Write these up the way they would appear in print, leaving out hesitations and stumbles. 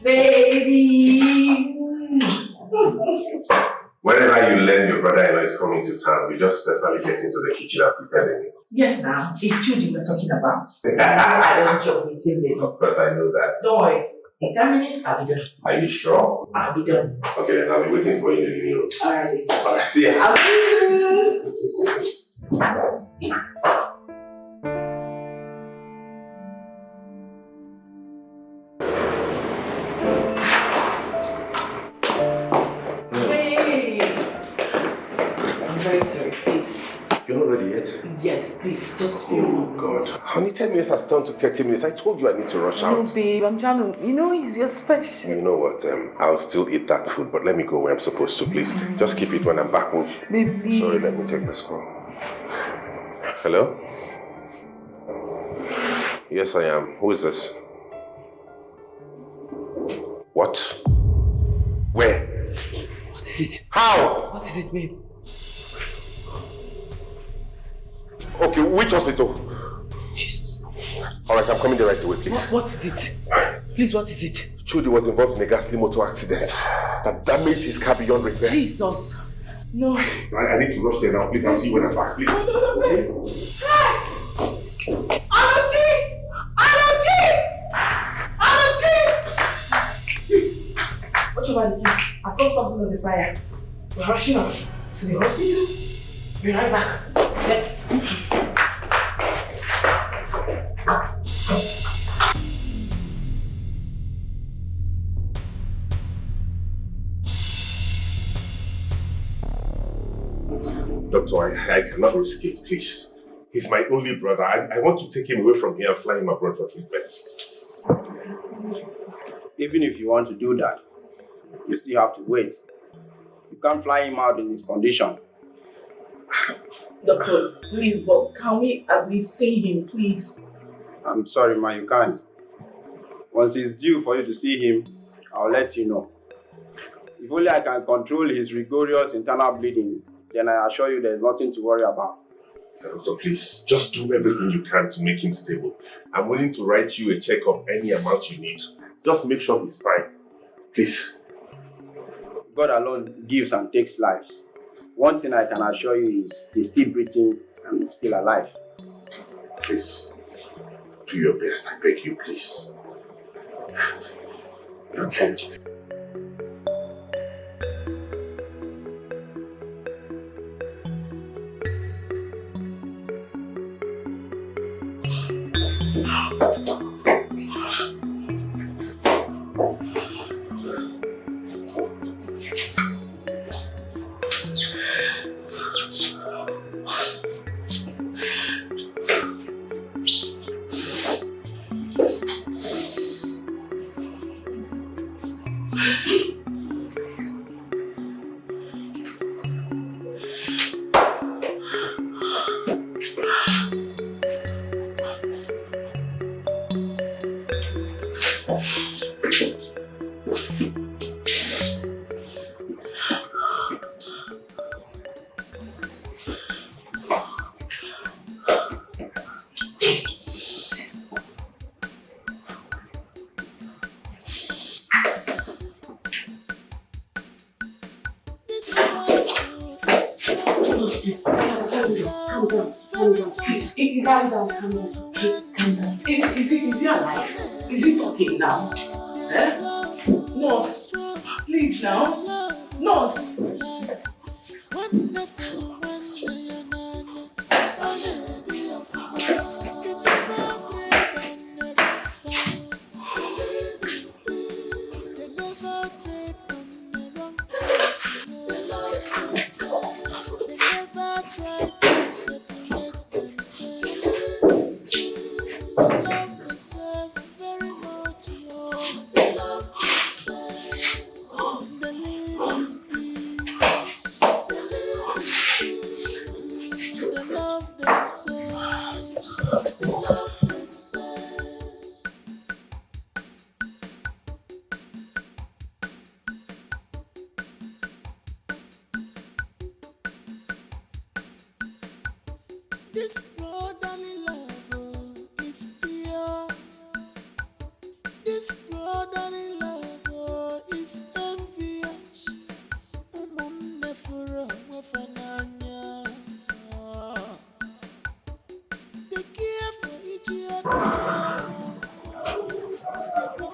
Baby! Whenever you learn your brother-in-law is coming to town, you just personally get into the kitchen and prepare them. Yes, now. It's children we're talking about. I don't joke with him, baby. Of course, I know that. Don't worry. In 10 minutes, I'll be done. Are you sure? I'll be done. Okay, then I'll be waiting for you in the living room. Alright. Alright, see ya. I'll see you soon. Very sorry, please. You're not ready yet? Yes, please, just feel. Oh, God. Honey, 10 minutes has turned to 30 minutes. I told you I need to rush out. No, babe, I'm trying to, it's your special. You know what? I'll still eat that food, but let me go where I'm supposed to, please. Just keep it when I'm back home. Baby. Sorry, let me take this call. Hello? Yes, I am. Who is this? What? Where? What is it? How? What is it, babe? Okay, which hospital? Jesus. Alright, I'm coming there right away, please. What is it? Please, what is it? Chudi was involved in a ghastly motor accident that damaged his car beyond repair. Jesus. No. I need to rush there now, please. I'll see you when I'm back, please. Okay? Alakija! Please, watch over the kids. I've got something on the fire. We're rushing out to the hospital. Be right back. Yes. Doctor, I cannot risk it, please. He's my only brother. I want to take him away from here and fly him abroad for treatment. Even if you want to do that, you still have to wait. You can't fly him out in his condition. Doctor, please, but can we at least see him, please? I'm sorry, man, you can't. Once it's due for you to see him, I'll let you know. If only I can control his rigorous internal bleeding, then I assure you there's nothing to worry about. Doctor, please, just do everything you can to make him stable. I'm willing to write you a check of any amount you need. Just make sure he's fine. Please. God alone gives and takes lives. One thing I can assure you is he's still breathing and still alive. Please, do your best, I beg you, please. Okay. Is he alive? Is he talking now? Eh? Nurse, please now. Nurse. This brother-in-law is envious. Umunne fura mwafananya. They care for each other.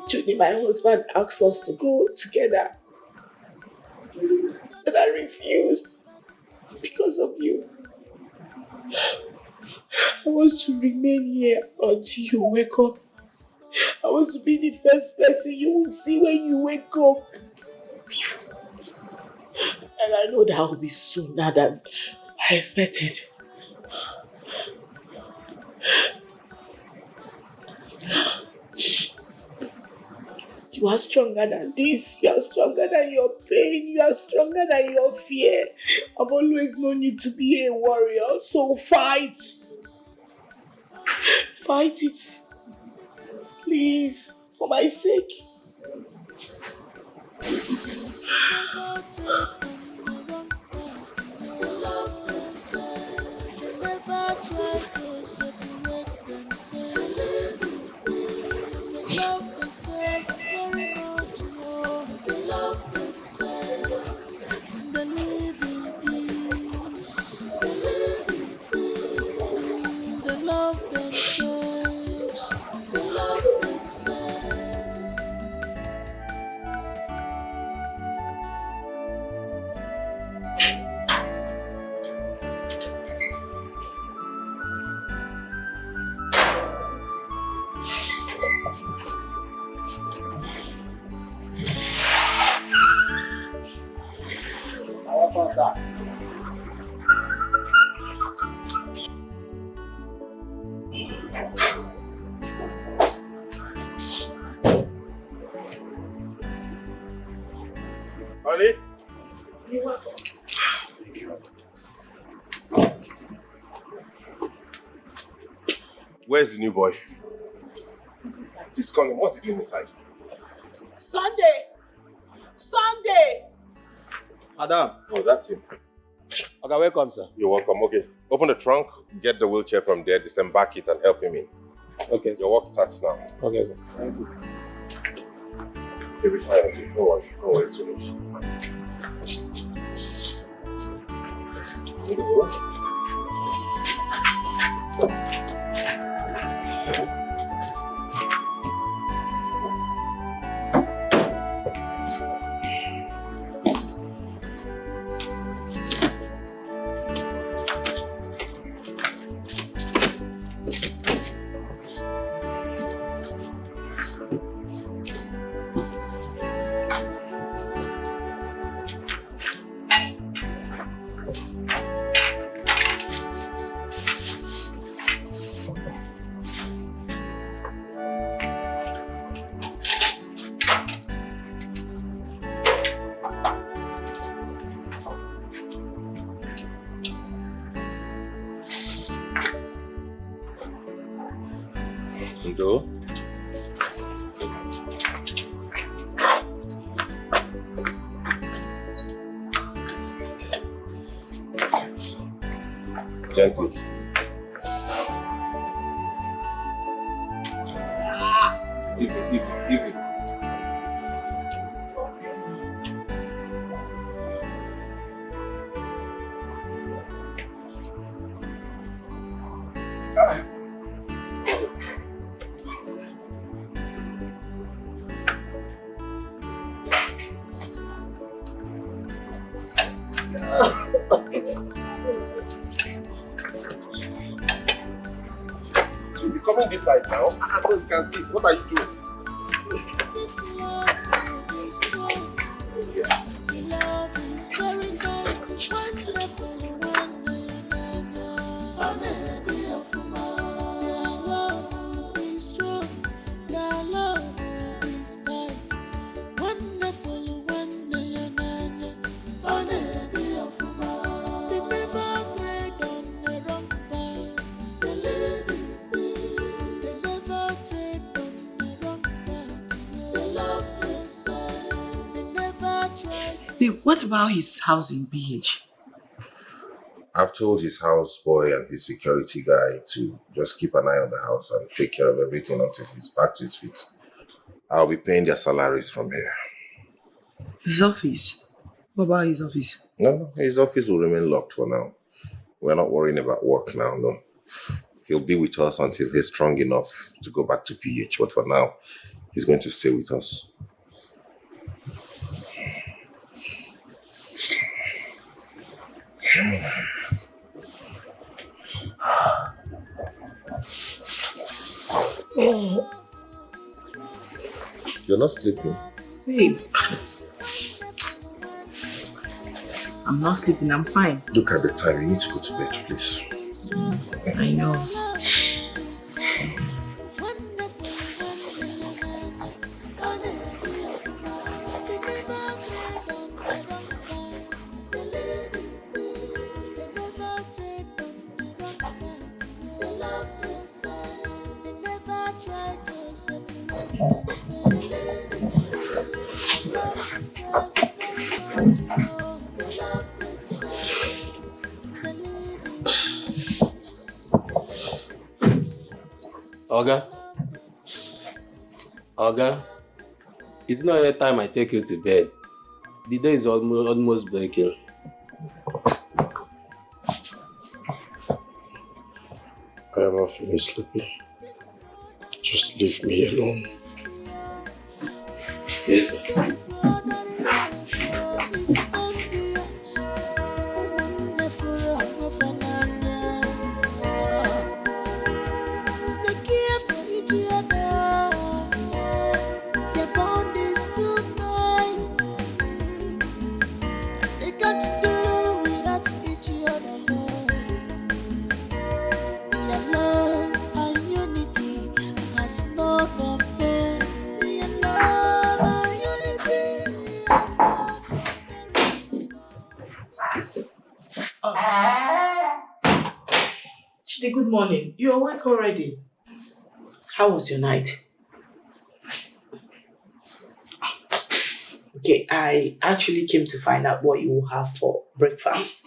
Judy, my husband asked us to go together. But I refused because of you. I want to remain here until you wake up. I want to be the first person you will see when you wake up. And I know that will be sooner than I expected. You are stronger than this. You are stronger than your pain. You are stronger than your fear. I've always known you to be a warrior. So fight. Fight it. Please, for my sake. Never try to separate themselves. They love themselves very much. They love themselves. They live in peace. They live in peace. They love themselves. They love themselves. Honey? You're welcome. Where's the new boy? He's calling. What's he doing inside? Sunday! Sunday! Madam. Oh, that's him. Okay, welcome, sir. You're welcome. Okay. Open the trunk, get the wheelchair from there, disembark it, and help him in. Okay, sir. Your work starts now. Okay, sir. Thank you. He'll be fine. Okay. No worry. No worry too much. Fine. Ndo. Gently. Easy, easy, easy. You're coming this side now, so you can see. What are you doing? This love is strong. The love is very mighty. Wonderful, Their love is strong. Their love is mighty. Wonderful, they never tread on the wrong path. They live in peace. They never tread on the wrong path. They love themselves. They never try. Babe, what about his house in BH? I've told his houseboy and his security guy to just keep an eye on the house and take care of everything until he's back to his feet. I'll be paying their salaries from here. His office? What about his office? No, his office will remain locked for now. We're not worrying about work now, no. He'll be with us until he's strong enough to go back to PH. But for now, he's going to stay with us. You're not sleeping? Babe. I'm not sleeping, I'm fine. Look at the time. You need to go to bed, please. I know. Oga, it's not yet time I take you to bed. The day is almost breaking. I am not feeling sleepy. Just leave me alone. Yes, sir. Good morning. You're awake already? How was your night? Okay, I actually came to find out what you will have for breakfast.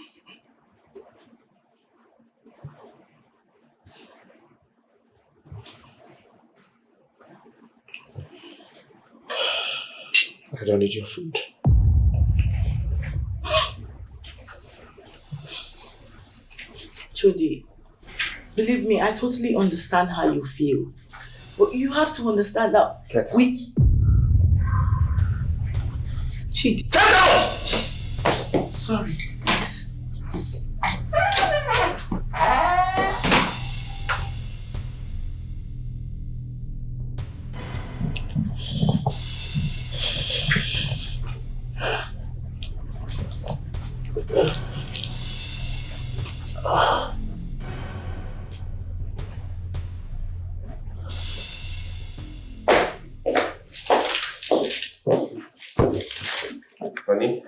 I don't need your food. Chudi, believe me, I totally understand how you feel. But you have to understand that we... Chidi. Get out! Sorry, please. Honey,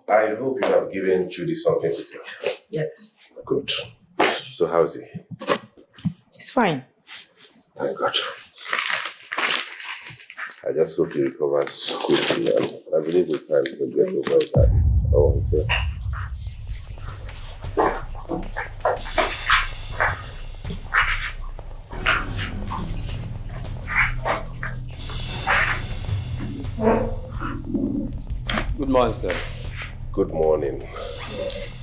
I hope you have given Judy something to take. Yes. Good. So how is he? It's fine. Thank God. I just hope he recovers quickly, and I believe with time he'll get over that. Oh, okay. Good morning, sir. Good morning.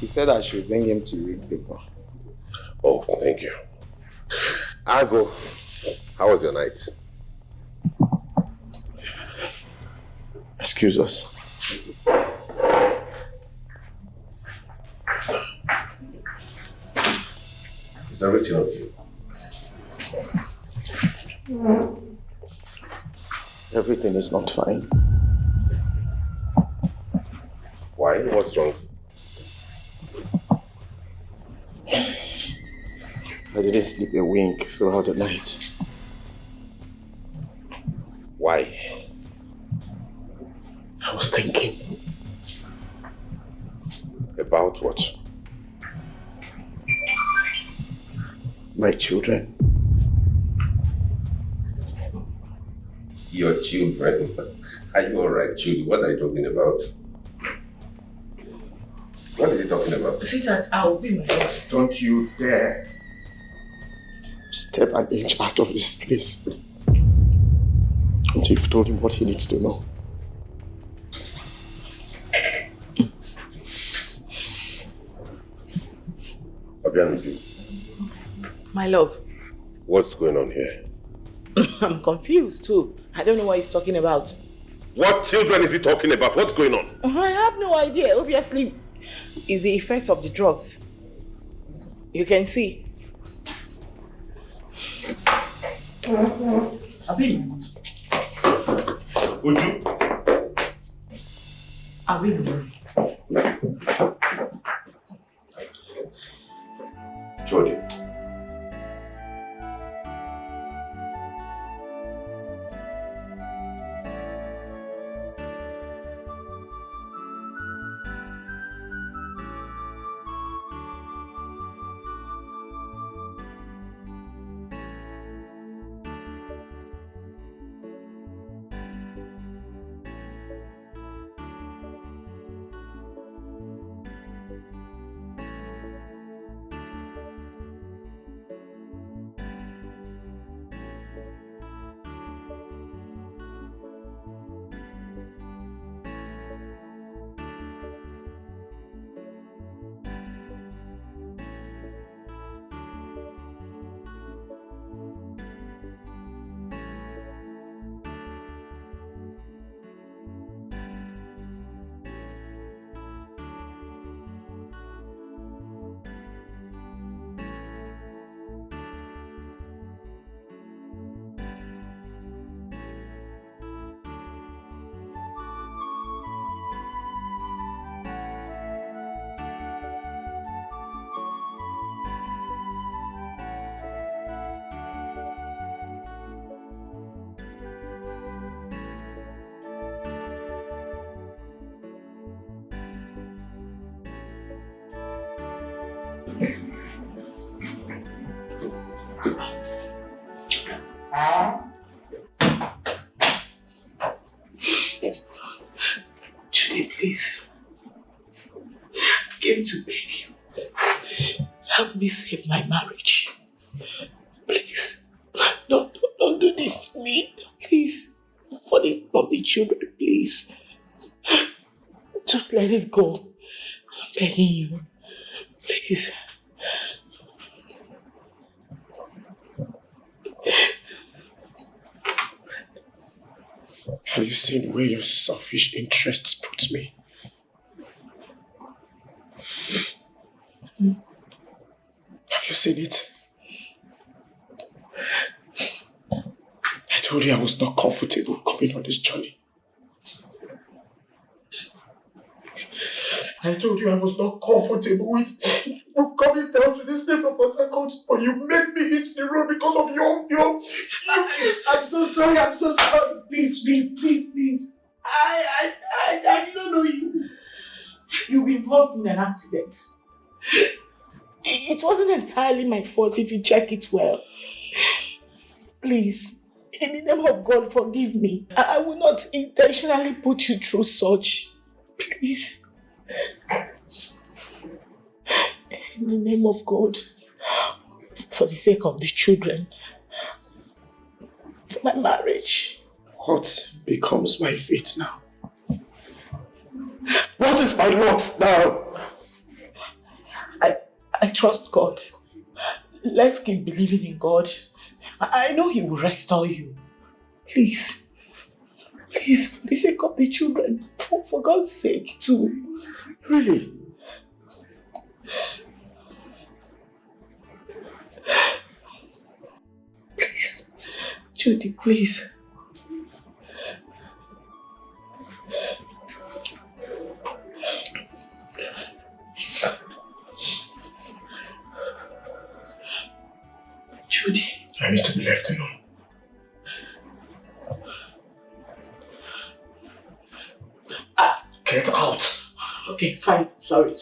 He said I should bring him to read paper. Oh, thank you. Argo, how was your night? Excuse us. Is everything okay? Everything is not fine. Why? What's wrong? I didn't sleep a wink throughout the night. Why? I was thinking. About what? My children. Your children? Are you alright, Judy? What are you talking about? What is he talking about? Sweetheart, I'll be my wife. Don't you dare step an inch out of this place. And you've told him what he needs to know. Abianu, My love, what's going on here? I'm confused too. I don't know what he's talking about. What children is he talking about? What's going on? I have no idea. Obviously, it's the effect of the drugs. You can see. Uju. Jody. Judy, please. I came to beg you. Help me save my marriage. Please. Don't do this to me. Please. For this of the children, please. Just let it go. I'm begging you. Please. Have you seen where your selfish interests put me? Have you seen it? I told you I was not comfortable coming on this journey. I told you I was not comfortable with you coming down to this place from Port Harcourt, but you made me hit the road because of your I'm so sorry. I'm so sorry. Please. I did not know you. You were involved in an accident. It wasn't entirely my fault if you check it well. Please, in the name of God, forgive me. I will not intentionally put you through such. Please. In the name of God, for the sake of the children, for my marriage. What becomes my fate now? What is my lot now? I trust God. Let's keep believing in God. I know He will restore you. Please, for the sake of the children, for God's sake too. Really? Please, Judy, please. Judy. I need to be left alone. Get out. Okay, fine. Sorry.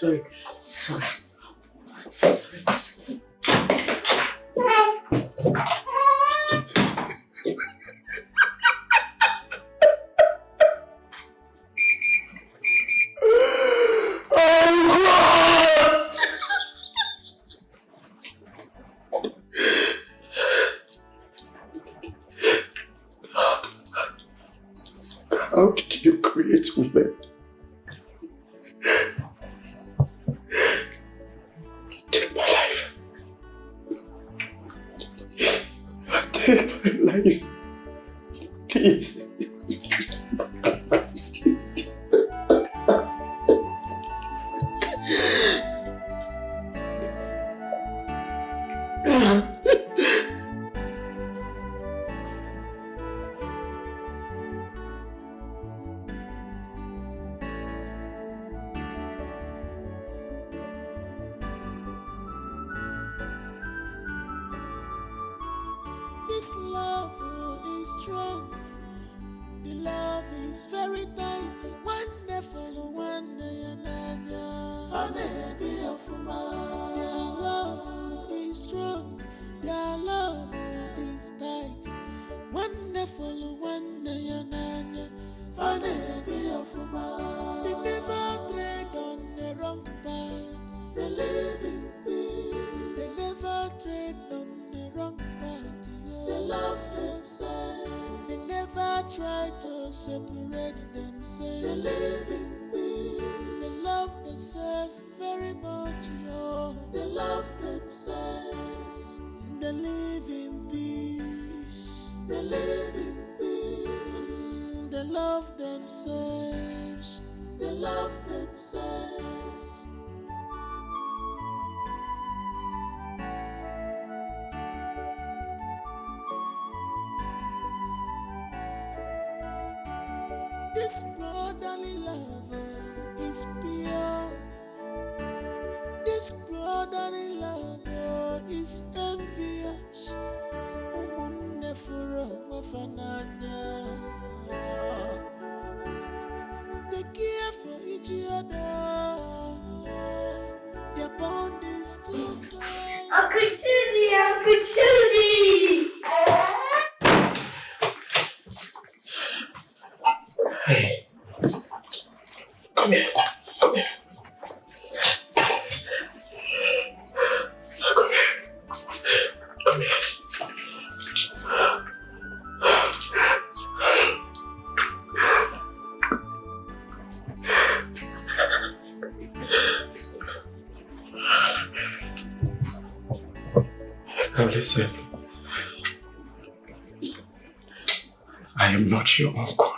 Take my life. Please. This love is strong. The love is very tight. Wonderful, Their love is strong. Their love is tight. Wonderful, They never tread on the wrong path. They live in peace. They never tread on the wrong path. They love themselves. They never try to separate themselves. They live in peace. They love themselves very much. They love themselves. They live in peace. They live in peace. They love themselves. They love themselves. This brotherly love is pure. This brotherly love is envious. They care for each other. Their bond is too tight. Uncle Judy, Uncle Judy! Hey. Come here. Come here. Come here. Come here. Now listen. I am not your uncle.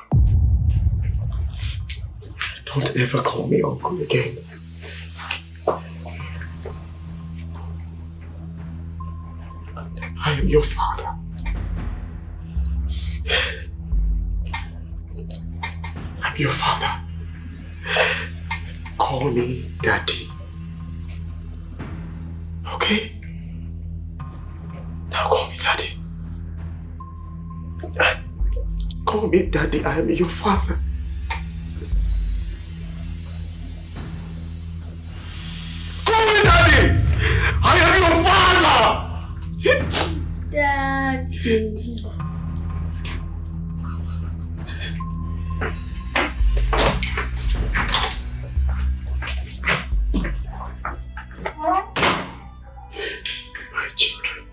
Don't ever call me uncle again. I am your father. I'm your father. Call me daddy. Okay? Now call me daddy. Call me daddy. I am your father. I am your father! Daddy. My children.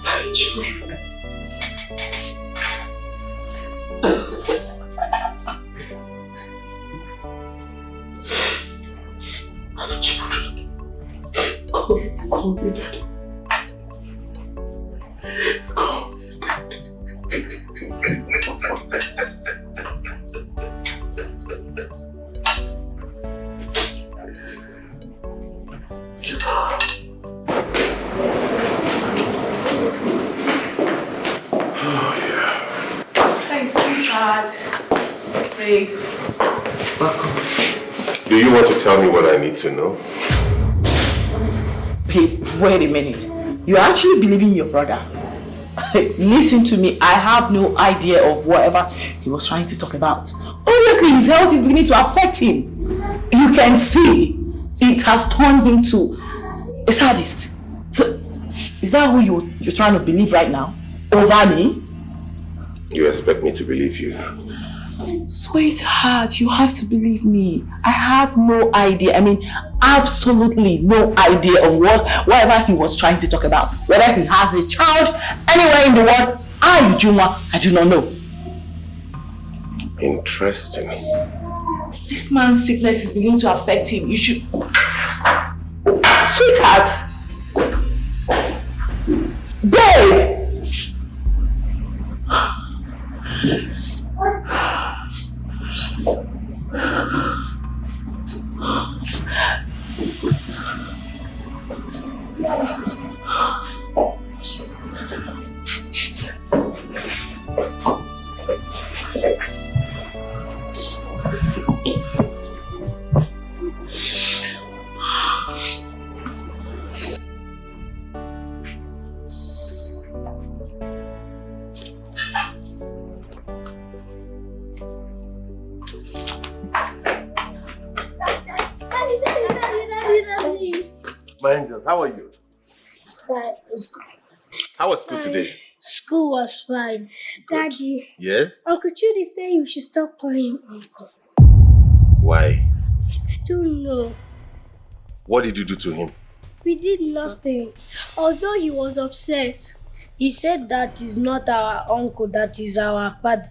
My children. My children. Call me daddy. Call me daddy. Thanks, sweetheart. Babe. Do you want to tell me what I need to know? Babe, wait a minute. You actually believe in your brother? Listen to me. I have no idea of whatever he was trying to talk about. Obviously, his health is beginning to affect him. You can see it has turned him to a sadist. So, is that who you're trying to believe right now? Over me? You expect me to believe you? Sweetheart, you have to believe me. I have no idea. I mean, absolutely no idea of whatever he was trying to talk about. Whether he has a child anywhere in the world, Juma, I do not know. Interesting. This man's sickness is beginning to affect him. You should... Sweetheart! My angels, how are you? Fine. How was school today? School was fine. Daddy, Yes? Uncle Judy said you should stop calling him Uncle. Why? I don't know. What did you do to him? We did nothing. Although he was upset, he said that is not our uncle, that is our father.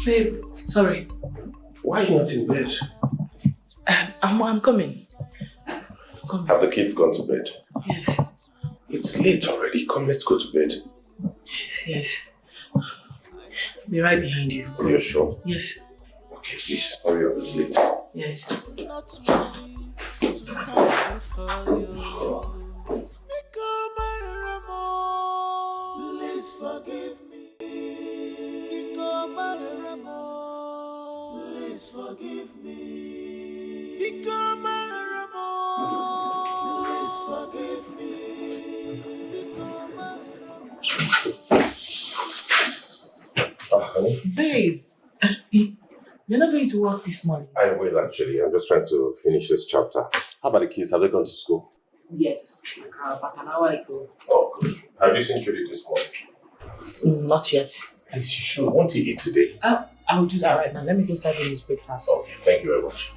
Babe, sorry. Why are you not in bed? I'm coming. Have the kids gone to bed? Yes. It's late already. Come, let's go to bed. Yes. I'll be right behind you. Are you sure? Yes. Okay, please. Hurry up, it's late. Yes. Not ready to stand before you. Become my Remo. Please forgive me. Become my Remo. Please forgive me. Become my Remo. Please forgive me. Become my Remo. Honey? Babe, you're not going to work this morning. I will actually. I'm just trying to finish this chapter. How about the kids? Have they gone to school? Yes. About an hour ago. Oh, good. Have you seen Judy this morning? Not yet. Please, you should. Won't you eat today? I'll do that right now. Let me go serve him his breakfast. Okay, thank you very much.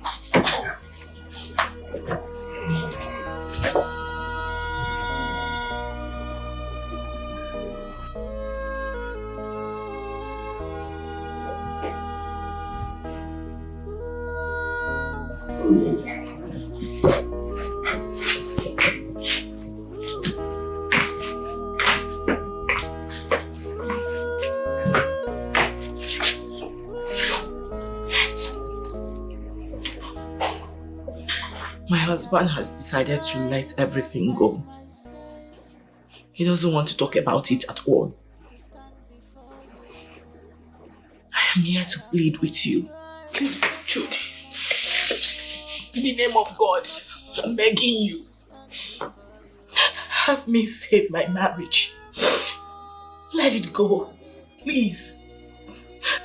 My husband has decided to let everything go. He doesn't want to talk about it at all. I am here to plead with you. Please, Judy. In the name of God, I'm begging you. Help me save my marriage. Let it go. Please.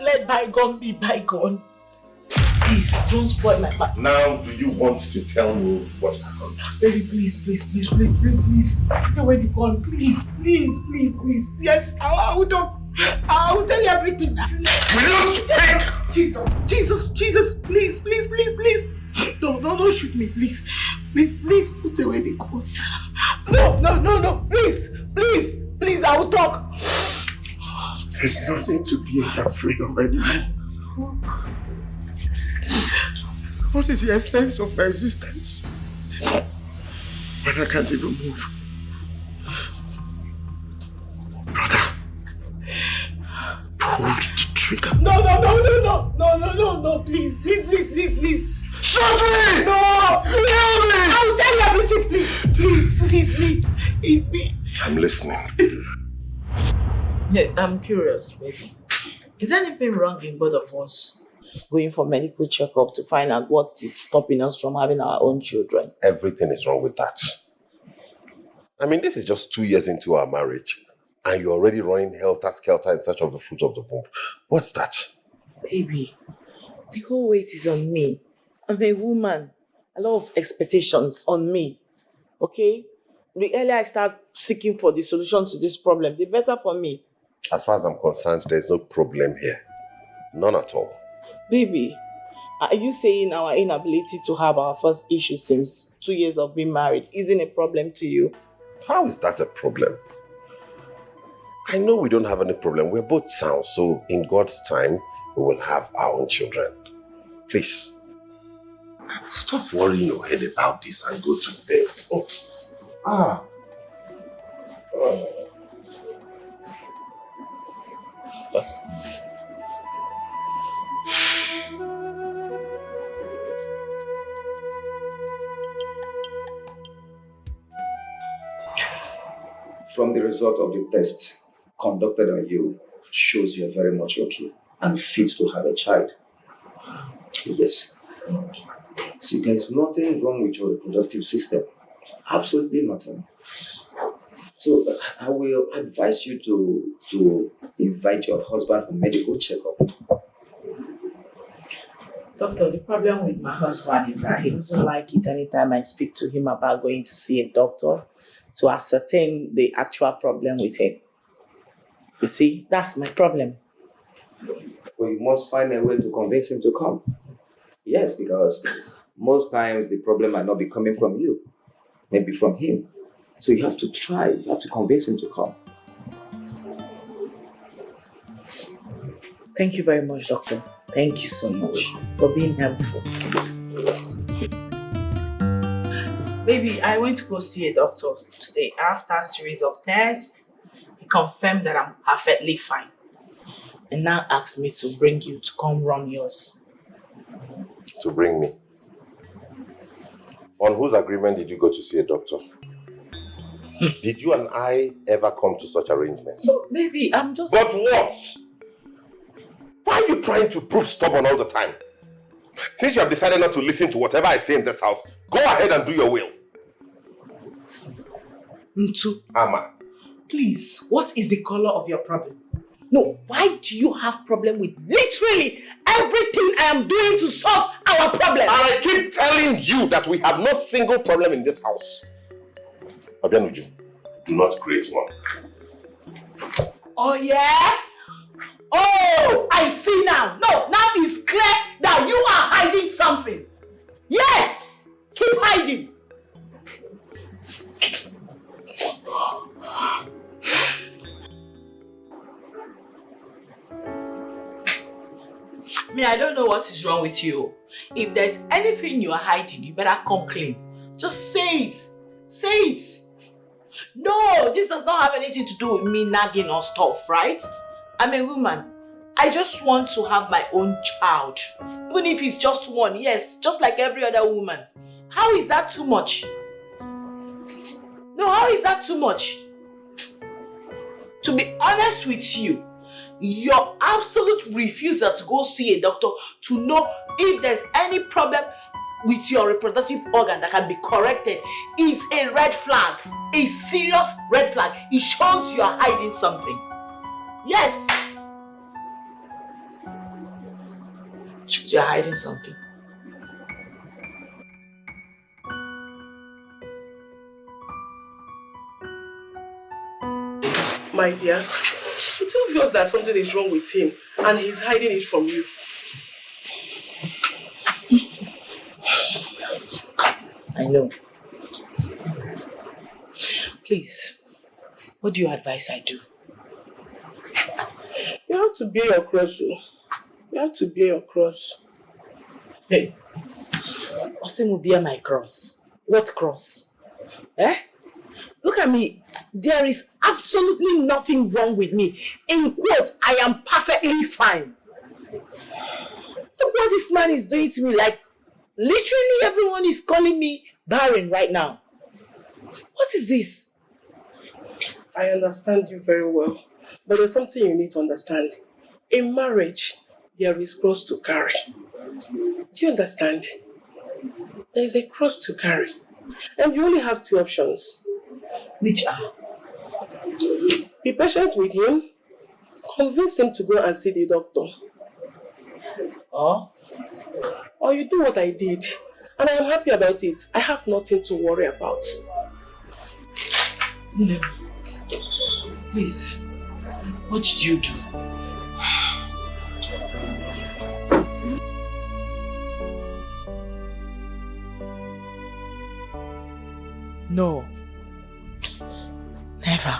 Let bygone be bygone. please, don't spoil my mind. Now, do you want to tell me what happened? Baby, please. Tell where you gone, please. Yes, I will talk. I will tell you everything now. Will you speak? Jesus, please. No, shoot me, please. Tell where they gone. No, please, I will talk. There's nothing to be afraid of anymore. What is the essence of my existence when I can't even move? Brother, pull the trigger. No, please. Shut me! No! Kill me! I will tell you everything, please. It's me. I'm listening. Yeah, I'm curious, baby. Is there anything wrong in both of us going for medical checkup to find out what is stopping us from having our own children? Everything is wrong with that. I mean, this is just 2 years into our marriage, and you're already running helter-skelter in search of the fruit of the womb. What's that? Baby, the whole weight is on me. I'm a woman. A lot of expectations on me. Okay? The earlier I start seeking for the solution to this problem, the better for me. As far as I'm concerned, there's no problem here. None at all. Baby, are you saying our inability to have our first issue since 2 years of being married isn't a problem to you? How is that a problem? I know we don't have any problem. We're both sound, so in God's time, we will have our own children. Please, stop worrying your head about this and go to bed. From the result of the test conducted on you, shows you are very much okay and fit to have a child. Yes. See, there is nothing wrong with your reproductive system. Absolutely nothing. So I will advise you to invite your husband for medical checkup. Doctor, the problem with my husband is that he doesn't like it anytime I speak to him about going to see a doctor to ascertain the actual problem with him. You see, that's my problem. Well, you must find a way to convince him to come. Yes, because most times the problem might not be coming from you, maybe from him. So you have to try, you have to convince him to come. Thank you very much, doctor. Thank you so much for being helpful. Baby, I went to go see a doctor today. After a series of tests, he confirmed that I'm perfectly fine. And now asked me to bring you to come run yours. To bring me? On whose agreement did you go to see a doctor? Did you and I ever come to such arrangements? So, baby, I'm just... But what? Why are you trying to prove stubborn all the time? Since you have decided not to listen to whatever I say in this house, go ahead and do your will. Ntu, Ama. please, what is the color of your problem? No, why do you have problem with literally everything I am doing to solve our problem? And I keep telling you that we have no single problem in this house. Abianuju, do not create one. Oh yeah? Oh, I see now. No, now it's clear that you are hiding something. Yes, keep hiding. Me, I don't know what is wrong with you. If there's anything you are hiding, you better come clean. Just say it. Say it. No, this does not have anything to do with me nagging or stuff, right? I'm a woman. I just want to have my own child. Even if it's just one, yes, just like every other woman. How is that too much? No, how is that too much? To be honest with you, your absolute refusal to go see a doctor to know if there's any problem with your reproductive organ that can be corrected is a red flag. A serious red flag. It shows you are hiding something. Yes. Shows you're hiding something. My dear, it's obvious that something is wrong with him and he's hiding it from you. I know. Please, what do you advise I do? You have to bear your cross. You have to bear your cross. Hey, Osim will bear my cross. What cross? Eh? Look at me. There is absolutely nothing wrong with me. In quotes, I am perfectly fine. Look what this man is doing to me. Like, literally everyone is calling me barren right now. What is this? I understand you very well. But there's something you need to understand. In marriage, there is cross to carry. Do you understand? There is a cross to carry. And you only have two options. Which are? Be patient with him. Convince him to go and see the doctor. Or you do what I did. And I am happy about it. I have nothing to worry about. No. Please, what did you do? No. Never.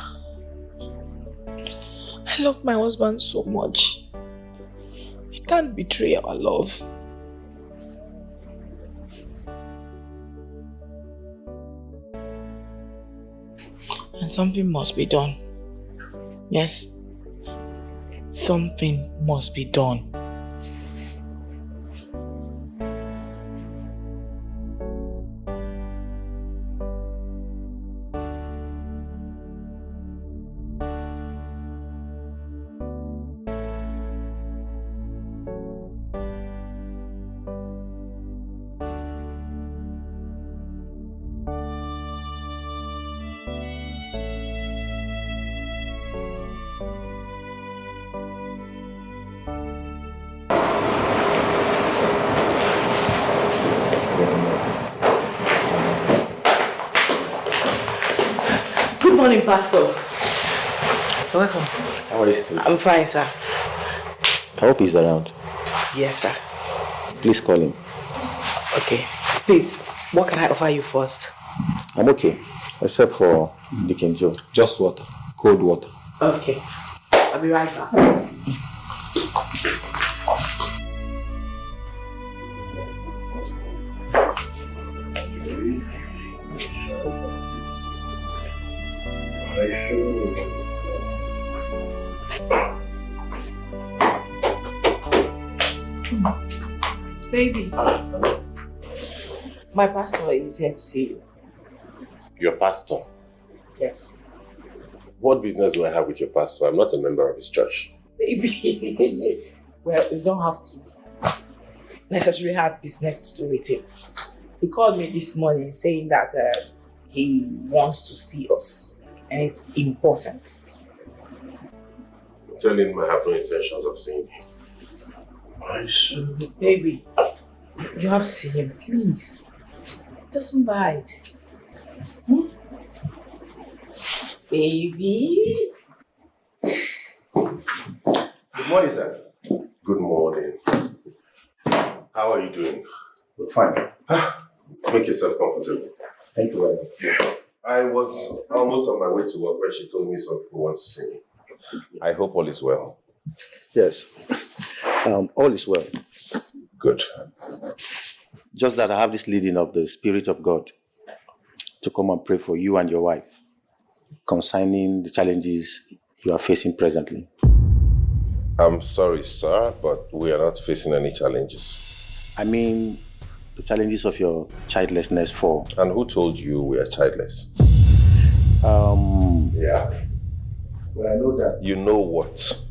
I love my husband so much. I can't betray our love. And something must be done. Yes, something must be done. Good morning, Pastor. Welcome. How are you today? I'm fine, sir. I hope he's around. Yes, sir. Please call him. Okay. Please, what can I offer you first? I'm okay, except for Dick and Joe. Just water, cold water. Okay. I'll be right back. Baby. My pastor is here to see you. Your pastor? Yes. What business do I have with your pastor? I'm not a member of his church. Baby. Well, you don't have to necessarily have business to do with him. He called me this morning saying that he wants to see us and it's important. Tell him I have no intentions of seeing him. Baby, you have to see him, please. Doesn't bite. Baby. Good morning, sir. Good morning. How are you doing? We're fine. Make yourself comfortable. Thank you very much. Yeah. I was almost on my way to work when she told me some people want to see me. I hope all is well. Yes. All is well. Good. Just that I have this leading of the Spirit of God to come and pray for you and your wife concerning the challenges you are facing presently. I'm sorry, sir, but we are not facing any challenges. I mean, the challenges of your childlessness for. And who told you we are childless? Yeah. Well, I know that. You know what?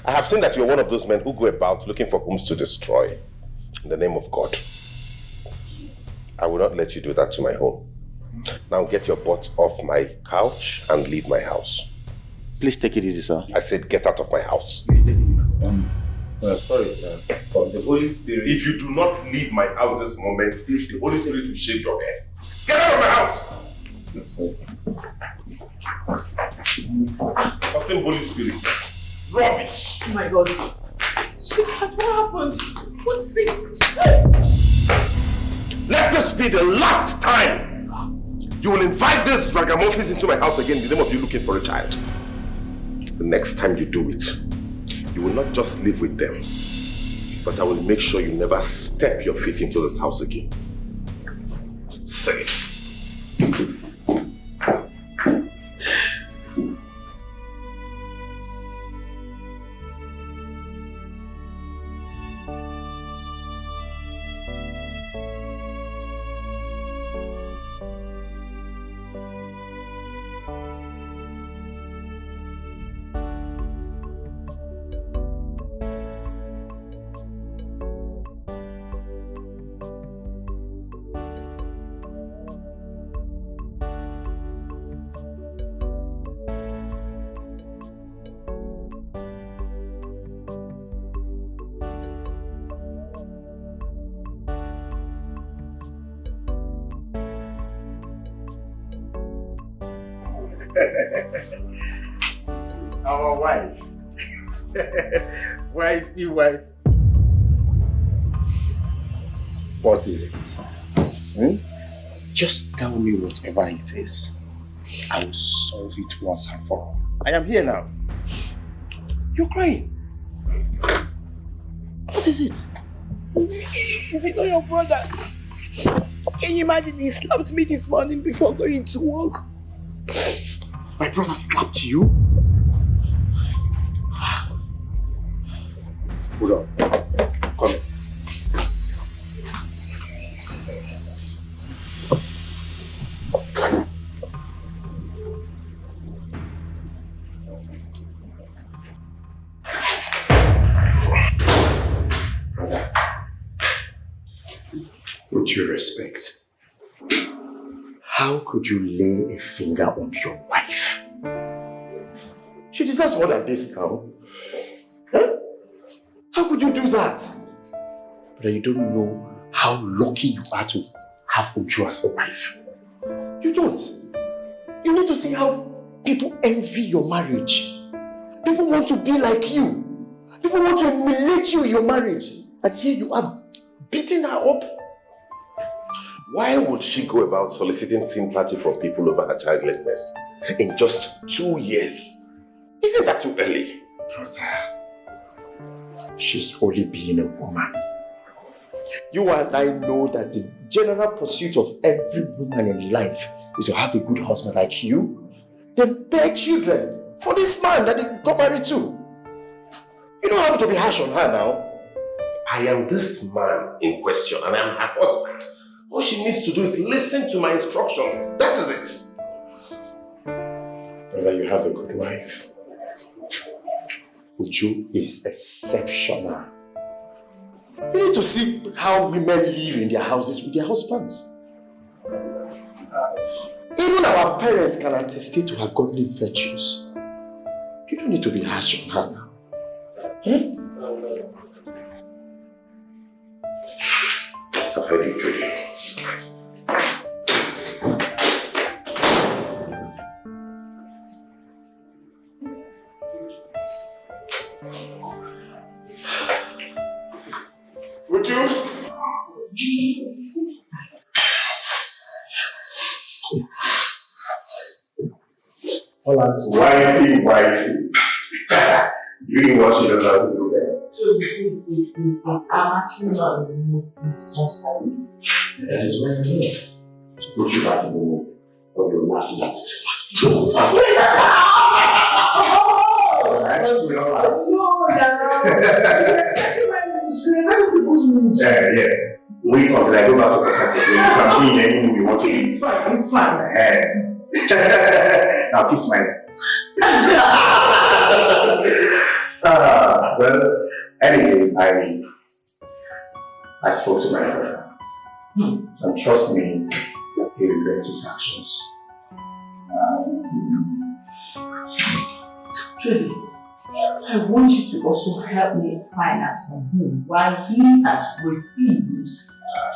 I have seen that you're one of those men who go about looking for homes to destroy in the name of God. I will not let you do that to my home. Now get your butt off my couch and leave my house. Please take it easy, sir. I said get out of my house. Please take it easy. Sorry, sir. But the Holy Spirit... If you do not leave my house this moment, the Holy Spirit will shave your head. Get out of my house! What's in Holy Spirit? Rubbish! Oh my God. Sweetheart, what happened? What is it? Let this be the last time you will invite these ragamuffins into my house again in the name of you looking for a child. The next time you do it, you will not just live with them, but I will make sure you never step your feet into this house again. Safe. Our wife. Wifey, wife. What is it? Just tell me whatever it is. I will solve it once and for all. I am here now. You're crying. What is it? Is it not your brother? Can you imagine he slapped me this morning before going to work? My brother slapped you? Hold on. Come here. Brother, with due respect, how could you lay a finger on your wife? She deserves more than this now. Huh? How could you do that? But you don't know how lucky you are to have Uju as a wife. You don't. You need to see how people envy your marriage. People want to be like you. People want to emulate you in your marriage. And here you are beating her up. Why would she go about soliciting sympathy from people over her childlessness in just 2 years? Isn't that too early? Brother, she's only being a woman. You and I know that the general pursuit of every woman in life is to have a good husband like you, then bear children for this man that they got married to. You don't have to be harsh on her now. I am this man in question and I am her husband. All she needs to do is listen to my instructions. That is it. Brother, you have a good wife. Uju is exceptional. You need to see how women live in their houses with their husbands. Even our parents can attest to her godly virtues. You don't need to be harsh on her now. I've heard you, Julie. Would you? Wifey. You didn't watch it as a do best. So please, I'm actually not in the mood. It's not sorry. That is why I'm here. To put you back in the mood for your laughing. I don't yes. Wait until I go back to the capital. You can be in any movie you want to be. It's fine. Now keep smiling. Well, anyways, I spoke to my brother. And trust me, he regrets his actions. Judy, I I want you to also help me find out from him why he has refused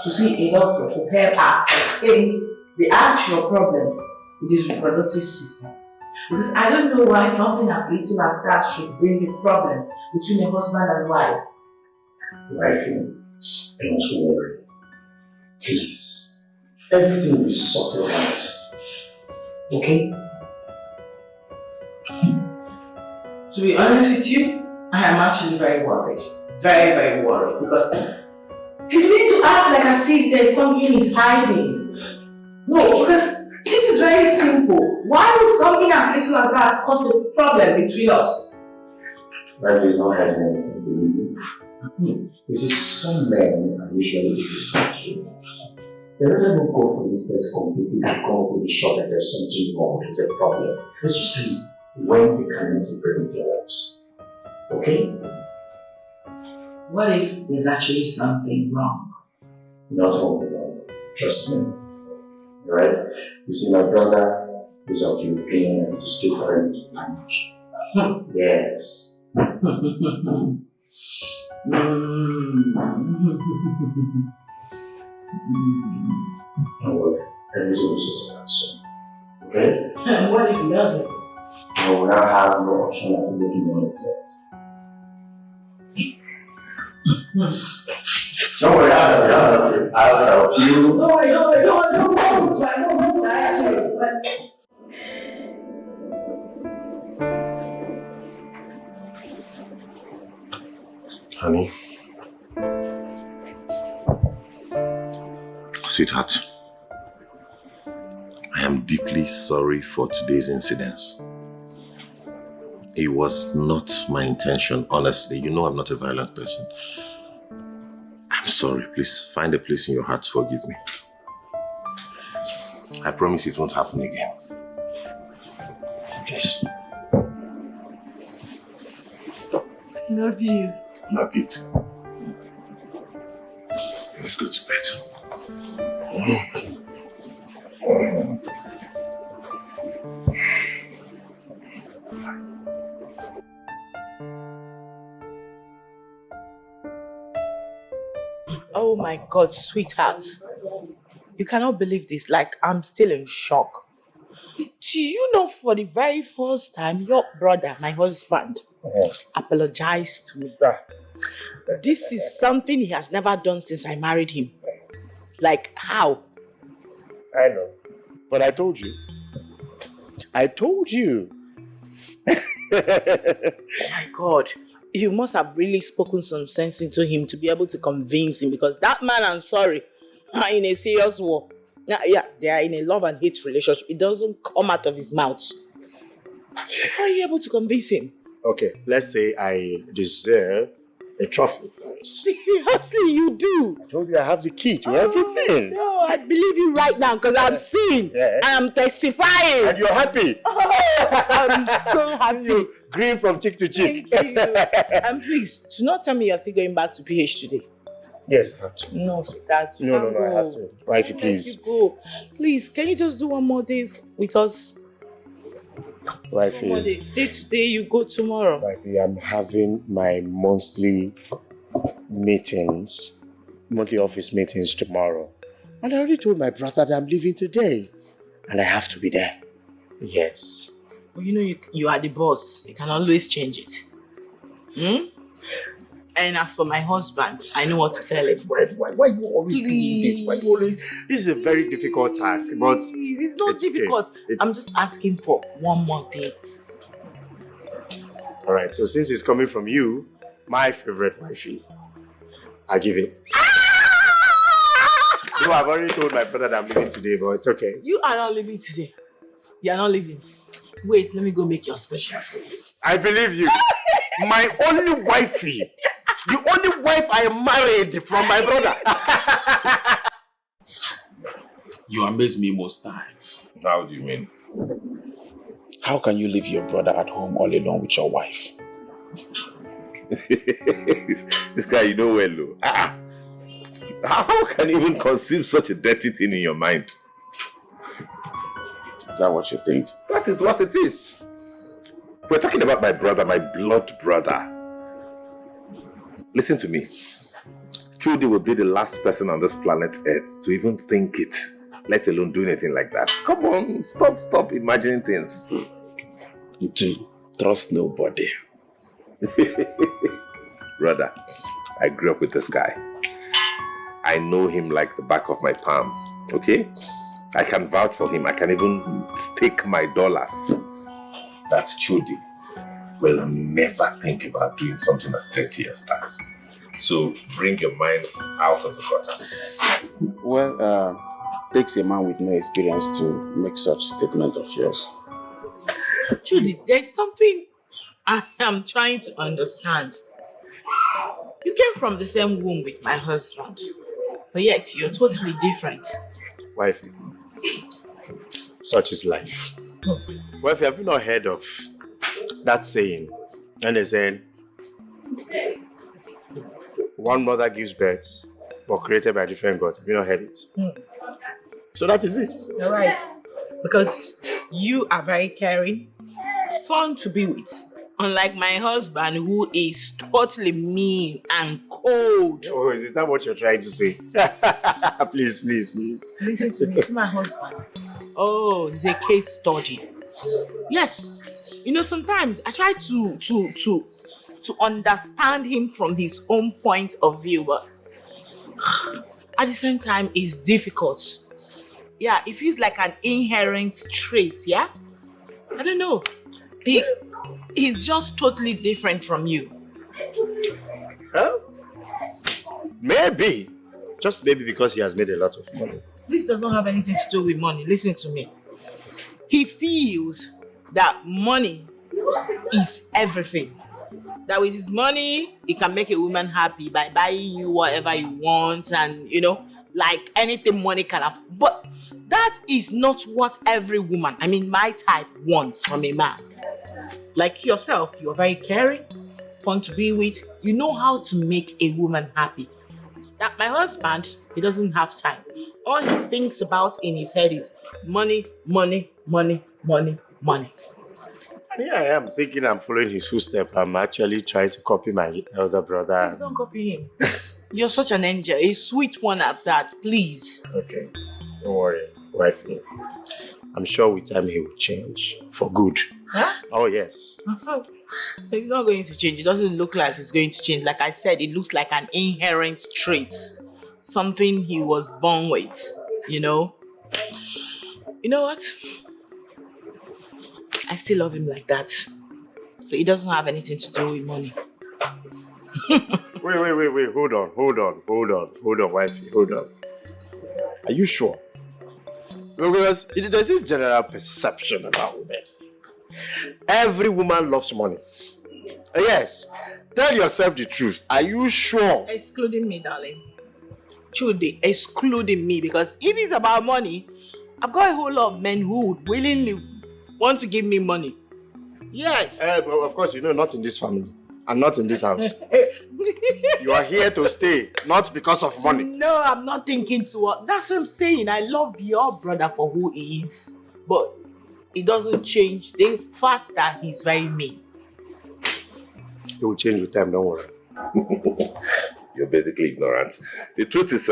to see a doctor to help ascertain the actual problem with his reproductive system. Because I don't know why something as little as that should bring a problem between a husband and wife. Wifey, don't worry. Please. Everything will be sorted out. Okay? To be honest with you, I am actually very worried. Very, very worried. Because he's beginning to act like as if there's something he's hiding. No, because this is very simple. Why would something as little as that cause a problem between us? Wifey is not hiding anything, believe me. You see, some men are usually deceptive. They don't even go for this test completely and come up with the shot that there's something wrong, there's a problem. Especially when they cannot improve their lives. Okay? What if there's actually something wrong? Not only wrong. Trust me. Alright? You see, my brother is of the opinion that it is different. Yes. Don't worry. Everything will sort out soon. Okay? What if he doesn't? I will now have no option than to make him one test. Don't worry, I'll help you. No, I don't. I actually. Honey. Sweetheart. I am deeply sorry for today's incidents. It was not my intention, honestly. You know I'm not a violent person. I'm sorry. Please find a place in your heart to forgive me. I promise it won't happen again. Please. Love you. Love you too. Let's go to bed. Oh my God, sweetheart. You cannot believe this. Like, I'm still in shock. Do you know for the very first time, your brother, my husband, apologized to me? This is something he has never done since I married him. Like, how? I know. But I told you. My God. You must have really spoken some sense into him to be able to convince him, because that man, I'm sorry, are in a serious war. Yeah, they are in a love and hate relationship. It doesn't come out of his mouth. How are you able to convince him? Okay, let's say I deserve a trophy. Seriously, you do? I told you I have the key to everything. No, I believe you right now because I've seen. Yeah. I'm testifying. And you're happy. I'm so happy. You grin from cheek to cheek. Thank you. And please, do not tell me you're still going back to PH today. Yes, I have to. No, sweetheart. No, I have to. Wifey, please. Go. Please, can you just do one more day with us? Wifey. One more day. Stay today, you go tomorrow. Wifey, I'm having my monthly office meetings tomorrow. And I already told my brother that I'm leaving today. And I have to be there. Yes. Well, you know you are the boss. You can always change it. And as for my husband, I know what to tell him. Why you always doing this? Why you always... This is a very difficult task, but... Please, it's not difficult. Okay. I'm just asking for one more day. Alright, so since it's coming from you, my favorite wifey, I give it. No, I've already told my brother that I'm leaving today, but it's okay. You are not leaving today. You are not leaving. Wait, let me go make your special for you. I believe you. My only wifey. The only wife I married from my brother. You amaze me most times. How do you mean? How can you leave your brother at home all alone with your wife? This guy, you know well, though. How can you even conceive such a dirty thing in your mind? Is that what you think? That is what it is. We're talking about my brother, my blood brother. Listen to me. Trudy will be the last person on this planet Earth to even think it, let alone do anything like that. Come on, stop imagining things. To trust nobody. Brother, I grew up with this guy. I know him like the back of my palm, okay? I can vouch for him. I can even stake my dollars. That's Trudy. Will never think about doing something as dirty as that. So bring your minds out of the gutters. Well, takes a man with no experience to make such statement of yours. Judy, there's something I am trying to understand. You came from the same womb with my husband, but yet you're totally different. Wifey, such is life. Wifey, have you not heard of that saying? And they saying, one mother gives birth, but created by a different God. Have you not heard it? So that is it. You're right. Because you are very caring, fun to be with. Unlike my husband, who is totally mean and cold. Oh, is that what you're trying to say? Please. Listen to me, it's my husband. Oh, it's a case study. Yes. You know, sometimes I try to understand him from his own point of view, but at the same time, it's difficult. Yeah, it feels like an inherent trait, yeah? I don't know. He's just totally different from you. Huh? Maybe. Just maybe because he has made a lot of money. This does not have anything to do with money. Listen to me. He feels that money is everything. That with his money, he can make a woman happy by buying you whatever you want and, you know, like anything money can have. But that is not what every woman, I mean my type, wants from a man. Like yourself, you're very caring, fun to be with. You know how to make a woman happy. That my husband, he doesn't have time. All he thinks about in his head is money, money, money, money, money. And here I am thinking I'm following his footsteps. I'm actually trying to copy my elder brother. Please don't copy him. You're such an angel, a sweet one at that, please. Okay, don't worry, wifey. I'm sure with time he will change for good. Huh? Oh, yes. He's not going to change. It doesn't look like he's going to change. Like I said, it looks like an inherent trait. Something he was born with, you know? You know what? I still love him like that. So it doesn't have anything to do with money. Wait. Hold on, wifey. Hold on. Are you sure? Because there's this general perception about women. Every woman loves money. Yes. Tell yourself the truth. Are you sure? Excluding me, darling. Truly, excluding me. Because if it's about money, I've got a whole lot of men who would willingly want to give me money. Yes. Well, of course, you know, not in this family. And not in this house. You are here to stay, not because of money. No, I'm not thinking to... That's what I'm saying. I love your brother for who he is. But it doesn't change the fact that he's very mean. He will change with time, don't worry. You're basically ignorant. The truth is,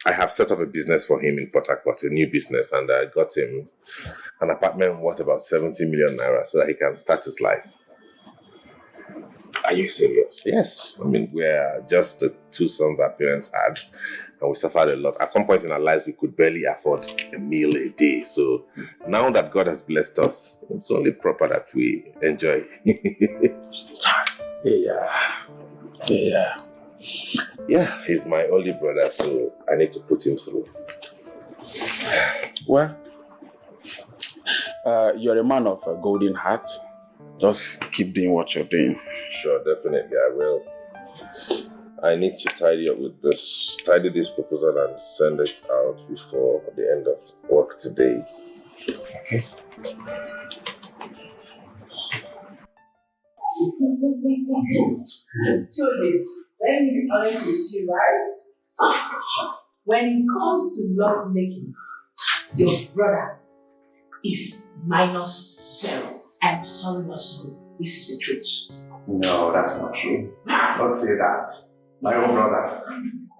I have set up a business for him in Port Harcourt, a new business, and I got him an apartment worth about 70 million naira so that he can start his life. Are you serious? Yes. I mean, we're just the two sons our parents had, and we suffered a lot. At some point in our lives, we could barely afford a meal a day. So now that God has blessed us, it's only proper that we enjoy. Yeah, he's my only brother, so I need to put him through. Well, you're a man of a golden heart. Just keep doing what you're doing. Sure, definitely, I will. I need to tidy this proposal and send it out before the end of work today. Okay. So, let me be honest with you, right? When it comes to love making, your brother is -0. I'm sorry, not sorry. This is the truth. No, that's not true. Don't say that. My own brother.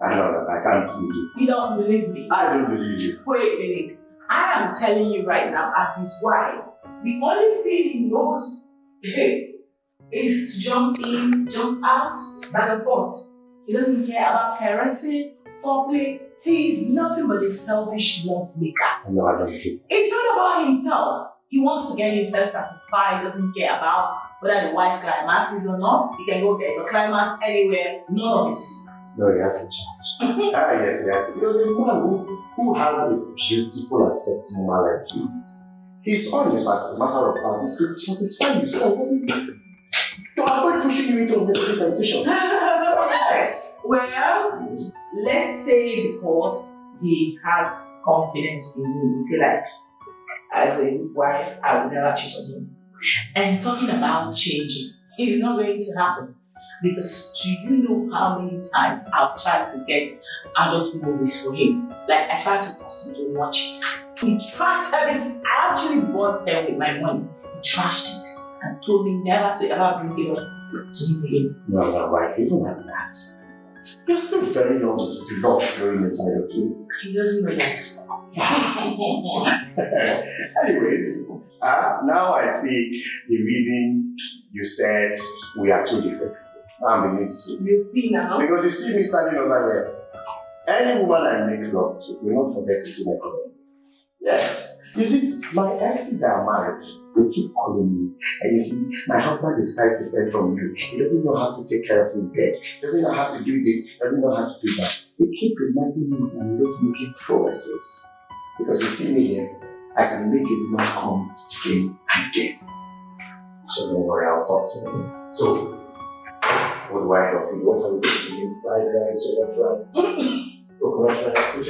I know that. I can't believe you. You don't believe me? I don't believe you. Wait a minute. I am telling you right now, as his wife, the only thing he knows is to jump in, jump out, back and forth. He doesn't care about parenting, foreplay. He is nothing but a selfish love maker. No, I don't believe you. It's not about himself. He wants to get himself satisfied. He doesn't care about whether the wife climaxes or not. He can go get the climax anywhere. None of his business. No, he has to change. Yes, he has to. Because a man who has a beautiful and sexy woman like his honest, as a matter of fact, is to satisfy you. So he doesn't to avoid pushing you into unnecessary temptation. Yes. Well, let's say because he has confidence in me, if you like, as a wife, I would never cheat on him. And talking about changing, it's not going to happen. Because do you know how many times I've tried to get adult movies for him? Like, I tried to force him to watch it. He trashed everything. I actually bought them with my money. He trashed it and told me never to ever bring it up to him again. No, my wife, even at that. You're still very young to not flowing inside of you. He doesn't know that. Anyways, now I see the reason you said we are too different. I'm beginning to see. You see now? Because you see me standing over there. Any woman I make love to will not forget to see my problem. Yes. You see, my exes that are married, they keep calling me. And you see, my husband is quite different from you. He doesn't know how to take care of me in bed. He doesn't know how to do this. He doesn't know how to do that. They keep reminding me of my late making promises. Because you see me here, I can make a woman come again and again. So don't worry, I'll talk to them. So, what do I help you? What are we doing? Fried rice or fries? Coconut rice, which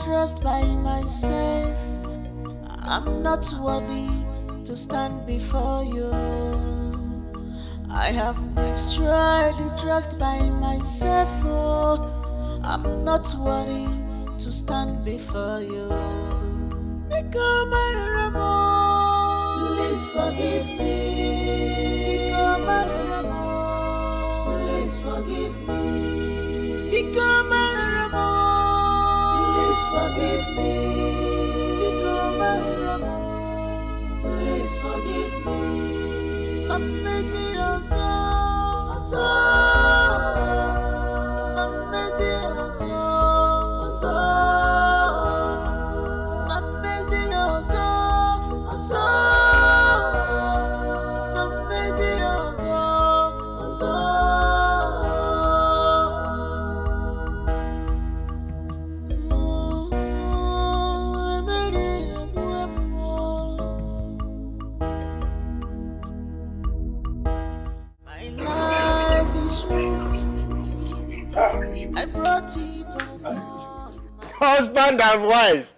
Trust by myself, I'm not worthy to stand before you. I have destroyed the trust by myself, oh, I'm not worthy to stand before you. Become my Ramon, please forgive me. Become my Ramon, please forgive me. Become my please forgive me. Become my Ramon. Please forgive me. I'm missing your soul. I'm missing your soul. I'm missing your soul. I'm missing your soul. I brought it on. Husband and wife.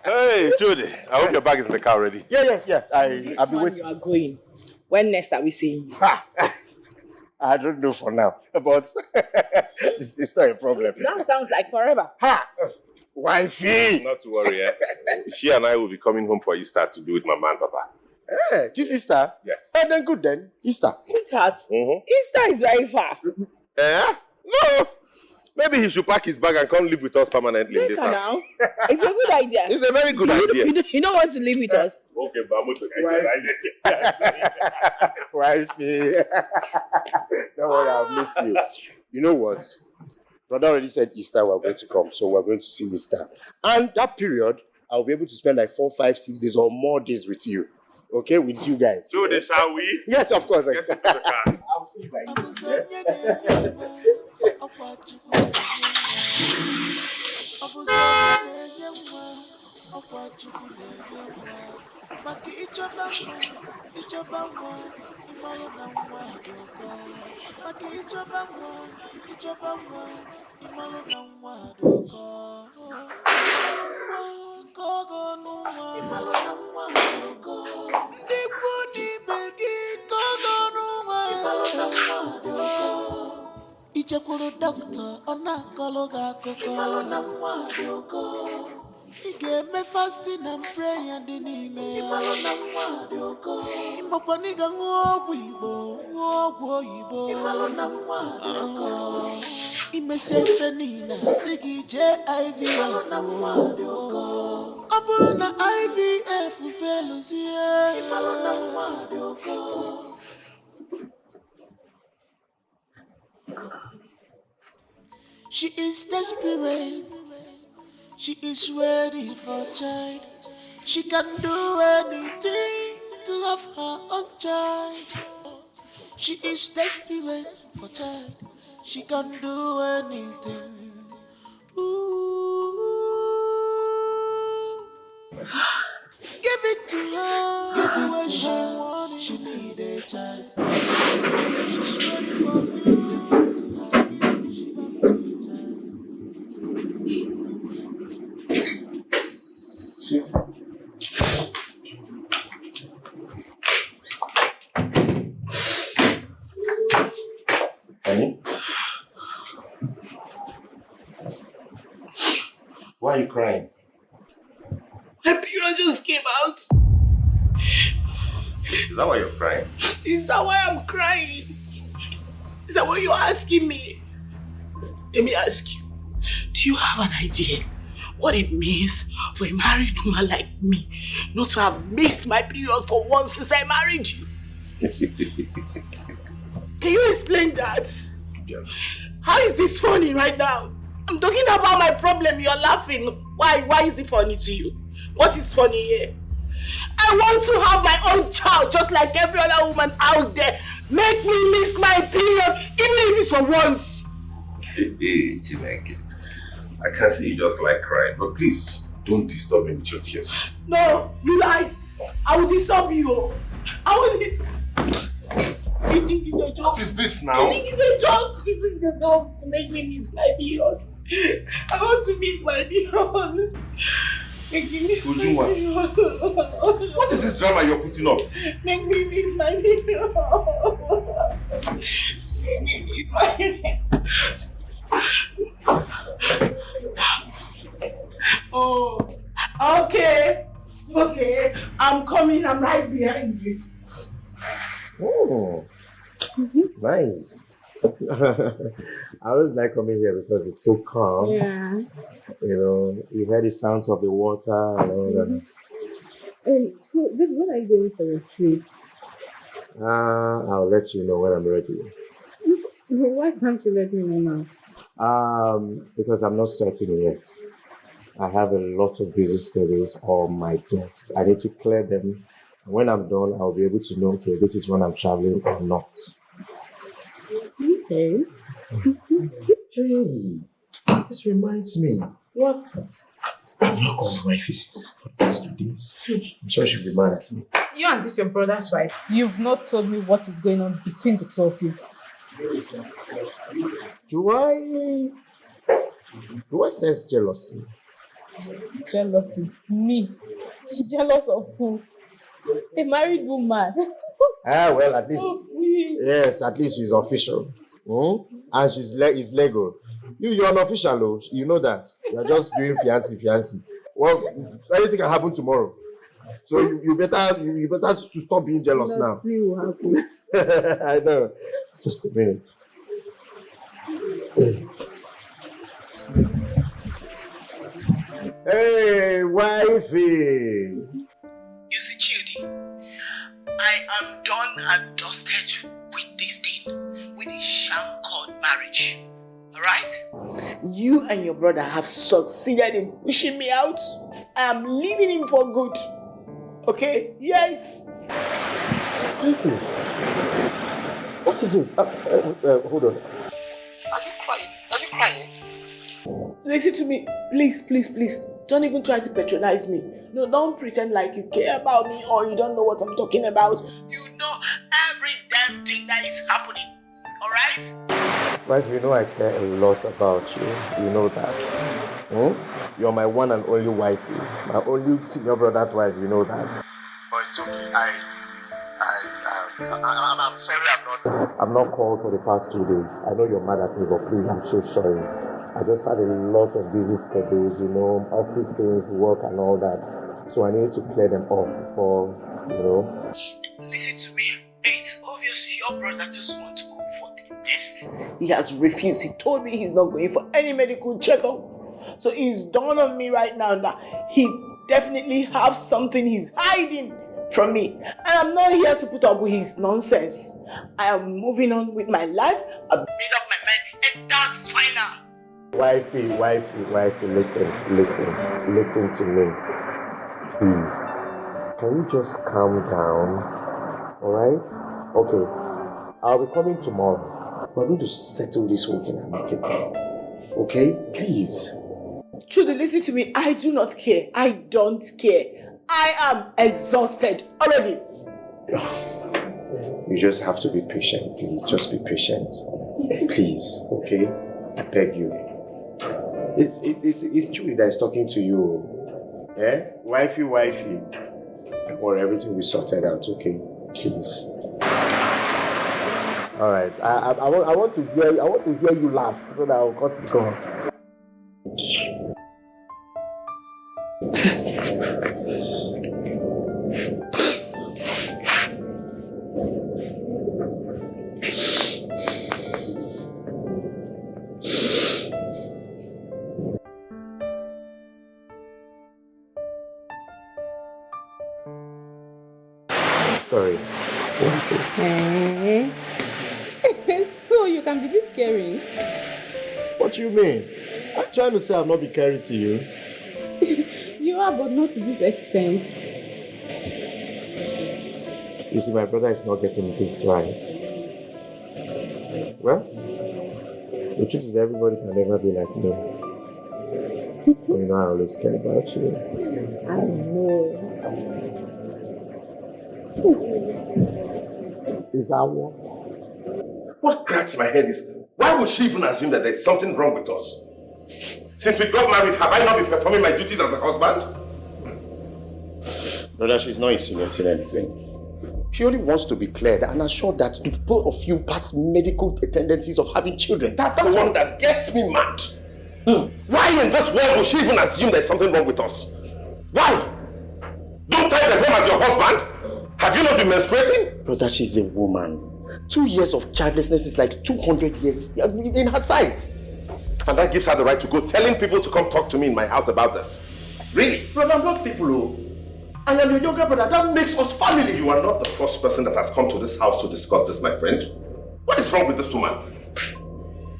Hey, Judy. I hope your bag is in the car already. Yeah. I'll be waiting. You are going. When next are we seeing you? I don't know for now, but it's not a problem. That sounds like forever. Wifey! Not to worry, eh? She and I will be coming home for Easter to be with Mama and Papa. Hey, this Easter? Yes. And then good then, Easter. Sweetheart, Easter is very far. Eh? No! Maybe he should pack his bag and come live with us permanently in this house. Now. It's a good idea. It's a very good idea. You don't want to live with us. Okay, but I'm going to get Wifey. Don't worry, I'll miss you. You know what? Brother already said Easter we're going to come, so we're going to see Easter. And that period, I'll be able to spend like 4, 5, 6 days or more days with you. Okay, with you guys. So, shall we? Yes, of course. Get into the car. I'll see you right Maki ichoba nwa, imalo na nwa doko. Maki ichoba nwa, imalo na nwa doko. Imalo na nwa doko. Ndipu di begi kogo nwa, imalo na nwa doko. Ichekuru doctor, ona kologa koko. Imalo na nwa doko. Igeme fasting and praying and in ime. Imalo na mwadoko. Imokwa niga ngogwo Igbo. Imalo na mwadoko. Ime sefe nina sigi JIV. Imalo na mwadoko. Abula na IVF felusie. Imalo na mwadoko. She is desperate. She is ready for child. She can do anything to have her own child. She is desperate for child. She can do anything. Ooh. Give it to her. Give it what she wants. She need a child. She's ready for you. Give it to her. She need a child. Honey? Why are you crying? My period just came out. Is that why you're crying? Is that why I'm crying? Is that what you're asking me? Let me ask you, do you have an idea what it means for a married woman like me not to have missed my period for once since I married you? Can you explain that? Yeah. How is this funny right now? I'm talking about my problem, you're laughing. Why is it funny to you? What is funny here? I want to have my own child just like every other woman out there. Make me miss my period, even if it's for once. Hey, Chineke. I can see you just like crying, but please, don't disturb me with your tears. No, you lie. I will disturb you. You think it's a joke? What is this now? You think it's a joke? You think it's a joke to make me miss my period? I want to miss my period. Make me miss my period. What is this drama you're putting up? Make me miss my period. Make me miss my period. Oh, okay. I'm coming. I'm right behind you. Oh, nice. I always like coming here because it's so calm. Yeah. You know, you hear the sounds of the water and all that. So, babe, when are you going for your trip? I'll let you know when I'm ready. Why can't you let me know now? Because I'm not certain yet. I have a lot of busy schedules on my desk. I need to clear them. When I'm done, I'll be able to know, okay, this is when I'm traveling or not. Okay. Hey, this reminds me. What? I've not called my wife since for the past 2 days. I'm sure she'll be mad at me. You and this your brother's wife. You've not told me what is going on between the two of you. Do I sense jealousy? Jealousy? Me? Jealous of who? A married woman. Well, at least. Yes, at least she's official. And she's it's legal. You're unofficial, though. You know that. You're just doing fiancé. Well, anything can happen tomorrow. So you better to stop being jealous now. Let's see what happens. I know. Just a minute. Hey, wifey. You see, Chidi, I am done and dusted with this thing, with this sham called marriage. Alright? You and your brother have succeeded in pushing me out. I am leaving him for good. Okay? Yes. Listen. What What is it? Hold on. Are you crying? Are you crying? Listen to me. Please, please, please. Don't even try to patronize me. No, don't pretend like you care about me or you don't know what I'm talking about. You know every damn thing that is happening. Alright? Wife, you know I care a lot about you. You know that. You're my one and only wifey. My only senior brother's wife, you know that. But it's okay. I'm sorry I'm not called for the past 2 days. I know you're mad at me, but please, I'm so sorry. I just had a lot of busy schedules, you know, office things, work and all that. So I need to clear them off before, you know. Listen to me. It's obvious your brother just wants to go for the test. He has refused. He told me he's not going for any medical checkup. So it's dawned on me right now that he definitely has something he's hiding from me. And I'm not here to put up with his nonsense. I am moving on with my life. I've made up my mind and that's final. Wifey, listen to me. Please. Can you just calm down? Alright? Okay. I'll be coming tomorrow. We're going to settle this whole thing and make it better. Okay? Please. Trudy, listen to me. I do not care. I don't care. I am exhausted already. You just have to be patient, please. Just be patient. Please, okay? I beg you. It's Julie that is talking to you. Eh? Wifey. Don't worry, everything will be sorted out, okay? Please. Alright. I want to hear you laugh so that I'll cut the call. Sorry. So you can be this caring? What do you mean? I'm trying to say I'll not be caring to you. You are, but not to this extent. You see, my brother is not getting this right. Well, the truth is that everybody can never be like me. But you know I always care about you. I know. Is that one? What cracks my head is, why would she even assume that there's something wrong with us? Since we got married, have I not been performing my duties as a husband? Brother, she's not insinuating anything. She only wants to be cleared and assured that the both of you pass medical tendencies of having children. That's the one that gets me mad. Why in this world would she even assume there's something wrong with us? Why? Don't I perform as your husband? Have you not been menstruating? Brother, she's a woman. 2 years of childlessness is like 200 years in her sight. And that gives her the right to go telling people to come talk to me in my house about this. Really? Brother, I'm not people who... I am your younger brother. That makes us family. You are not the first person that has come to this house to discuss this, my friend. What is wrong with this woman?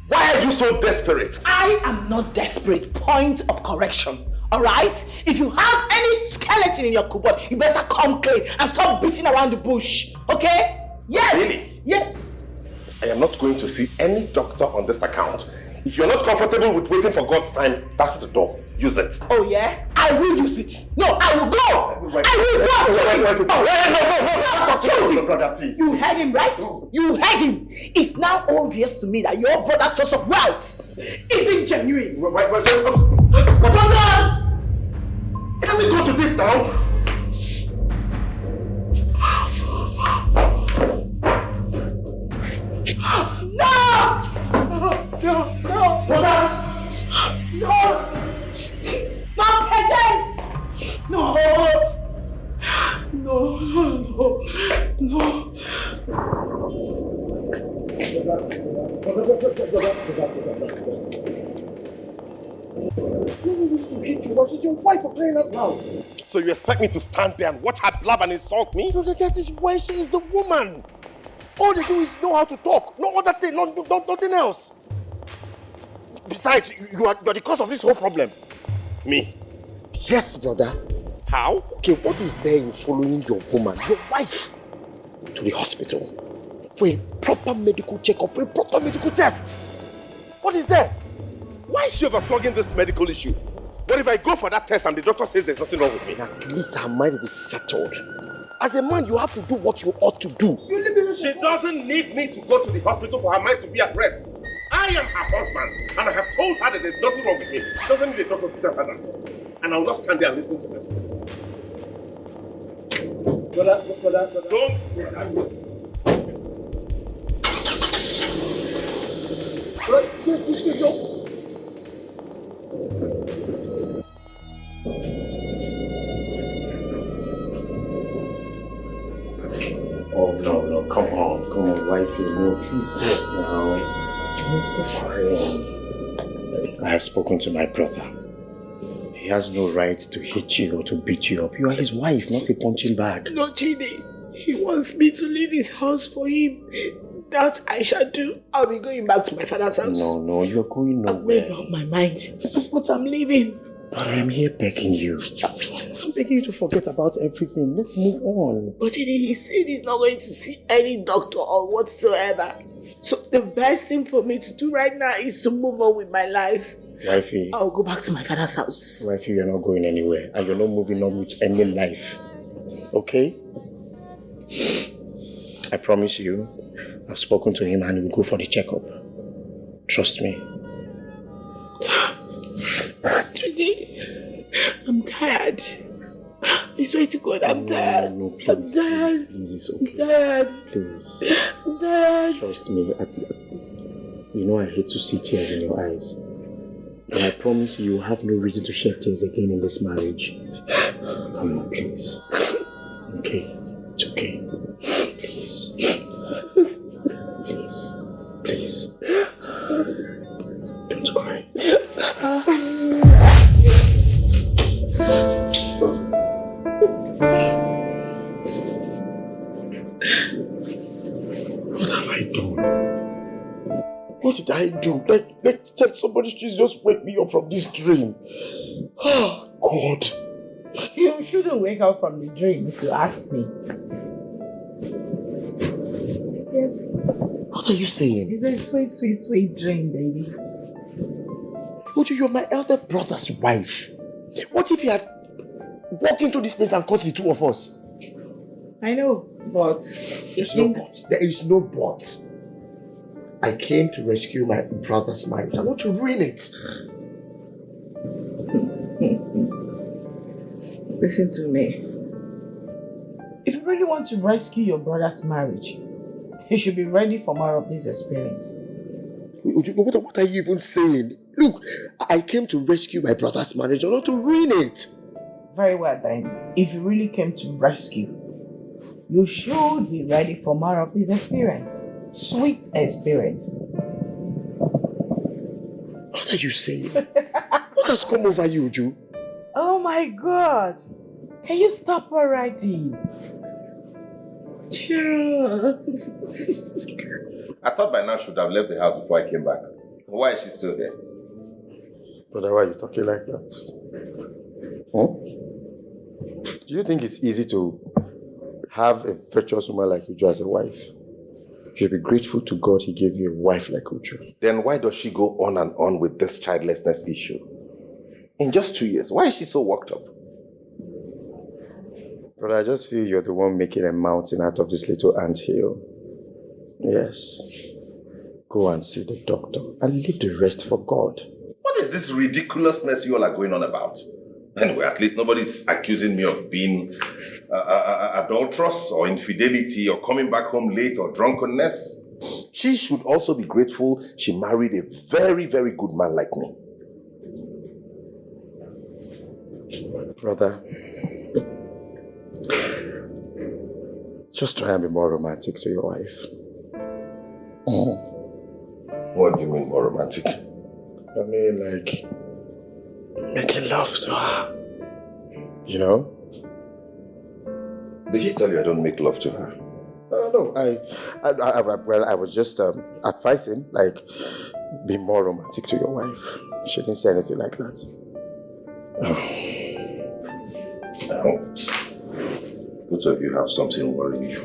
Why are you so desperate? I am not desperate. Point of correction. Alright? If you have any skeleton in your cupboard, you better come clean and stop beating around the bush. Okay? Yes! Really? Yes! I am not going to see any doctor on this account. If you're not comfortable with waiting for God's time, that's the door. Use it. Oh yeah? I will use it. No, I will go! No, brother, please. You heard him, right? You heard him. It's now obvious to me that your brother's source of wealth isn't genuine. Brother! It doesn't go to this now. No! Brother! No! Not again! No! She's your wife for crying out loud. So you expect me to stand there and watch her blab and insult me? Brother, that is why she is the woman. All they do is know how to talk. No other thing, nothing else. Besides, you are the cause of this whole problem. Me? Yes, brother. How? Okay, what is there in following your woman, your wife, to the hospital? for a proper medical checkup, for a proper medical test. What is there? Why is she overflogging this medical issue? What if I go for that test and the doctor says there's nothing wrong with me? At least her mind will be settled. As a man, you have to do what you ought to do. She doesn't need me to go to the hospital for her mind to be at rest. I am her husband, and I have told her that there's nothing wrong with me. She doesn't need a doctor to tell her that. And I will not stand there and listen to this. Brother. Don't. Oh, no, come on, wifey, no, please stop now. Don't stop crying. I have spoken to my brother. He has no right to hit you or to beat you up. You are his wife, not a punching bag. No, Chidi. He wants me to leave his house for him. That I shall do. I'll be going back to my father's house. No, you're going nowhere. I've made up my mind. But I'm leaving. But I'm here begging you. I'm begging you to forget about everything. Let's move on. But Chidi, he said he's not going to see any doctor or whatsoever. So the best thing for me to do right now is to move on with my life. Wifey. I'll go back to my father's house. Wifey, you're not going anywhere. And you're not moving on with any life. Okay? I promise you, I've spoken to him and we'll go for the checkup. Trust me. Today, I'm tired. I swear to God, I'm tired. No, please, I'm tired. Please, it's okay. I'm tired. Please. I'm tired. Trust me. You know I hate to see tears in your eyes. But I promise you have no reason to shed tears again in this marriage. Come on, please. Okay. It's okay. Please. Please. Don't cry. What have I done? What did I do? Let somebody just wake me up from this dream. Oh, God. You shouldn't wake up from the dream if you ask me. Yes. What are you saying? It's a sweet, sweet, sweet dream, baby. Uju, you're my elder brother's wife. What if he had walked into this place and caught the two of us? I know, but... There's no but. There is no but. I came to rescue my brother's marriage. I want to ruin it. Listen to me. If you really want to rescue your brother's marriage, you should be ready for more of this experience. What are you even saying? Look, I came to rescue my brother's marriage, not to ruin it. Very well then. If you really came to rescue, you should be ready for more of this experience. Sweet experience. What are you saying? What has come over you, Uju? Oh my God! Can you stop already? Cheers. I thought by now she would have left the house before I came back. Why is she still here? Brother, why are you talking like that? Huh? Do you think it's easy to have a virtuous woman like Uju as a wife? You should be grateful to God he gave you a wife like Uju. Then why does she go on and on with this childlessness issue? In just 2 years, why is she so worked up? Brother, I just feel you're the one making a mountain out of this little anthill. Yes. Go and see the doctor and leave the rest for God. What is this ridiculousness you all are going on about? Anyway, at least nobody's accusing me of being adulterous or infidelity or coming back home late or drunkenness. She should also be grateful she married a very, very good man like me. Brother, just try and be more romantic to your wife. What do you mean more romantic? I mean, like, making love to her. You know? Did she tell you I don't make love to her? No, I was just advising, like, be more romantic to your wife. She didn't say anything like that. Both of you have something worrying you.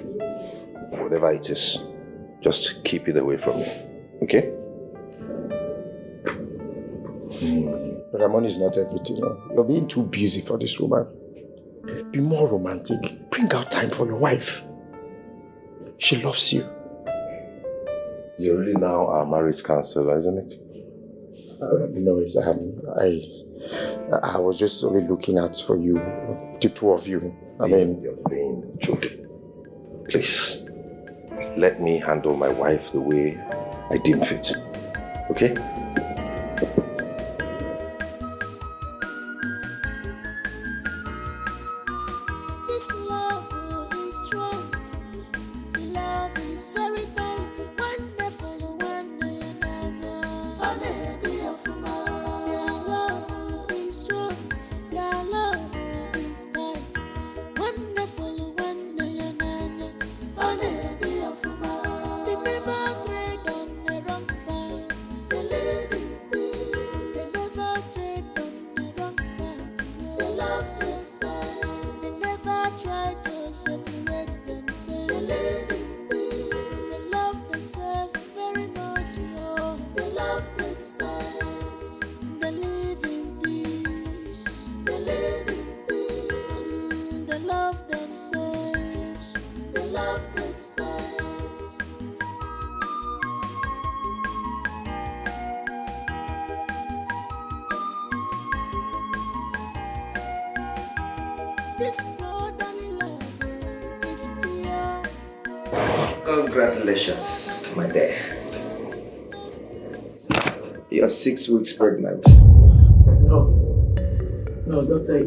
Whatever it is, Just keep it away from me. Okay? But money is not everything. No? You're being too busy for this woman. Be more romantic. Bring out time for your wife. She loves you. You're really now our marriage counselor, isn't it? No, I was just only looking out for you, the two of you. You're being joking. Please, let me handle my wife the way I deem fit. Okay? This love is strong. The love is very tight. Wonderful, Your love is strong. Your love is tight. Wonderful, They never trade on the wrong path. They live in peace. They never trade on the wrong path. They love themselves. They never try to separate themselves. They live in peace. They love themselves very much. They love themselves. They live in peace. They live in peace. They love themselves. They love themselves. This brotherly love is pure. Congratulations, my dear. You're 6 weeks pregnant. No, doctor,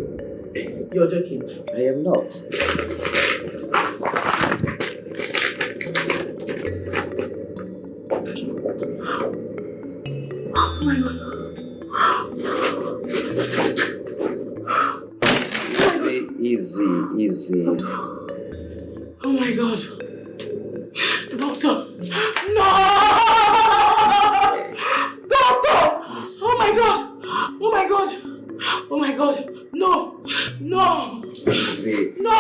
you're joking. I am not. Oh my God. Easy. Oh my God. Doctor. No! Doctor! Oh my God. Oh my God. Oh my God. No. Easy. No!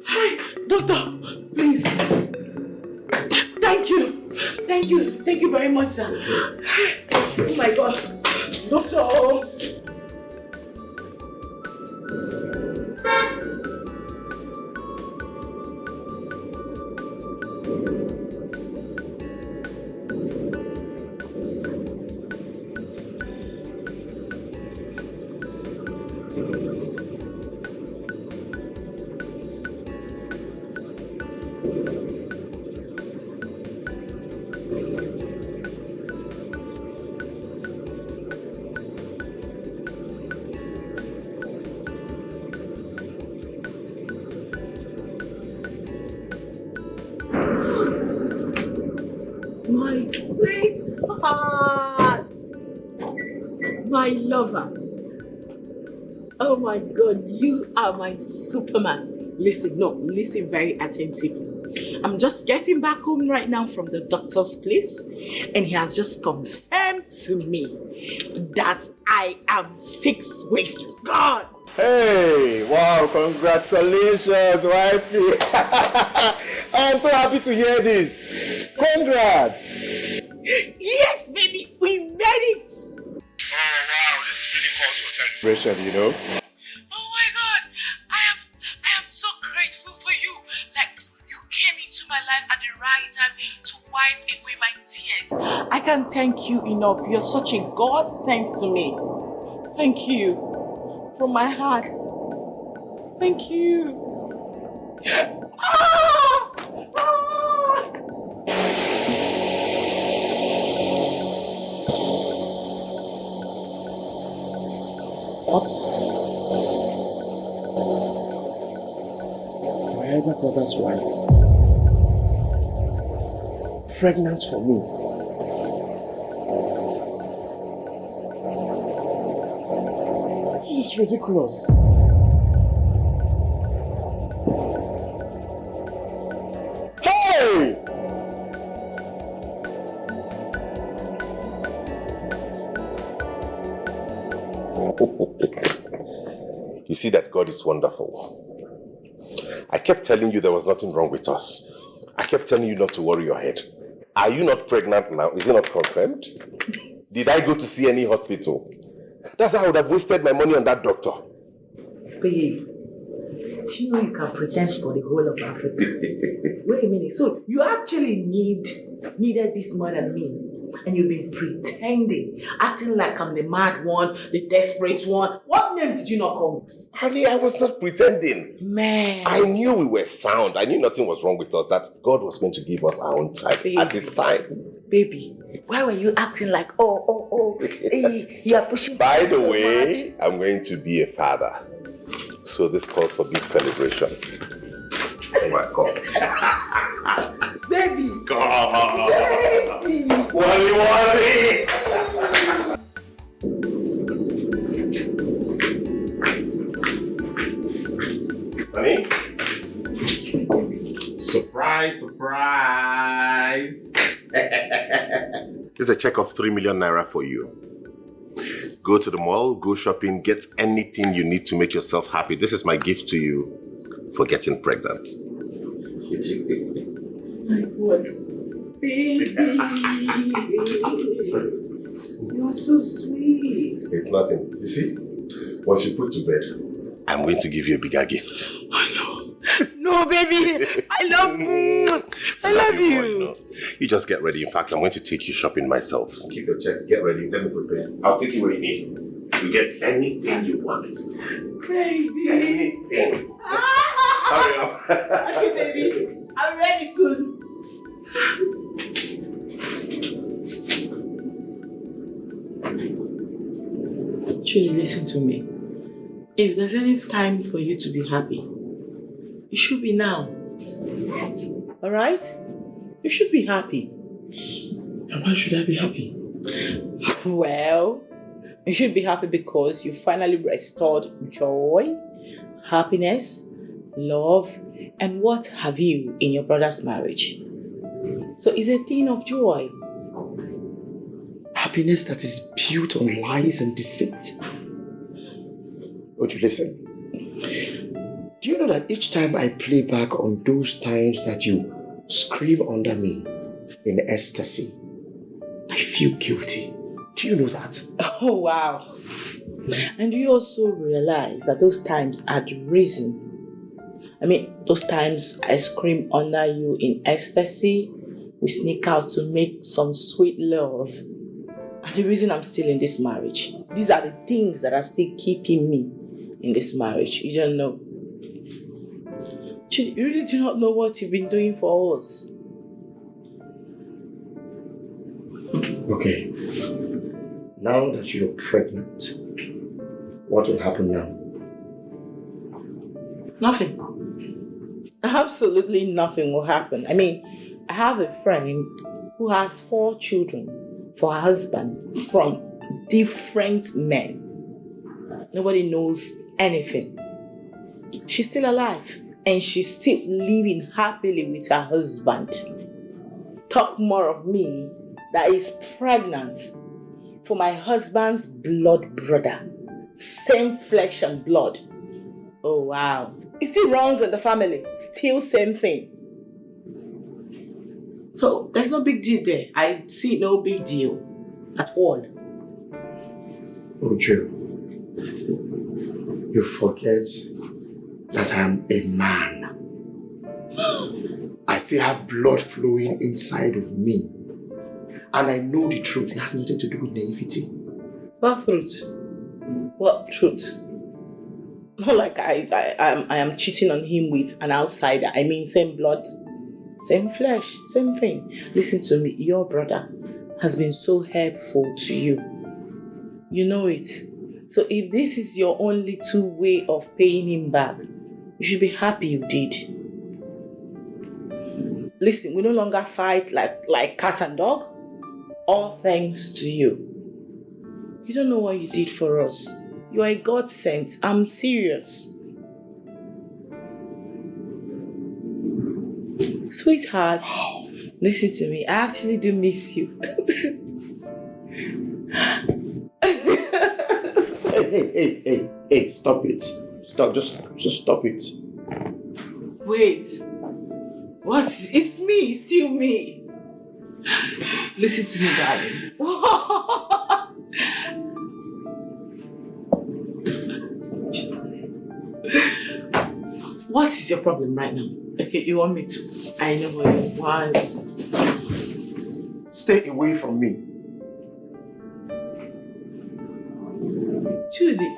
Hey, doctor, please. Thank you very much, sir. Oh my God. Doctor. My sweetheart, my lover. Oh my God, you are my Superman. Listen very attentively. I'm just getting back home right now from the doctor's place, and he has just confirmed to me that I am 6 weeks gone. Hey, wow, congratulations, wifey. I'm so happy to hear this. Congrats. Yes, baby, we made it. Oh, wow, this really calls for celebration, you know? Oh my God, I am so grateful for you. Like, you came into my life at the right time to wipe away my tears. I can't thank you enough. You're such a God sent to me. Thank you. From my heart. Thank you. What? My elder brother's wife. Pregnant for me. This is ridiculous. Hey! You see that God is wonderful. I kept telling you there was nothing wrong with us. I kept telling you not to worry your head. Are you not pregnant now? Is it not confirmed? Did I go to see any hospital? That's how I would have wasted my money on that doctor. Babe, do you know you can pretend for the whole of Africa? Wait a minute, so you actually needed this more than me? And you've been pretending, acting like I'm the mad one, the desperate one. What name did you not call me? Honey, I was not pretending. Man. I knew we were sound. I knew nothing was wrong with us. That God was meant to give us our own child at His time. Baby, why were you acting like, hey, you are pushing? By the so way, much. I'm going to be a father. So this calls for big celebration. Oh my God. Baby. God. Baby. Wally. Honey? Surprise, surprise. Here's a check of 3 million naira for you. Go to the mall, go shopping, get anything you need to make yourself happy. This is my gift to you for getting pregnant. My God. Baby. You're so sweet. It's nothing. You see, once you put to bed, I'm going to give you a bigger gift. No, baby. I love you. I love you. No. You just get ready. In fact, I'm going to take you shopping myself. Keep your check. Get ready. Let me prepare. I'll take you where you need. You get anything you want. Baby. Anything. Hurry up. Okay, baby. I'm ready soon. Trudy, listen to me. If there's any time for you to be happy, it should be now. Alright? You should be happy. And why should I be happy? Well, you should be happy because you finally restored joy, happiness, love, and what have you in your brother's marriage. So it's a thing of joy. Happiness that is built on lies and deceit. Oju, listen. Do you know that each time I play back on those times that you scream under me in ecstasy, I feel guilty? Do you know that? Oh, wow. And you also realize that those times had risen. Those times I scream under you in ecstasy, we sneak out to make some sweet love. And the reason I'm still in this marriage, these are the things that are still keeping me in this marriage. You don't know. You really do not know what you've been doing for us. Okay. Now that you're pregnant, what will happen now? Nothing. Absolutely nothing will happen. I have a friend who has 4 children for her husband from different men. Nobody knows anything. She's still alive and she's still living happily with her husband. Talk more of me that is pregnant for my husband's blood brother. Same flesh and blood. Oh wow. It still runs in the family. Still same thing. So there's no big deal there. I see no big deal at all. Oju, you forget that I'm a man. I still have blood flowing inside of me. And I know the truth. It has nothing to do with naivety. What truth? What truth? Not like I am cheating on him with an outsider. Same blood, same flesh, same thing. Listen to me. Your brother has been so helpful to you. You know it. So if this is your only 2 way of paying him back, you should be happy you did. Listen, we no longer fight like cat and dog. All thanks to you. You don't know what you did for us. You are a godsend. I'm serious. Sweetheart, listen to me. I actually do miss you. Hey, stop it. Stop, just stop it. Wait. What? It's me, it's still me. Listen to me, darling. What is your problem right now? Okay, you want me to? I know what you want. Stay away from me. Judy.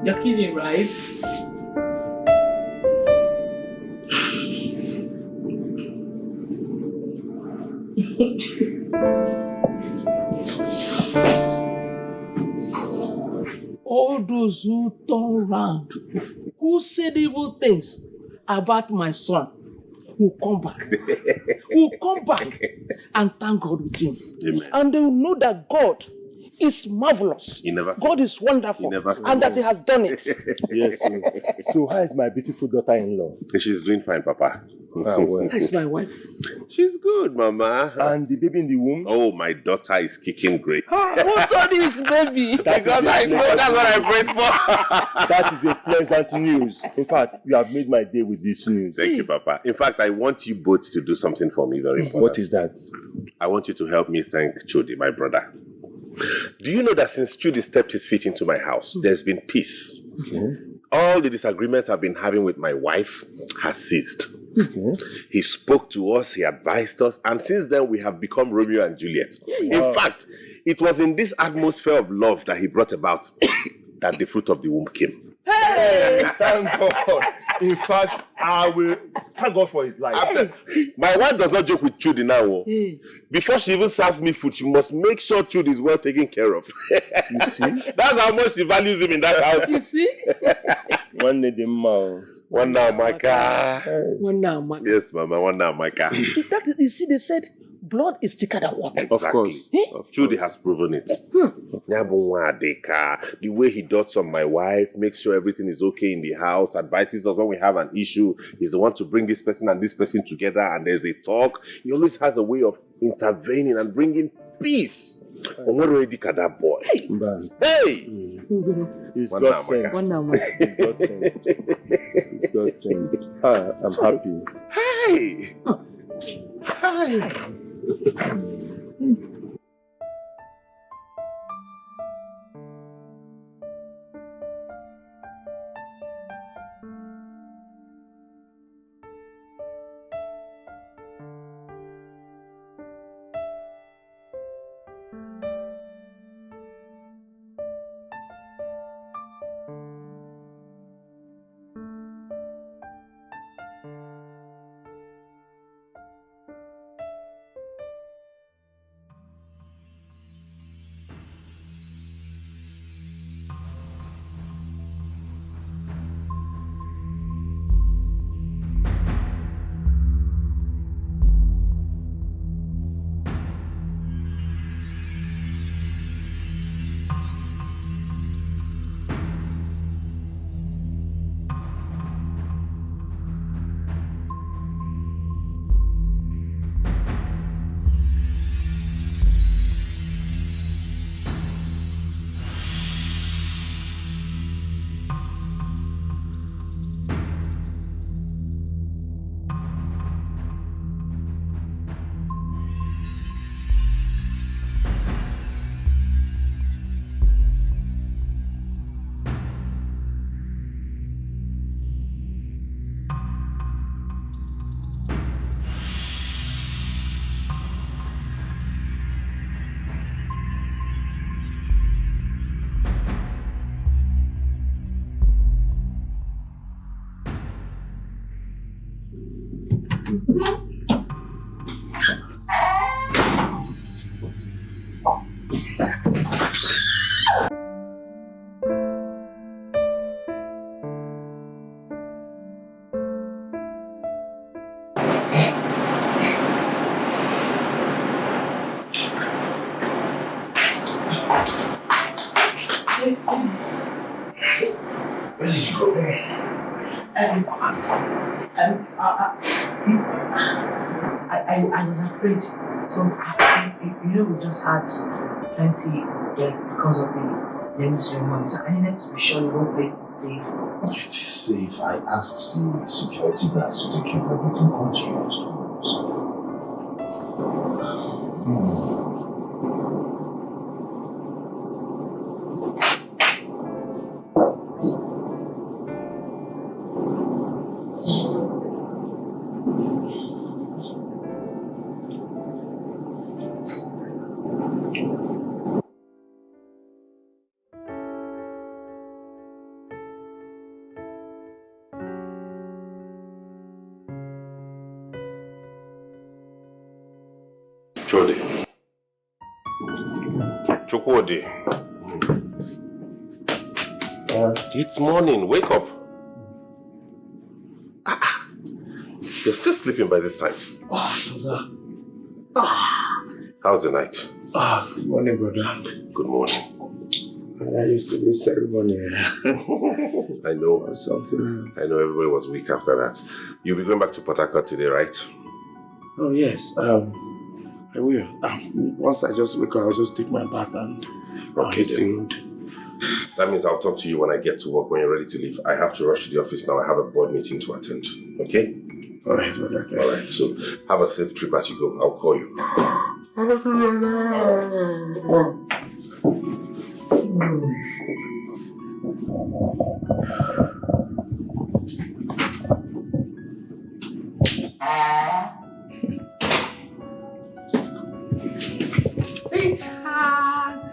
You're kidding, right? All those who turn round, who said evil things about my son, will come back. Will come back and thank God with him. Amen. And they will know that God is marvelous. God is wonderful. And that he has done it. Yes. So how is my beautiful daughter-in-law? She's doing fine, Papa. Well. That's my wife. She's good, Mama. And the baby in the womb? Oh, my daughter is kicking great. Who told you this baby? Because I know that's what I prayed for. That is a pleasant news. In fact, you have made my day with this news. Thank you, Papa. In fact, I want you both to do something for me very important. What is that? I want you to help me thank Chudi, my brother. Do you know that since Chudi stepped his feet into my house, there's been peace? Okay. All the disagreements I've been having with my wife has ceased. Okay. He spoke to us, he advised us, and since then we have become Romeo and Juliet. In fact, it was in this atmosphere of love that he brought about that the fruit of the womb came. Hey, thank God. In fact, I will thank God for his life. My wife does not joke with Chudi now. Before she even serves me food, she must make sure Chudi is well taken care of. You see? That's how much she values him in that house. You see? One now, my car. One now, my Yes, Mama, one now, my car. That is, you see, they said blood is thicker than water. Exactly. Of course. Chudi has proven it. The way he dotes on my wife, makes sure everything is okay in the house, advises us when we have an issue. He's the one to bring this person and this person together, and there's a talk. He always has a way of intervening and bringing peace. That boy. Hey! He's One God now, sent. One now, He's God sent. He's God sent. I'm happy. Hey! Hi! Where did you go? I was afraid. So, we just had plenty guests because of the naming ceremony, so I needed to be sure the whole place is safe. It is safe. I asked the security guards to take care of everything controlled. Chode. Chukwode. It's morning. Wake up. You're still sleeping by this time. Father. How's the night? Good morning, brother. Good morning. I used to be ceremony. I know. Or something. I know everybody was weak after that. You'll be going back to Port Harcourt today, right? Oh, yes. I will. Once I just wake up, I'll just take my bath and hit the road. That means I'll talk to you when I get to work, when you're ready to leave. I have to rush to the office now. I have a board meeting to attend. Okay? Alright, brother. Alright, so have a safe trip as you go. I'll call you. Sweetheart.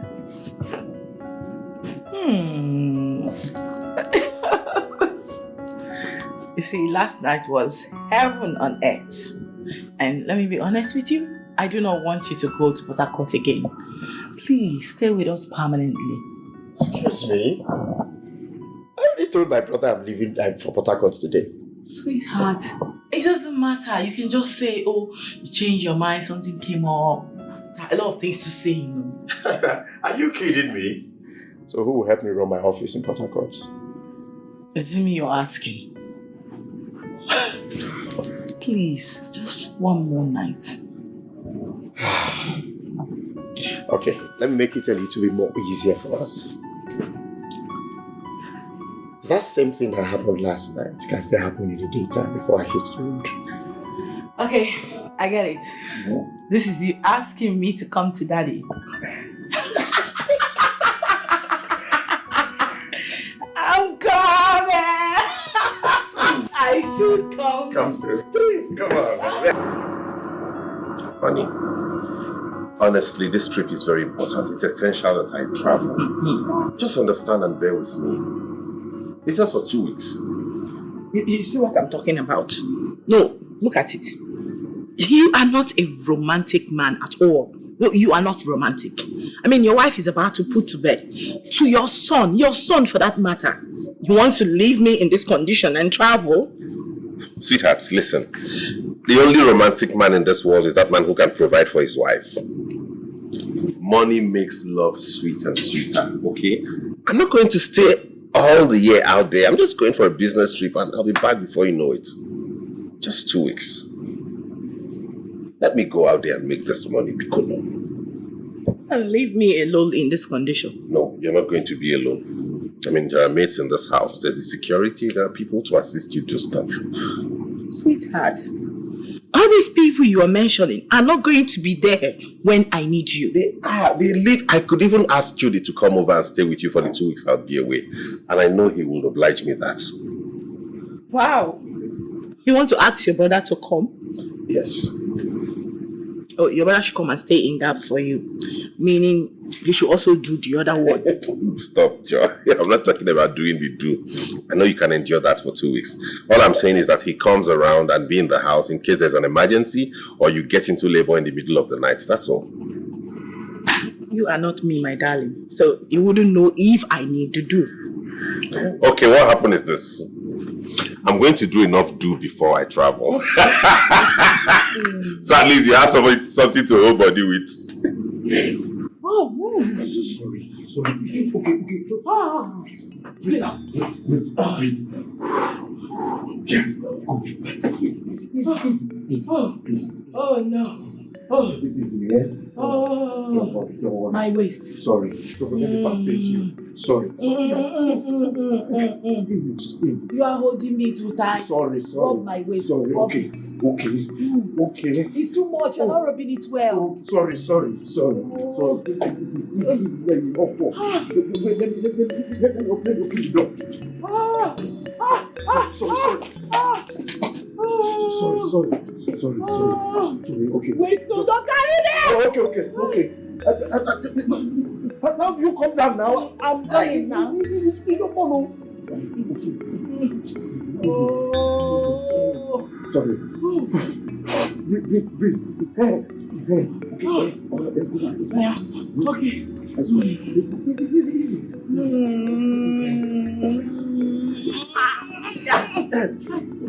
You see, last night was heaven on earth. And let me be honest with you, I do not want you to go to Port Harcourt again. Please stay with us permanently. Excuse me? I already told my brother I'm leaving for Port Harcourt today. Sweetheart, it doesn't matter. You can just say, oh, you changed your mind, something came up. There are a lot of things to say, you know. Are you kidding me? So who will help me run my office in Port Harcourt? Is it me you're asking? Please, just one more night. Okay, let me make it a little bit more easier for us. That same thing that happened last night can still happen in the daytime before I hit the road. Okay, I get it. This is you asking me to come to daddy. I'm coming! I should come. Come through. Come on. Honey, honestly, this trip is very important. It's essential that I travel. Just understand and bear with me. It's just for 2 weeks. You see what I'm talking about? No, look at it. You are not a romantic man at all. No, you are not romantic. I mean, your wife is about to put to bed. To your son for that matter. You want to leave me in this condition and travel? Sweethearts, listen. The only romantic man in this world is that man who can provide for his wife. Money makes love sweet and sweeter, okay? I'm not going to stay all the year out there. I'm just going for a business trip and I'll be back before you know it. Just 2 weeks. Let me go out there and make this money, Piccolo. And leave me alone in this condition. No, you're not going to be alone. I mean, there are mates in this house. There's a security. There are people to assist you do stuff. Sweetheart, all these people you are mentioning are not going to be there when I need you. They live. I could even ask Judy to come over and stay with you for the 2 weeks I'll be away. And I know he will oblige me that. Wow. You want to ask your brother to come? Yes. Oh, your brother should come and stay in Gap for you. Meaning, you should also do the other one. Stop, Joe. I'm not talking about doing the do. I know you can endure that for 2 weeks. All I'm saying is that he comes around and be in the house in case there's an emergency or you get into labor in the middle of the night. That's all. You are not me, my darling. So you wouldn't know if I need to do. Okay, what happened is this. I'm going to do enough do before I travel. So at least you have something to hold body with. Oh, I'm so sorry. Sorry. Okay. Breathe out. Breathe. Yes. Easy. Oh no. Oh, it is here. Oh, Don't worry. my waist. Sorry. Don't forget to palpate you. Sorry. Easy. You are holding me too tight. Sorry. Rub my waist. Sorry, Rub okay. it. Okay. It's too much. You're not rubbing it well. Sorry. Let me open the door. Sorry. Okay. Wait, no, don't carry them! Okay. How do you come down now? I'm coming now. Easy, don't follow. Easy. Sorry. Breathe. Yeah. Okay. Easy.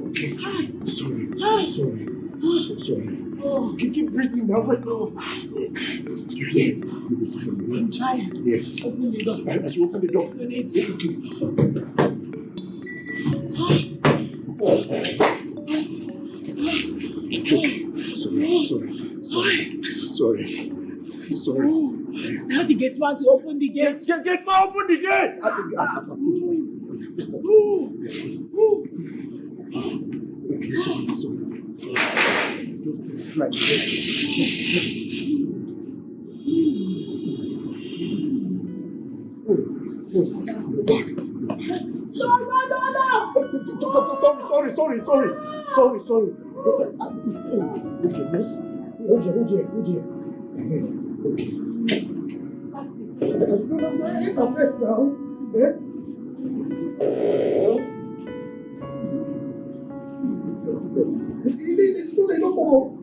Okay. Sorry. Keep breathing now. Yes. I'm trying. Yes. Open the door. I should open the door. It's okay. Sorry. Tell the gate man to open the gate. Gate man, open the gate. Sorry. Just try. Sorry. Okay, miss. Hold here. Okay. No, enter first now. Easy. Don't let no follow.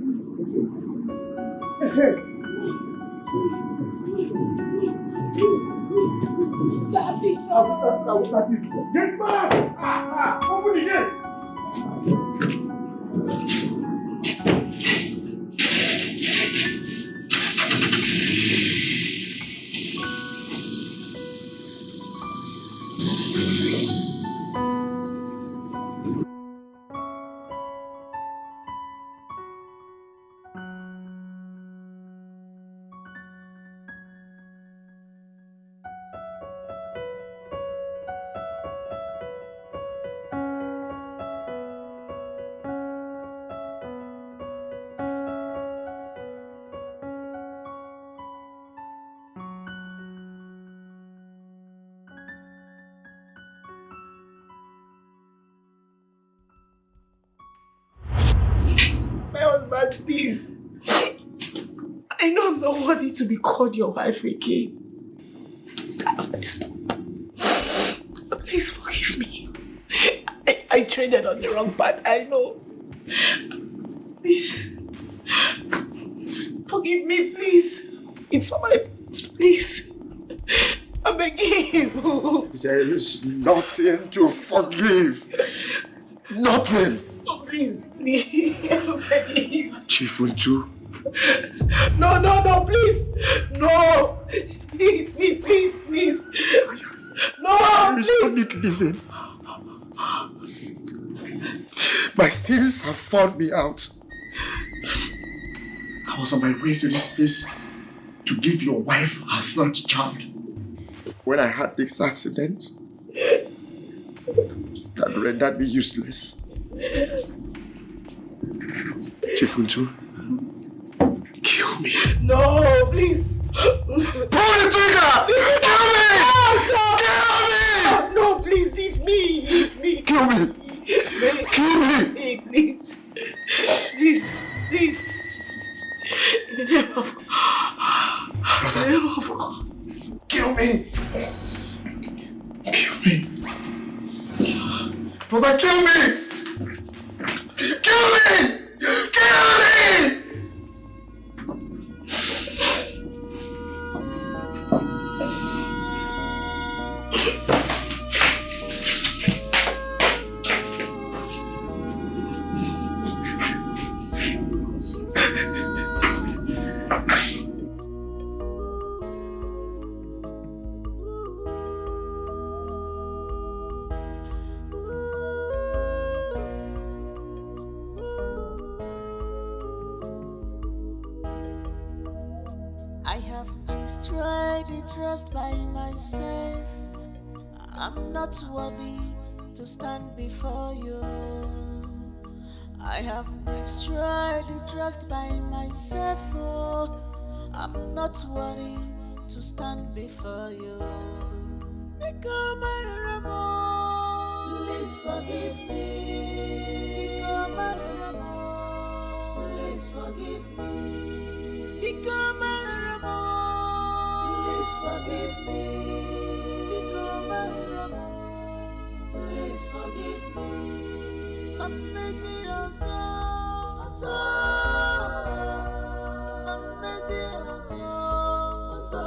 Okay. Start it. I will start it. Gate man! Open the gate! My husband, please. I know I'm not worthy to be called your wife again. Please forgive me. I traded on the wrong path, I know. Please. Forgive me, please. It's for my fault, please. I'm begging you. There is nothing to forgive. Nothing. Oh, please. I'm begging you. Chief Untu. No, please. No. Please. No, There is please. no need living. My sins have found me out. I was on my way to this place to give your wife her third child when I had this accident that rendered me useless. Chief Untu, kill me. No, please. Pull the trigger! Kill me! No, please, it's me. Kill me! Please. In the name of God. Kill me! Brother, kill me! Kill me! I have destroyed the trust by myself. I'm not worthy to stand before you. I have destroyed the trust by myself. Oh, I'm not worthy to stand before you. Become my Ramo, please forgive me. Become my Ramo, please forgive me. Become my Ramo, please forgive me. Become my Ramo, please forgive me. I'm missing your soul, I'm missing your soul,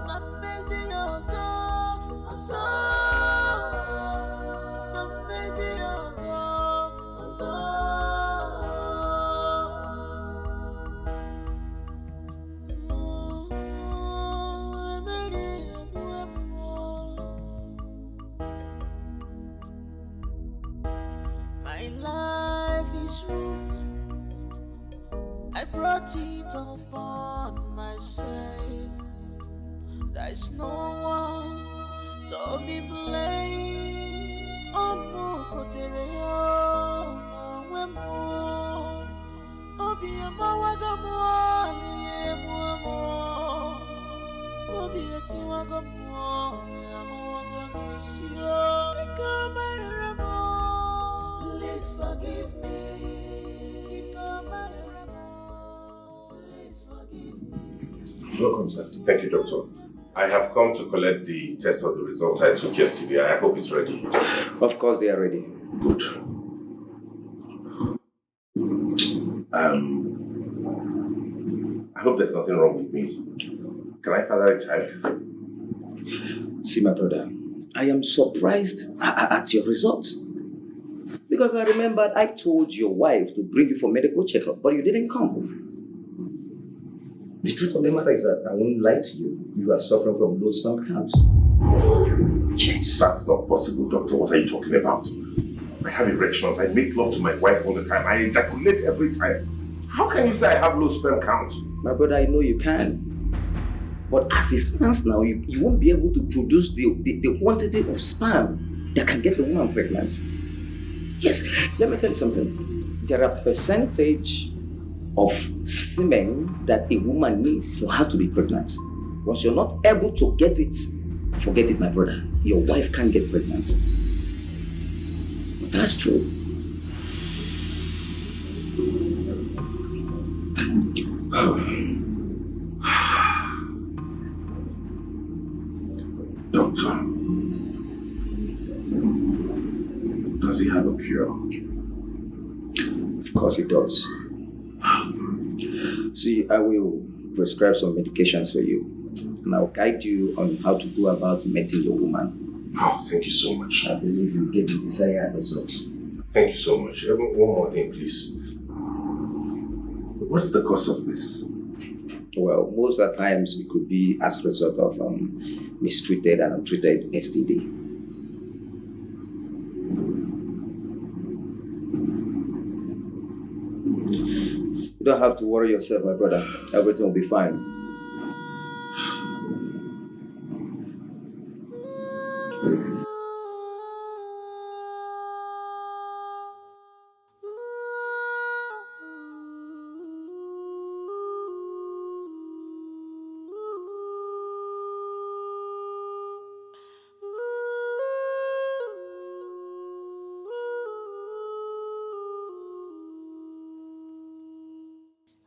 I'm missing your soul, I'm missing your soul. My life is ruined. I brought it upon myself. There's no one to be blamed. Omo kotere no wemo. Obi amawagamu aliyemuamo. Obi etiwagamu amawagamu isio. Become my Ramo, please forgive me. Become my Ramo, please forgive me. Welcome, sir. Thank you, doctor. I have come to collect the test of the result I took yesterday. I hope it's ready. Of course they are ready. Good. I hope there's nothing wrong with me. Can I father a child? See, my brother, I am surprised at your result. Because I remembered I told your wife to bring you for medical checkup, but you didn't come. The truth of the matter is that I won't lie to you. You are suffering from low sperm count. Yes. That's not possible, doctor. What are you talking about? I have erections. I make love to my wife all the time. I ejaculate every time. How can you say I have low sperm count? My brother, I know you can. But as it stands now, you won't be able to produce the quantity of sperm that can get the woman pregnant. Yes, let me tell you something. There are percentage of semen that a woman needs for her to be pregnant. Once you're not able to get it, forget it, my brother. Your wife can't get pregnant. That's true. Doctor, does he have a cure? Of course it does. See, I will prescribe some medications for you, and I'll guide you on how to go about meeting your woman. Oh, thank you so much. I believe you'll get the desired results. Thank you so much. One more thing, please. What's the cause of this? Well, most of the times it could be as a result of mistreated and untreated STD. You don't have to worry yourself, my brother. Everything will be fine.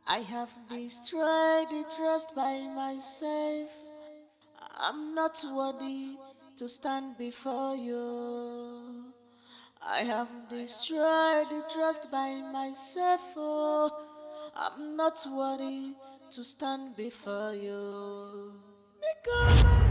I have destroyed the trust by myself. I'm not worthy to stand before you. I have destroyed the trust by myself. Oh, I'm not worthy to stand before you. Become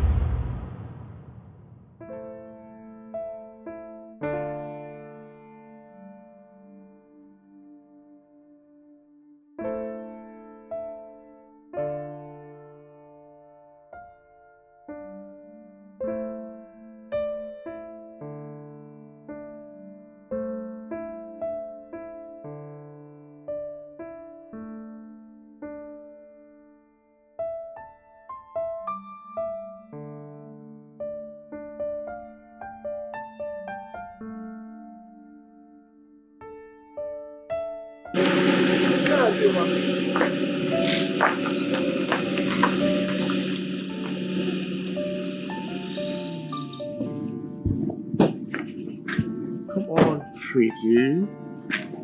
Come on, pretty.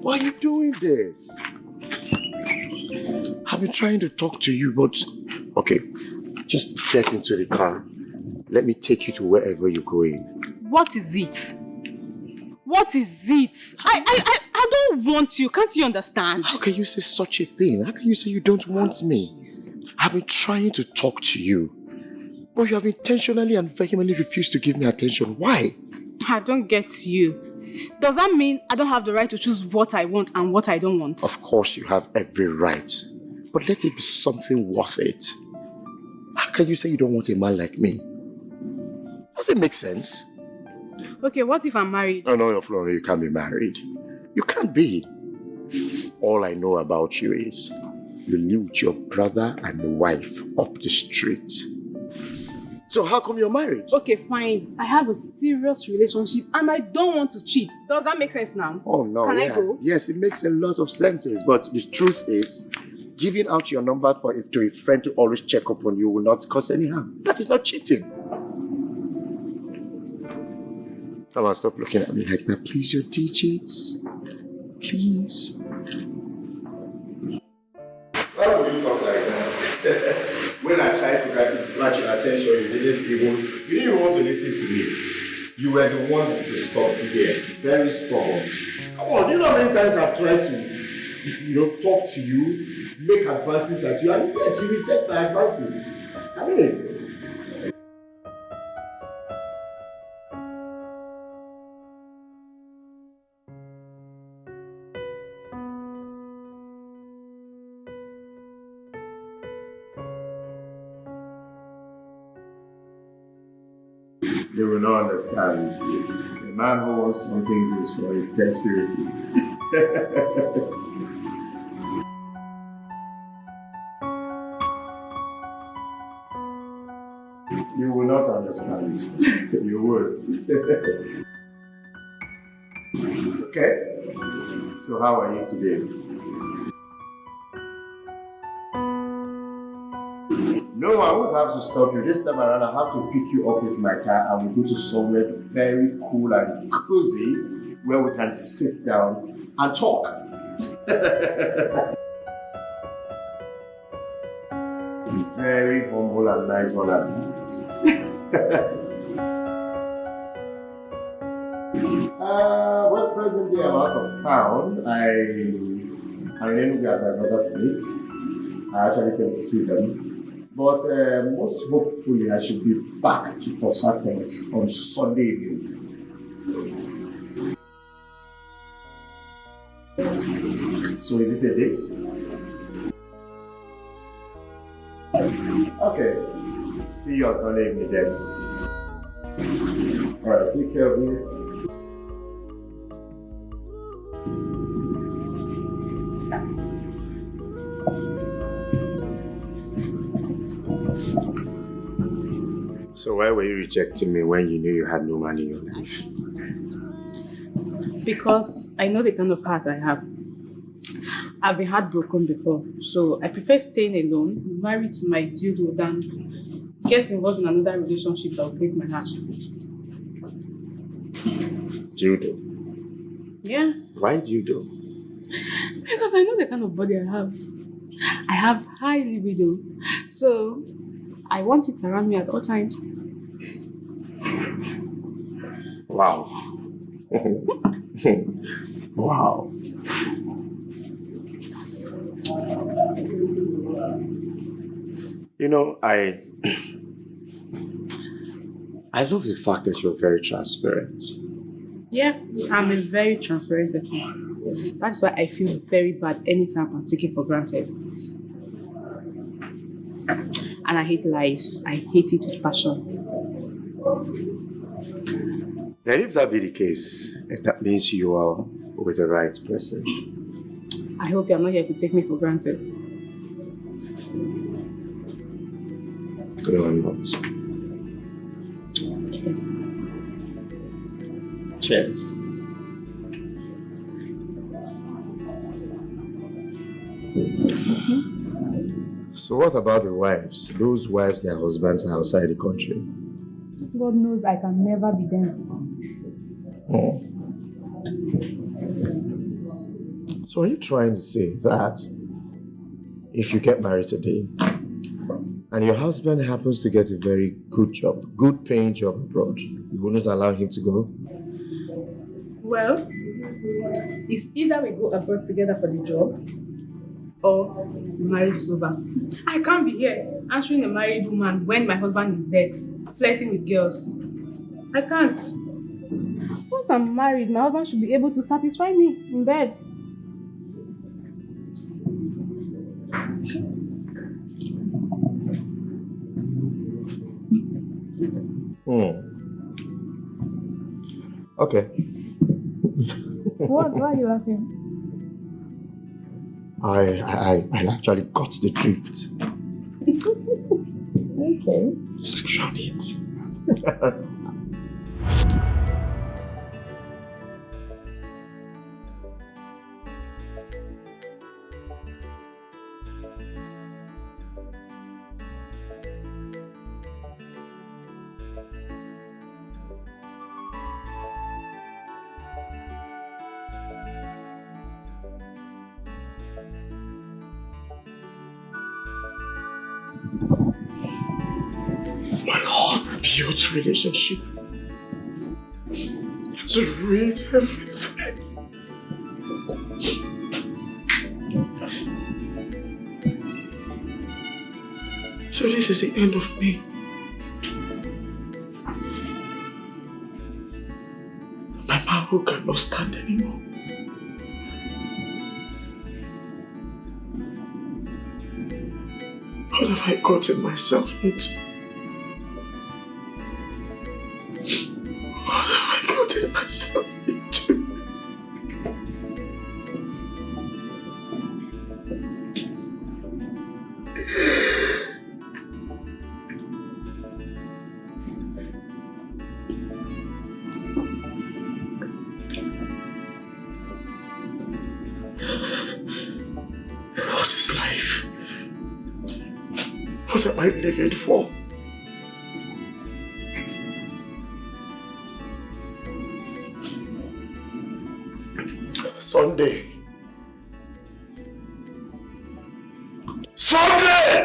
Why are you doing this? I've been trying to talk to you, but... Okay, just get into the car. Let me take you to wherever you're going. What is it? What is it? I don't want you. Can't you understand? How can you say such a thing? How can you say you don't want me? I've been trying to talk to you, but you have intentionally and vehemently refused to give me attention. Why? I don't get you. Does that mean I don't have the right to choose what I want and what I don't want? Of course you have every right, but let it be something worth it. How can you say you don't want a man like me? Does it make sense? Okay, what if I'm married? No, Flora, you can't be married. You can't be. All I know about you is you live with your brother and your wife up the street. So how come you're married? Okay, fine. I have a serious relationship and I don't want to cheat. Does that make sense now? Oh no. Can I go? Yes, it makes a lot of senses, but the truth is, giving out your number to a friend to always check up on you will not cause any harm. That is not cheating. Come on, stop looking at me like that. Please, your digits. Please. Why would you talk like that? When I tried to catch your attention, you didn't even want to listen to me. You were the one that was stubborn there. Very stubborn. Come on, you know how many times I've tried to, talk to you, make advances at you, and yet you reject my advances. I mean... You will not understand. A man who wants something good for it desperately. You will not understand. You would. Okay? So how are you today? No, I won't have to stop you. This time around, I have to pick you up with my car and we'll go to somewhere very cool and cozy where we can sit down and talk. Very humble and nice one at that. Well, presently I'm out of town. I'm in at my brother's place. I actually came to see them. But most hopefully I should be back to Port Harcourt on Sunday evening. So is it a date? Okay. See you on Sunday evening then. Alright, take care of you. So why were you rejecting me when you knew you had no man in your life? Because I know the kind of heart I have. I've been heartbroken before, so I prefer staying alone, married to my dildo, than get involved in another relationship that will break my heart. Dildo? Yeah. Why dildo? Because I know the kind of body I have. I have high libido, so I want it around me at all times. Wow. Wow. You know, I love the fact that you're very transparent. Yeah, I'm a very transparent person. That's why I feel very bad anytime I'm taken for granted. And I hate lies. I hate it with passion. Then if that be the case, that means you are with the right person. I hope you're not here to take me for granted. No, I'm not. Okay. Cheers. So what about the wives? Those wives, their husbands are outside the country. God knows I can never be them. So are you trying to say that if you get married today and your husband happens to get a very good job, good paying job abroad, you wouldn't allow him to go? Well, it's either we go abroad together for the job or marriage is over. I can't be here answering a married woman when my husband is there, flirting with girls. I can't. Once I'm married, my husband should be able to satisfy me in bed. Okay. What? Why are you laughing? I actually got the drift. Okay. Sexual needs. My hot-built relationship has ruined everything. So this is the end of me. My marrow cannot stand anymore. What have I gotten myself into? What have I gotten myself into? What is life? What am I living for? Sunday. Sunday!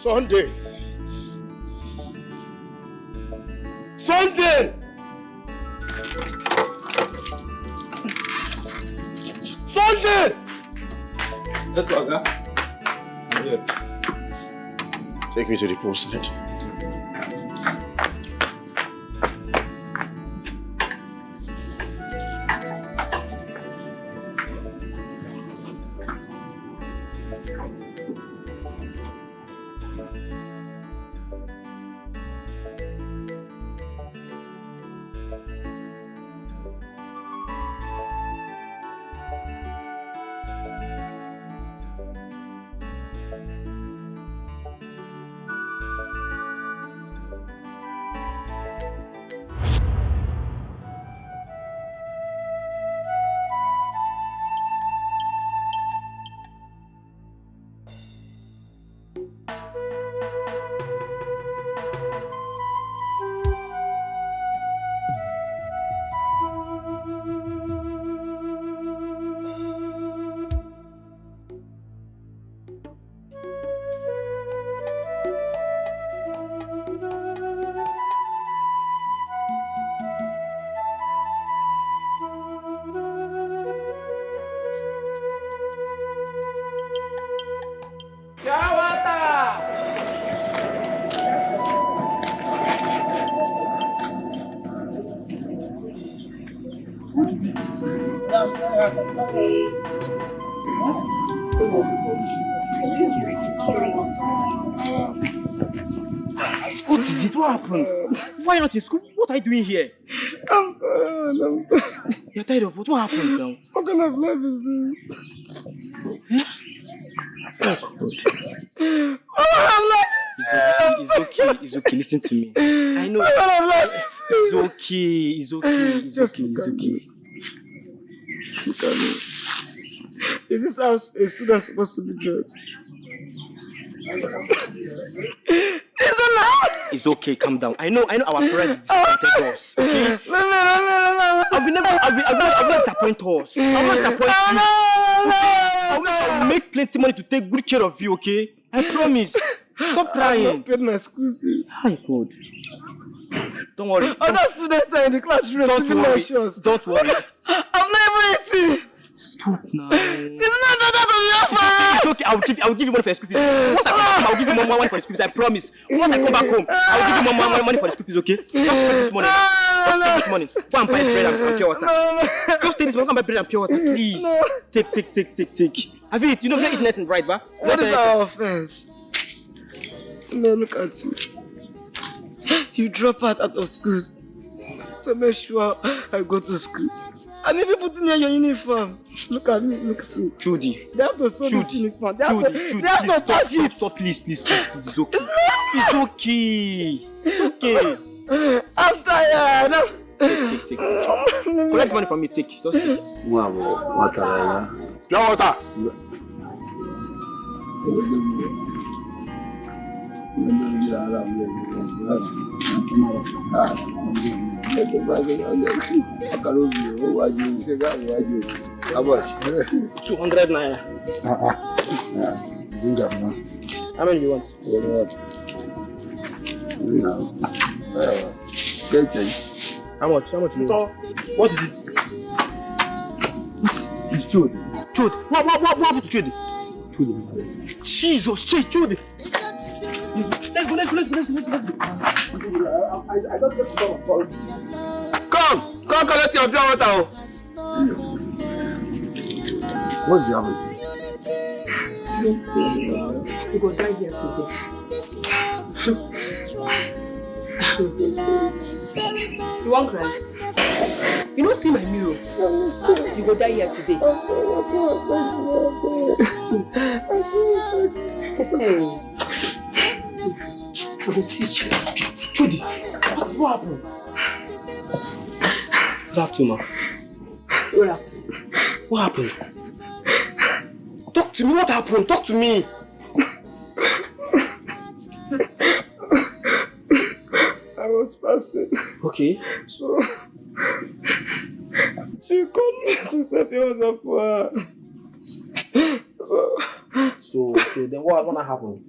Sunday! Sunday! Sunday! Yes, Oga. I'm here. Take me to the postlet. What is it? What happened? Why not in school? What are you doing here? I'm tired. You're tired of what? What happened now? What kind of life is this? It's okay. It's okay. Listen to me. I know. It's okay. It's okay. It's okay. It's okay. Look at me. Is this how a student supposed to be dressed? It's okay. Calm down. I know our parents disappointed us. Okay. I'll never disappoint us. I'll not disappoint you. I'll make plenty money to take good care of you. Okay. I promise. Stop crying. I've not paid my school fees. My God. Don't worry. Other students are in the classroom. Don't worry. Don't worry. I'm never eating. Stop now. It's not better than your father. It's okay. I'll give you money for your school fees. Once I come back home, I'll give you money for your school fees. I promise. Once I come back home, I'll give you money for your school fees. Okay? Just take this money. Just take this money. Go and buy bread and pure water. Just take this money. Go and buy bread and pure water, please. Take. Have you eaten? You know, we don't eat anything, right, ba? What is our offense? No, look at you. You drop out of school to make sure I go to school. And if you put in your uniform, look at me, look see. Judy. They have to sew this uniform. They have to touch it. Stop, please. It's okay. It's okay. It's okay. I'm tired. Take. Collect money from me, take. Just take. Wow, water. No water. How much? 200 naira. How many do you want? How much do you want? What is it? It's Jude. What happened to Jude? Jesus, Jude. Let's go. I don't get to Come collect your pure water. What's happening? You go die here today. You won't cry? You don't see my mirror. You go die here today. I will teach you. Judy, what happened? Good afternoon, ma. What happened? Talk to me. What happened? Talk to me. I was fasting. Okay. So she called me to say it was up for her. So then what gonna happen?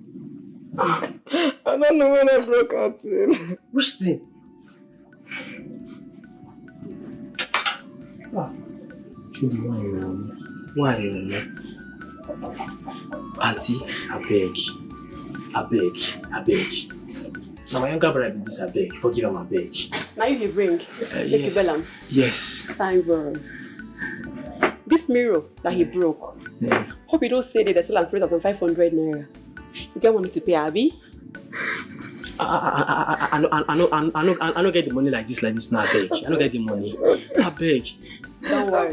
I don't know when I broke out in. Which thing? Judy, why are you Auntie, I beg. Now my younger brother did this, I beg. Forgive him, I beg. Now you bring. Make you bell. Yes. Thank God. This mirror that he broke. Hope you don't say that they're still afraid of 500 naira. You get money to pay, Abby? I don't get the money like this now, I beg. I don't get the money. I beg. Don't worry.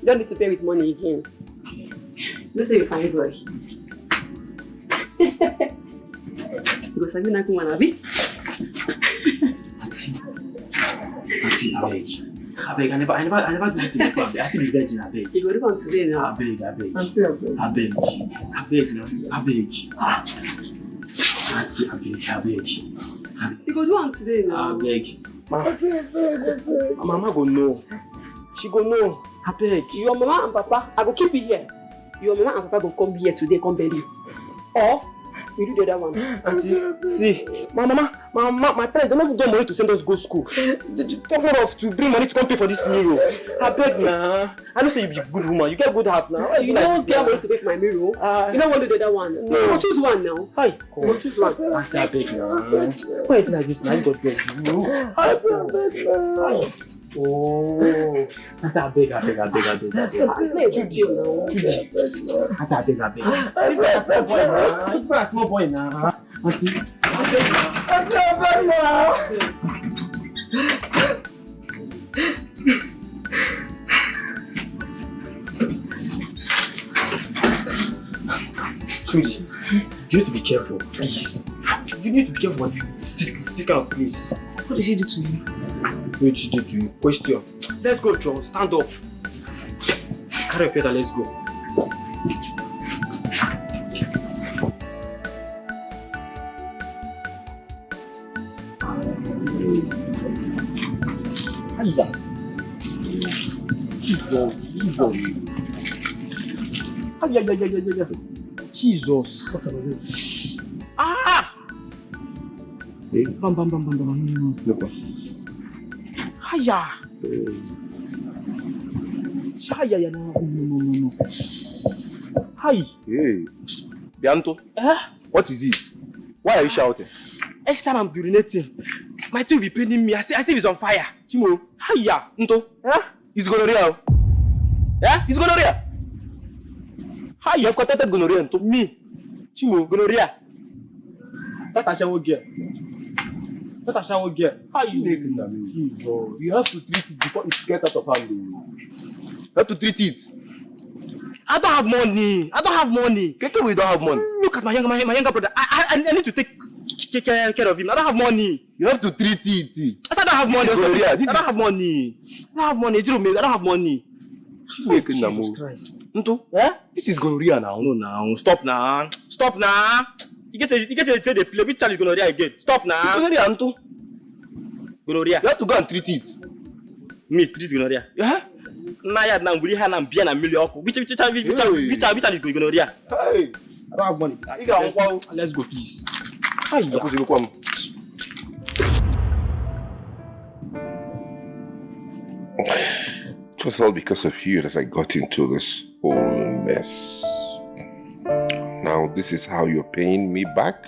You don't need to pay with money again. Don't say you find boy. Because I mean I can Abby. Auntie, I beg. I never do this thing before. I still be virgin, I beg. You go do one today now. I beg. Auntie, I beg. Auntie, I beg. You go do one today now. I beg. My mama go know. She go know. I beg. Your mama and papa, I go keep you here. Your mama and papa go come here today, come bury you. Or you do the other one. Auntie, see, My parents don't even get money to send us go school. They talk more of to bring money to come pay for this mirror. I beg now. I know say you be a good woman. You get good heart now. Why You don't get money to pay for my mirror. You don't want to do the other one. No, choose one now. Hi. No, choose one. Auntie, I beg now. Why you do like this now? You got beg. I beg now. Oh. Auntie, I beg. It's not a good deal now. Judy. Auntie, I beg. This is a small boy now. This is a small boy now. Auntie, I beg now. Trudy, you need to be careful, please. You need to be careful with this kind of place. What did she do to you? What did she do to you? Question. Let's go, John. Stand up. Carry your pedal, let's go. Jesus. What am I doing? Ah! Bam. Look. Hiya. Hiya, no. Hi. Hey. Bianto. What is it? Why are you shouting? Each time I'm urinating, my teeth will be paining me. I see it's on fire. Chimo. Hiya. Nto. It's gonorrhea. Yeah? It's gonorrhea. How you have contacted gonorrhea to me? Chimo, gonorrhea. That I shall get. How you make it? You have to treat it before it gets out of hand. You have to treat it. I don't have money. Keke, we don't have money. Look at my younger brother. I need to take care of him. I don't have money. You have to treat it. I don't have money. I don't have money. I don't have money. Jesus Christ. Nto? This is gonorrhea now. No, now. Stop now. You get to play. Which child is gonorrhea again? Stop now. Gonorrhea, Nto. Gonorrhea. You have to go and treat it. Me treat gonorrhea? Yeah. Now, which child is gonorrhea? Hey. I don't have money. Let's go, please. It was all because of you that I got into this whole mess. Now this is how you're paying me back?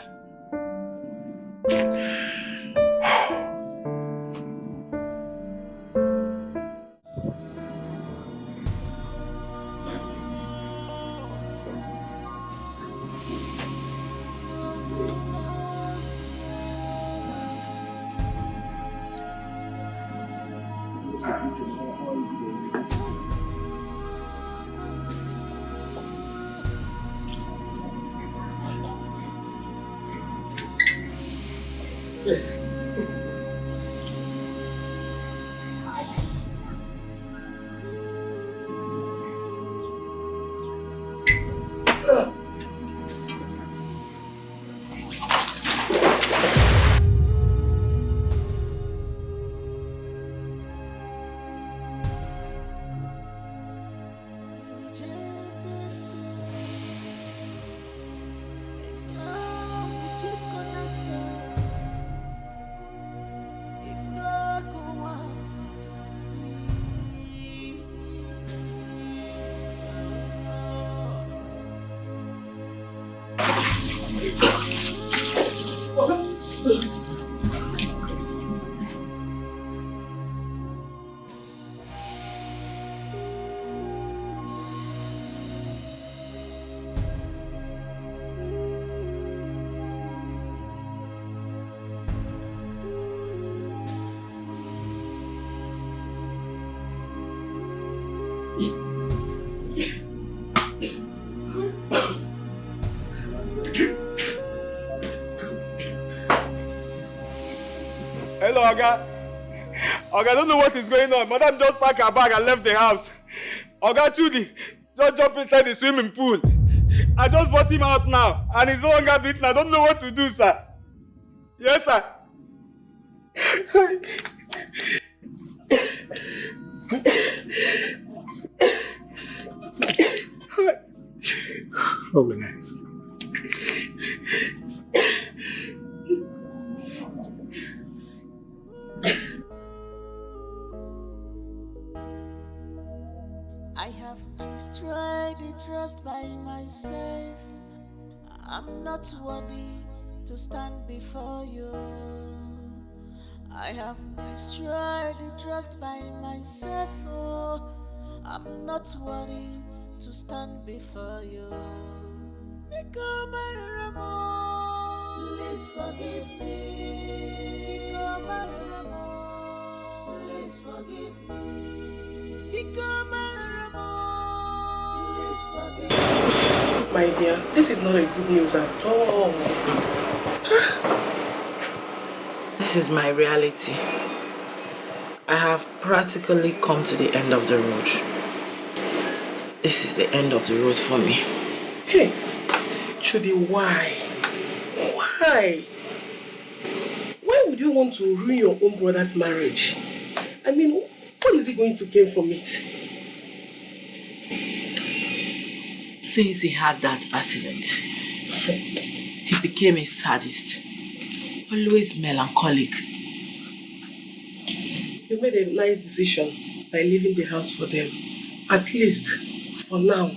Hello, Oga. Oga, I don't know what is going on. Madam just packed her bag and left the house. Oga Judy just jumped inside the swimming pool. I just brought him out now, and he's no longer breathing. I don't know what to do, sir. Yes, sir. Oh my God. I'm not worthy to stand before you. I have destroyed the trust by myself. Oh, I'm not worthy to stand before you. Become my Ramo, please forgive me. Become my Ramo, please forgive me. Become my Ramo, please forgive me. My dear, this is not a good news at all. This is my reality. I have practically come to the end of the road. This is the end of the road for me. Hey, Chudi, why? Why? Why would you want to ruin your own brother's marriage? I mean, what is he going to gain from it? Since he had that accident, he became a sadist, always melancholic. You made a nice decision by leaving the house for them, at least for now.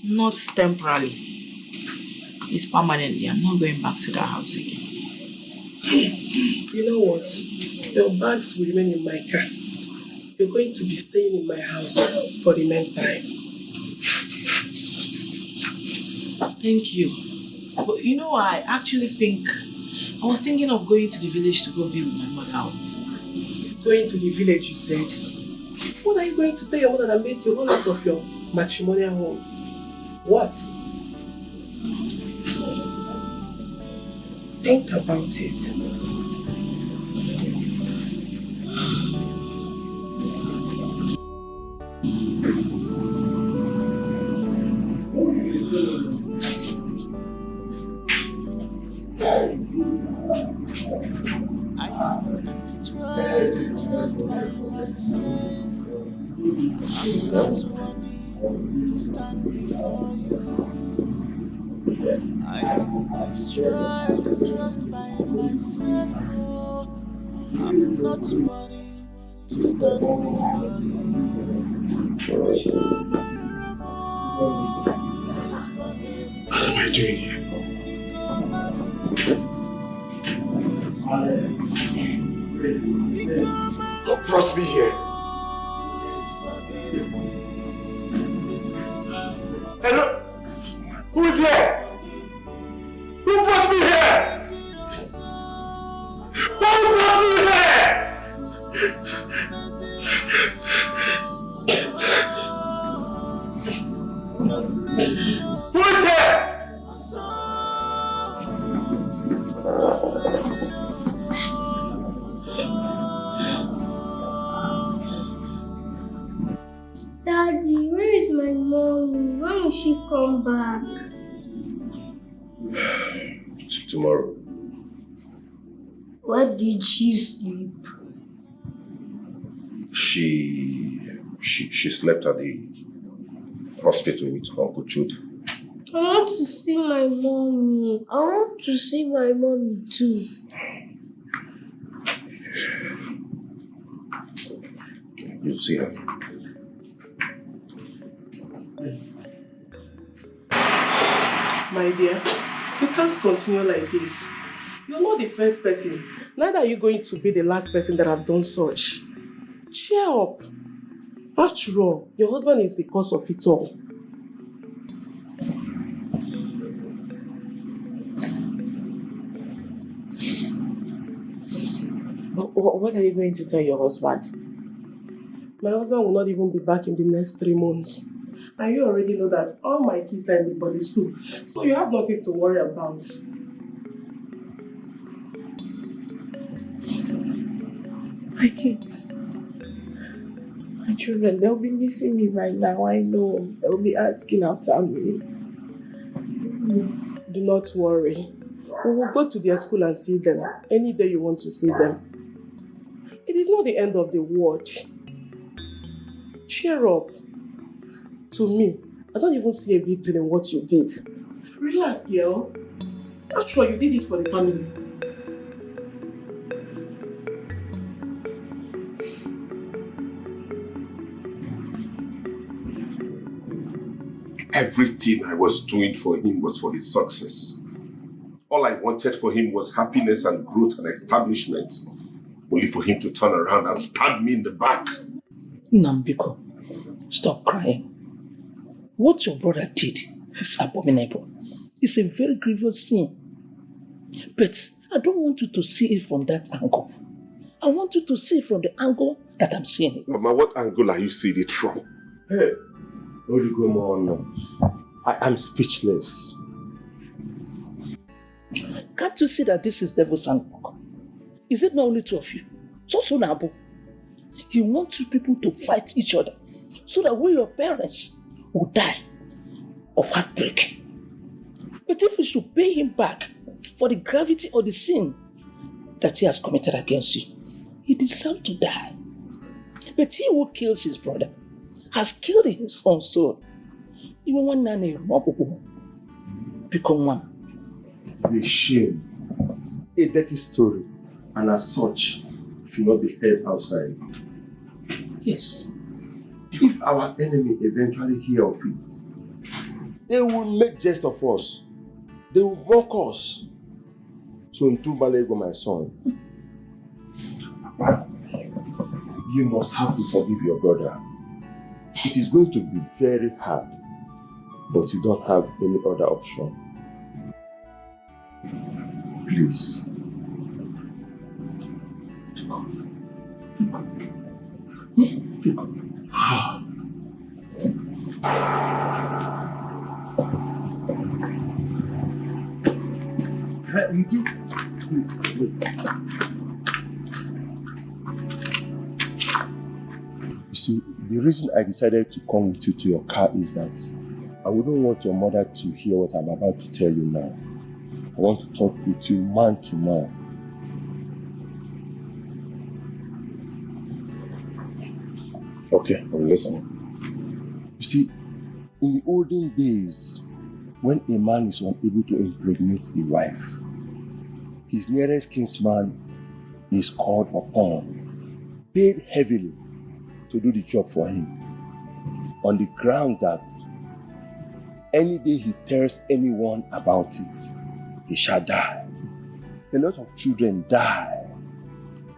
Not temporarily. It's permanently. I'm not going back to that house again. You know what? Your bags will remain in my car. You're going to be staying in my house for the meantime. Thank you. But you know, I actually think I was thinking of going to the village to go be with my mother. Going to the village, you said? What are you going to tell your mother that made you run out of your matrimonial home? What? Think about it. I have destroyed the trust by myself. I'm not worthy to stand before you. I have destroyed the trust by myself. Oh, I'm not worthy to stand before you. Become my Ramo, please forgive me. What am I doing here? Become my Ramo, please forgive me. Become my Who brought me here? please forgive me. Hello? Who is here? Who brought me here? Who brought me here? Who is here? Daddy, where is my mommy? When will she come back? Tomorrow. Where did she sleep? She slept at the hospital with Uncle Jude. I want to see my mommy. I want to see my mommy too. You'll see her. My dear, you can't continue like this. You're not the first person. Neither are you going to be the last person that have done such. Cheer up. After all, your husband is the cause of it all. What are you going to tell your husband? My husband will not even be back in the next 3 months. And you already know that all my kids are in the body school, so you have nothing to worry about. My kids, my children, they'll be missing me right now. I know. They'll be asking after me. Do not worry. We will go to their school and see them any day you want to see them. It is not the end of the world. Cheer up. To me, I don't even see a big deal in what you did. Relax, girl. After all, you did it for the family. Everything I was doing for him was for his success. All I wanted for him was happiness and growth and establishment. Only for him to turn around and stab me in the back. Nambiko, stop crying. What your brother did is abominable. It's a very grievous sin. But I don't want you to see it from that angle. I want you to see it from the angle that I'm seeing it. Mama, what angle are you seeing it from? Hey, I am speechless. Can't you see that this is devil's handbook? Is it not only two of you? So Nabu. He wants you people to fight each other so that we, your parents, will die of heartbreak. But if we should pay him back for the gravity of the sin that he has committed against you, he deserves to die. But he who kills his brother has killed his own soul. Even one nanny become one. It's a shame. A dirty story, and as such, should not be heard outside. Yes. If our enemy eventually hear of it, they will make jest of us. They will mock us. So in Tubalego, my son, Papa, you must have to forgive your brother. It is going to be very hard, but you don't have any other option. Please. You see, the reason I decided to come with you to your car is that I wouldn't want your mother to hear what I'm about to tell you now. I want to talk with you man to man. Okay, I'm listening. You see, in the olden days, when a man is unable to impregnate a wife, his nearest kinsman is called upon, paid heavily to do the job for him, on the grounds that any day he tells anyone about it, he shall die. A lot of children die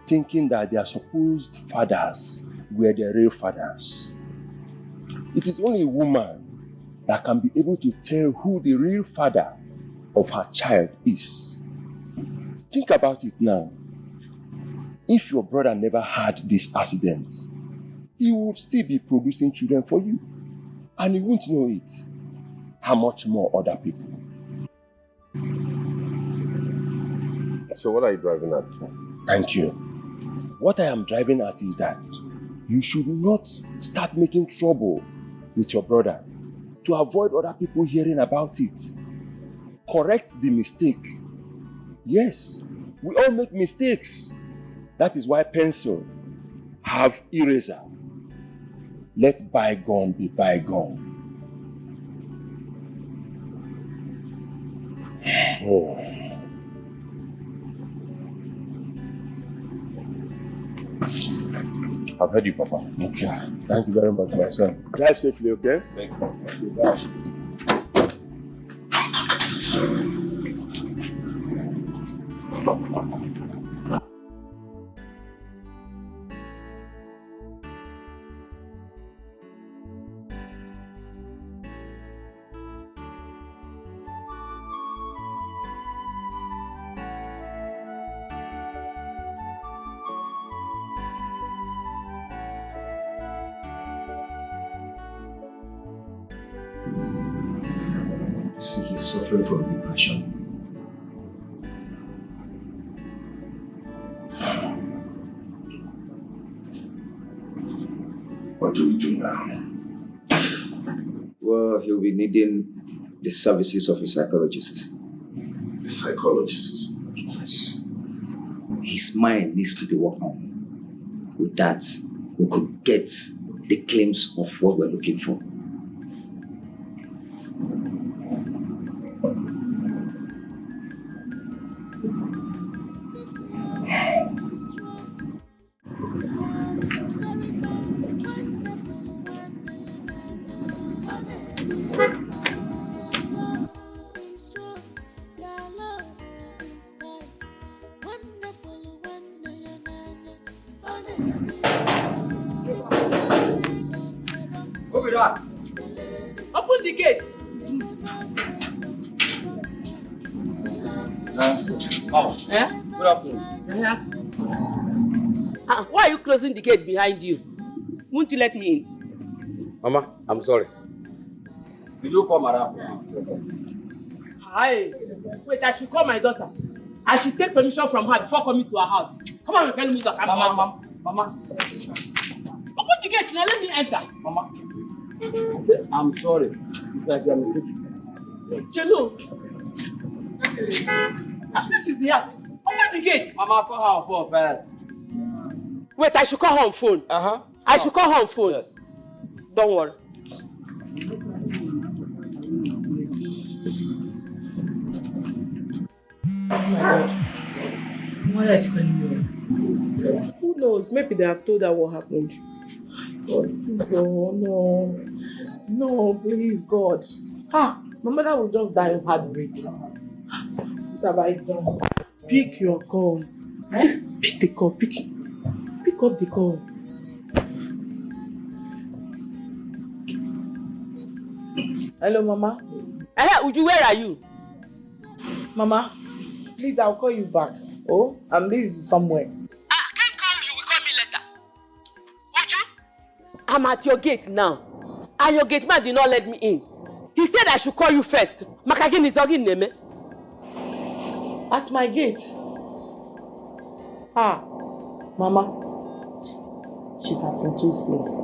thinking that their supposed fathers were their real fathers. It is only a woman that can be able to tell who the real father of her child is. Think about it now. If your brother never had this accident, he would still be producing children for you, and he won't know it. How much more other people? So what are you driving at? Thank you. What I am driving at is that you should not start making trouble with your brother to avoid other people hearing about it. Correct the mistake. Yes, we all make mistakes. That is why pencil have eraser. Let bygone be bygone. Oh. I've heard you, Papa. Okay. Thank you very much, my son. Drive safely, okay? Thank you. Bye. See, he's suffering from depression. What do we do now? Well, he'll be needing the services of a psychologist. A psychologist? Yes. His mind needs to be worked on. With that, we could get the claims of what we're looking for. gate. Mama. Good afternoon. Why are you closing the gate behind you? Won't you let me in? Mama, I'm sorry. Will you call Madam? Hi. Wait, I should call my daughter. I should take permission from her before coming to her house. Come on, tell me that I'm Mama. Open the gate now, let me enter. Mama. I said, I'm sorry. It's like you're mistaken. Jello. This is the house. Open the gate. Mama, call her on phone first. Wait, I should call her on phone. I should call her on phone. Yes. Don't worry. What is going on? Who knows? Maybe they have told her what happened. God, please, oh no. No, please, God. My mother will just die of heartbreak. What have I done? Pick your call. Pick the call. Pick up the call. Hello, Mama. Uju, where are you? Mama, please, I'll call you back. Oh, I'm busy somewhere. I can't call you. You will call me later. Uju, I'm at your gate now. And your gate man did not let me in. He said I should call you first. Makagin is ogin name. At my gate. Mama. She's at Santo's place.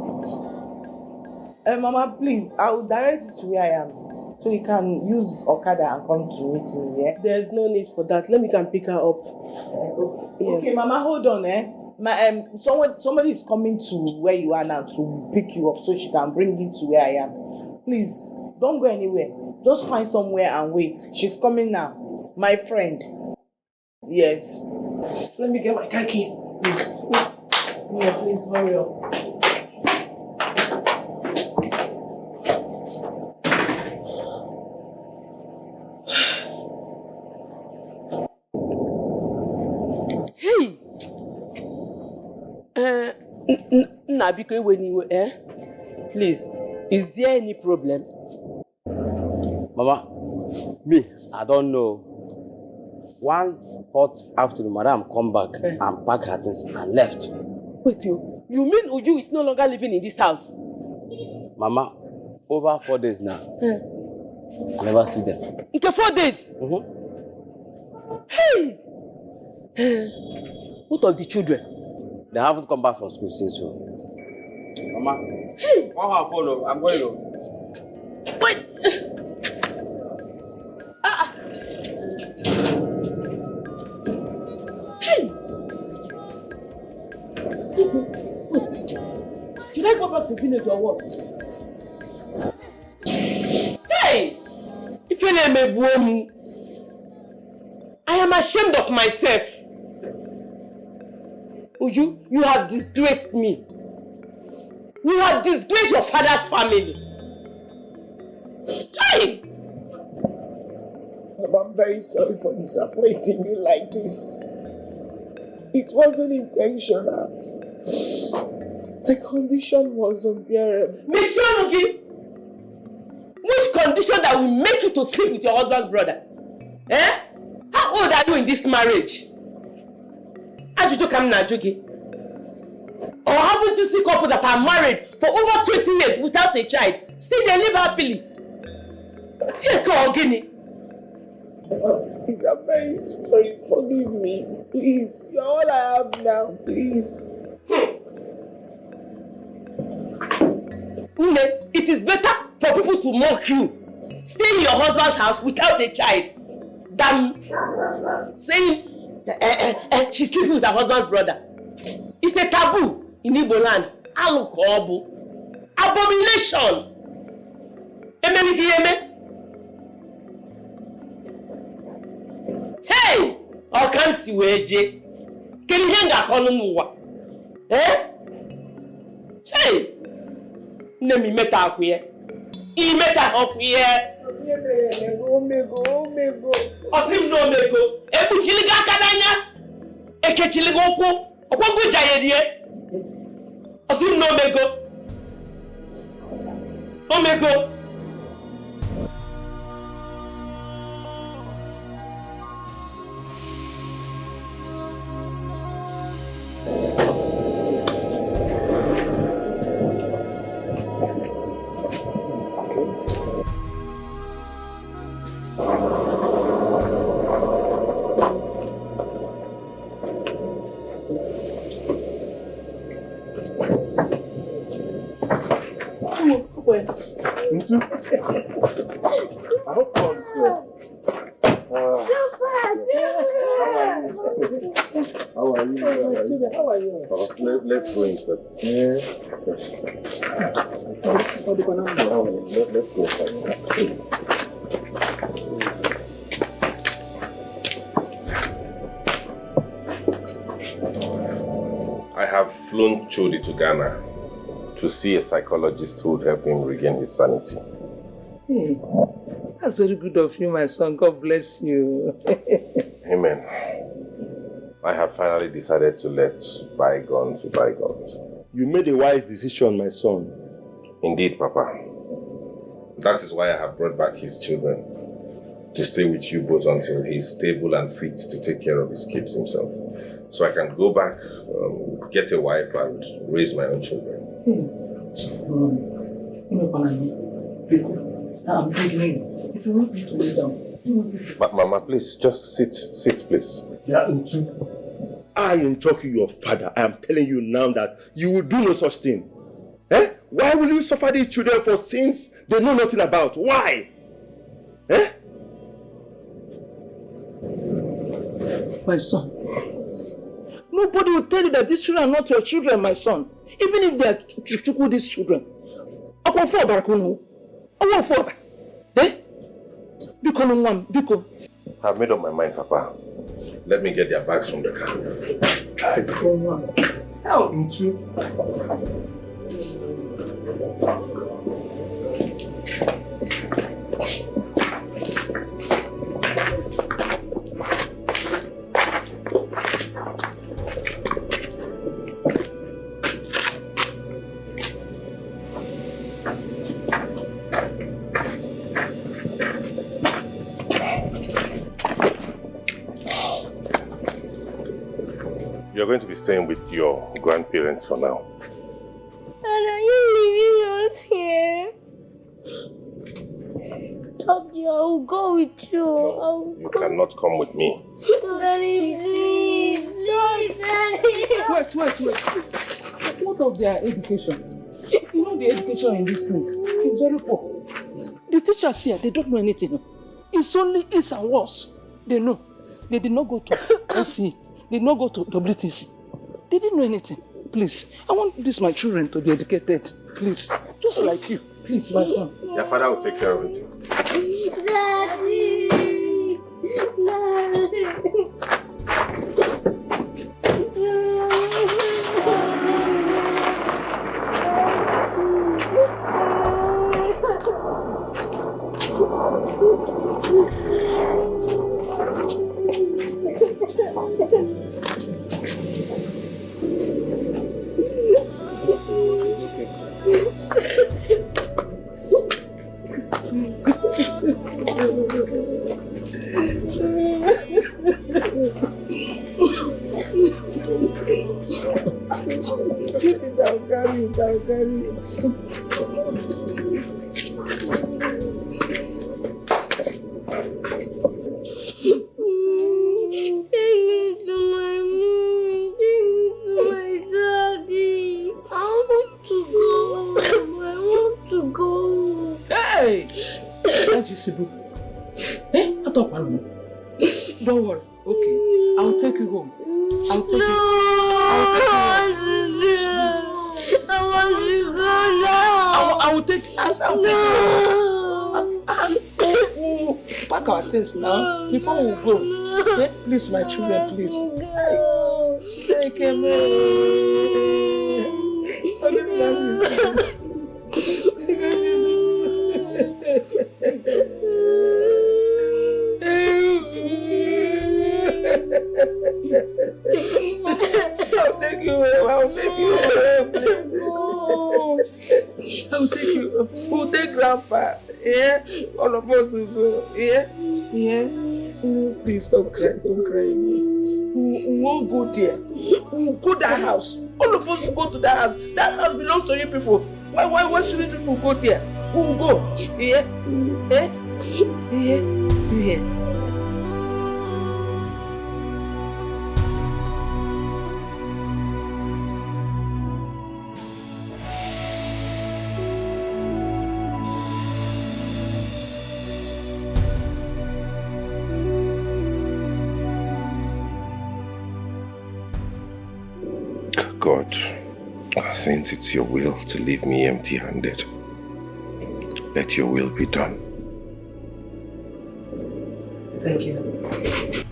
Mama, please, I will direct you to where I am. So you can use Okada and come to meet me, yeah? There's no need for that. Let me go and pick her up. Okay, Mama, hold on, somebody is coming to where you are now to pick you up so she can bring you to where I am. Please, don't go anywhere. Just find somewhere and wait. She's coming now. My friend. Yes. Let me get my car key, please. Yeah, please, hurry up. Hey! Nabiko, please, is there any problem? Mama, me, I don't know. One hot afternoon, Madam come back and pack her things and left. Wait, you mean Uju is no longer living in this house? Mama, over 4 days now. I never see them. Okay, 4 days? Hey! What of the children? They haven't come back from school since. Mama, hey! Call her phone. I'm going home. Wait! Hey! Should I go back to village or what? Hey! If you let me blow me, I am ashamed of myself. Uju, you have disgraced me. You have disgraced your father's family. Hey! I'm very sorry for disappointing you like this. It wasn't intentional. The condition was unbearable. Miss Shonugi, which condition that will make you to sleep with your husband's brother? How old are you in this marriage? Ajuju Kamnajugi. Or haven't you seen couples that are married for over 20 years without a child? Still they live happily. Here, go Guinea. Please, I'm very sorry. Forgive me. Please. You're all I have now. Please. It is better for people to mock you, stay in your husband's house without a child, than saying she's sleeping with her husband's brother. It's a taboo in Igbo land. Alukobu. Abomination. Hey! Okansi weje. Kini henga kono nuwa. Hey! Nemi meta akwiye. I meta akwiye. Omego. Osim no omego. Ebu chiliga kadanya. Eke chiliga okwu. Okwu jayedie. Osim no omego. Omego. How are you? How are you? Let's go inside. Let's go inside. I have flown Chodi to Ghana to see a psychologist who would help him regain his sanity. Hey, that's very good of you, my son. God bless you. Amen. I have finally decided to let bygones be bygones. You made a wise decision, my son. Indeed, Papa. That is why I have brought back his children, to stay with you both until he's stable and fit to take care of his kids himself. So I can go back, get a wife and raise my own children. I'm begging you. If you want me to lay down, But Mama, please, just sit, please. I am talking your father. I am telling you now that you will do no such thing. Eh? Why will you suffer these children for sins they know nothing about? Why? Eh? My son, nobody will tell you that these children are not your children, my son. Even if they are these children. Eh? Biko. I've made up my mind, Papa. Let me get their bags from the car. You're going to be staying with your grandparents for now. And are you leaving us here? Daddy, I will go with you. You cannot come with me. Daddy, please. Wait. What of their education? You know the education in this place is very poor. The teachers here, they don't know anything. It's only is and was. They know. They did not go to SC. They did not go to WTC. They didn't know anything. Please, I want my children to be educated. Please, just like you. Please, my son. Your father will take care of it. Daddy. Don't worry. Okay, I'll take you home. I'll take you. I want to go now. I will take us. I'll take you. Pack our things now before we go. Okay? Please, my children, please. Take me. I'll take you. We'll take Grandpa. Yeah? All of us will go. Yeah? Yeah? Please don't cry. We won't go there. We'll go to that house. All of us will go to that house. That house belongs to you people. Why shouldn't people go there? We will go. Yeah? Yeah? Yeah? Yeah? God, since it's your will to leave me empty-handed, let your will be done. Thank you.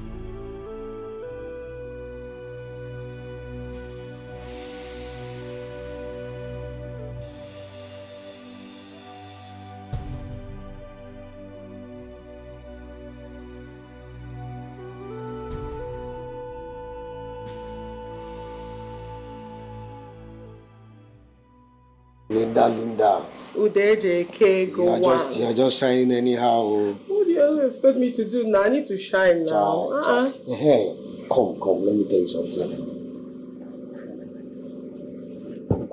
Linda. Udeje, go You're just shining anyhow. What do you expect me to do now? I need to shine now. Hey, come, let me tell you something.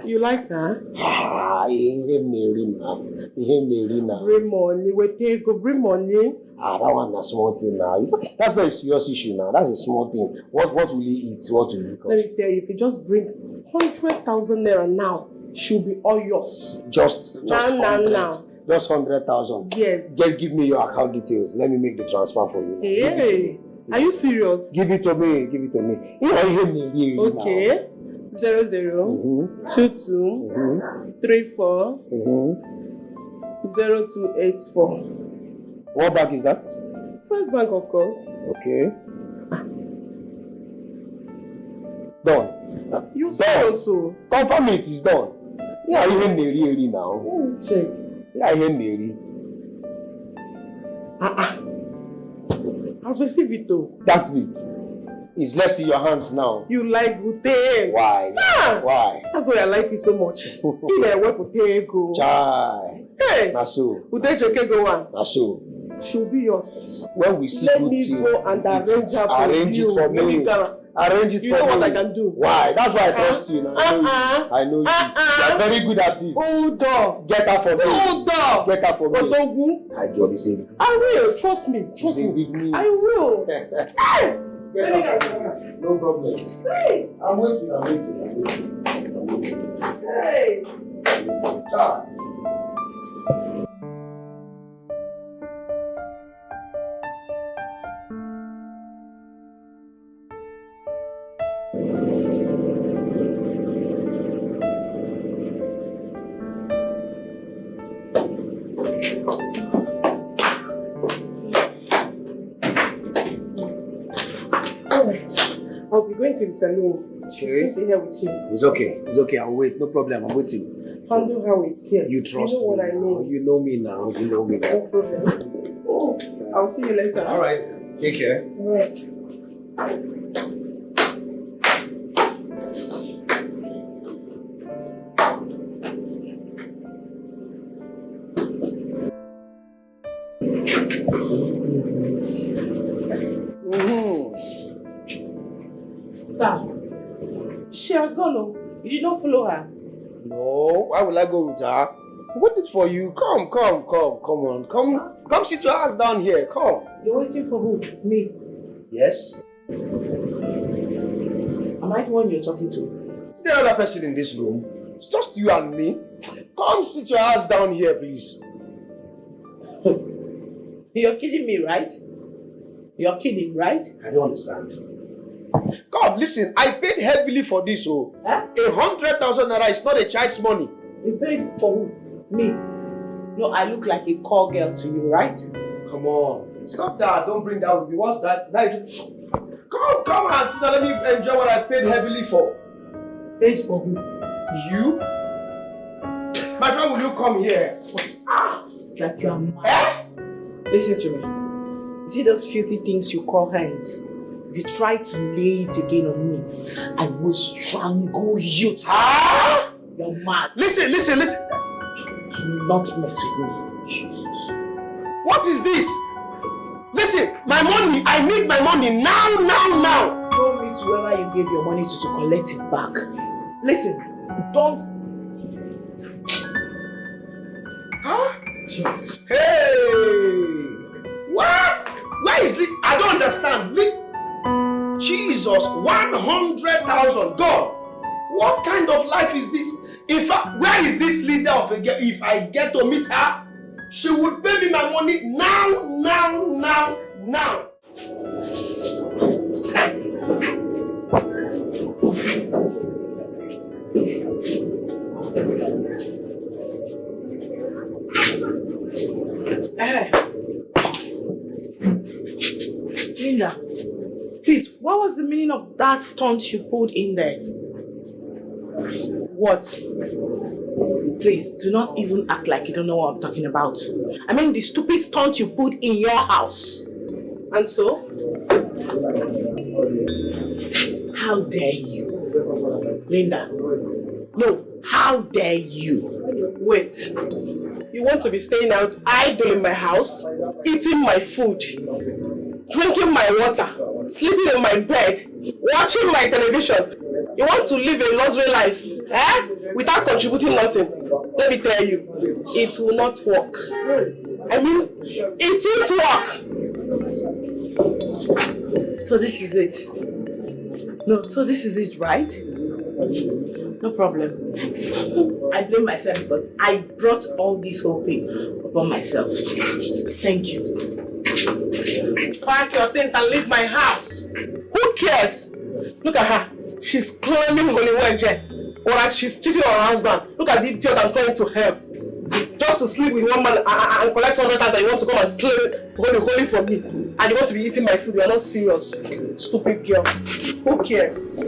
You like that? Bring money, bring money. That one is a small thing now. That's not a serious issue now. That's a small thing. What will he eat? What will he cost? Let me tell you, if you just bring 100,000 naira now, she'll be all yours. Just now. Just 100,000. Yes. Give me your account details. Let me make the transfer for you. Hey, are you serious? Give it to me. Okay. 0022 34 0284. What bank is that? First Bank, of course. Okay. Done. You said also. Confirm it is done. Yeah, you hear Neri now. Let me check. Yeah, I hear Neri. I've received it though. That's it. It's left in your hands now. You like Gute. Why? Why? That's why I like you so much. In a way, Gute go. Chai. Hey. Naso. Gute Sheke go one. Naso. She'll be yours. When we see let good me thing, go and arrange her for arrange you. it for me. Arrange it you for me. You know what I can do? Why? That's why I trust you. I know you. You are very good at it. Hold on. Get her for me. Hold on. Get her for me. Odogu. I do the same. I will. Trust me. Trust me. With me. I will. Get her for me. No problem. Hey. I'm waiting. Hey. Ciao. I'll be going to the salon. Okay. She'll be here with you. It's okay. I'll wait. No problem. I'm waiting. Handle her with care. You trust me. You know what I mean. You know me now. No problem. Oh, I'll see you later. All right. Take care. All right. Sir, she has gone home. You did not follow her. No, why will I go with her? Waiting for you. Come on. Come sit your ass down here. Come. You're waiting for who? Me? Yes. Am I the one you're talking to? Is there another person in this room? It's just you and me. Come sit your ass down here, please. You're kidding me, right? You're kidding, right? I don't understand. Come, listen, I paid heavily for this, oh. Huh? 100,000 naira is not a child's money. You paid for who? Me? No, I look like a call girl to you, right? Come on. Stop that. Don't bring that with me. What's that? Come and sit down. Let me enjoy what I paid heavily for. Paid for who? You? My friend, will you come here? It's like you're mad. Listen to me. You see those filthy things you call hands? If you try to lay it again on me, I will strangle you. You're mad. Listen. Do not mess with me. Jesus. What is this? Listen, my money, I need my money now. Go meet whoever you gave your money to collect it back. Listen, don't. Hey! What? Where is it? I don't understand. Jesus, 100,000. God, what kind of life is this? Where is this leader of a girl? If I get to meet her, she would pay me my money now. Linda, please, what was the meaning of that stunt you pulled in there? What? Please, do not even act like you don't know what I'm talking about. I mean the stupid stunt you pulled in your house. And so? How dare you? Linda, no, how dare you? Wait, you want to be staying out idle in my house, eating my food, drinking my water, sleeping in my bed, watching my television. You want to live a luxury life, without contributing nothing. Let me tell you, it will not work. I mean, it won't work. So this is it. No, so this is it, right? No problem. I blame myself because I brought all this whole thing upon myself. Thank you. Pack your things and leave my house. Who cares? Look at her. She's claiming holy wager, whereas she's cheating on her husband. Look at the idiot I'm trying to help. Just to sleep with one man and collect 100,000 and you want to come and claim holy from me. And you want to be eating my food. You are not serious. Stupid girl. Who cares?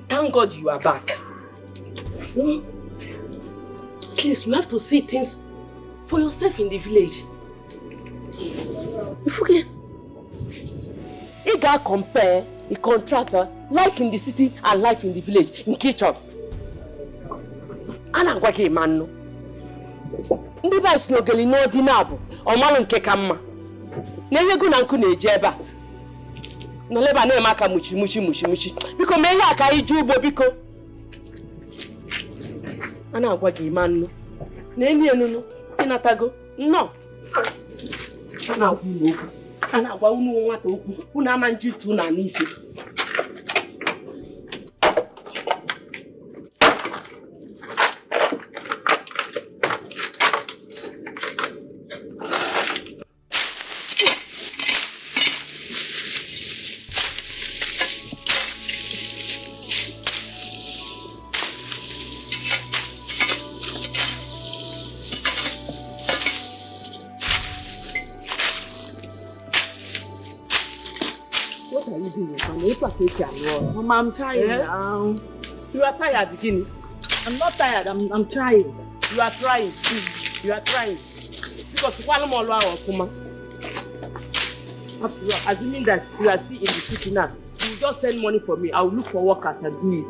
Thank God you are back. Please, you have to see things for yourself in the village. You forget. You gotta compare a contractor, life in the city and life in the village, in kitchen. And I'm working man. Ndị ba snogeli no dinabo, o malu nke kamma. Na yegu na nku na ejeba. No leba na maka muchi. Biko me ya ka iju ugbo biko. Ana agwa gi man no. Neni enu inatago. No. Ana unu okwu. Ana agwa unu nwata okwu. Unu ama njitu na n'ife. Mama, I'm tired now. You are tired, Gini. I'm not tired, I'm trying. You are trying. You are trying. Because one more law of Kuma. Assuming that you are still in the city now, you just send money for me. I will look for workers and do it.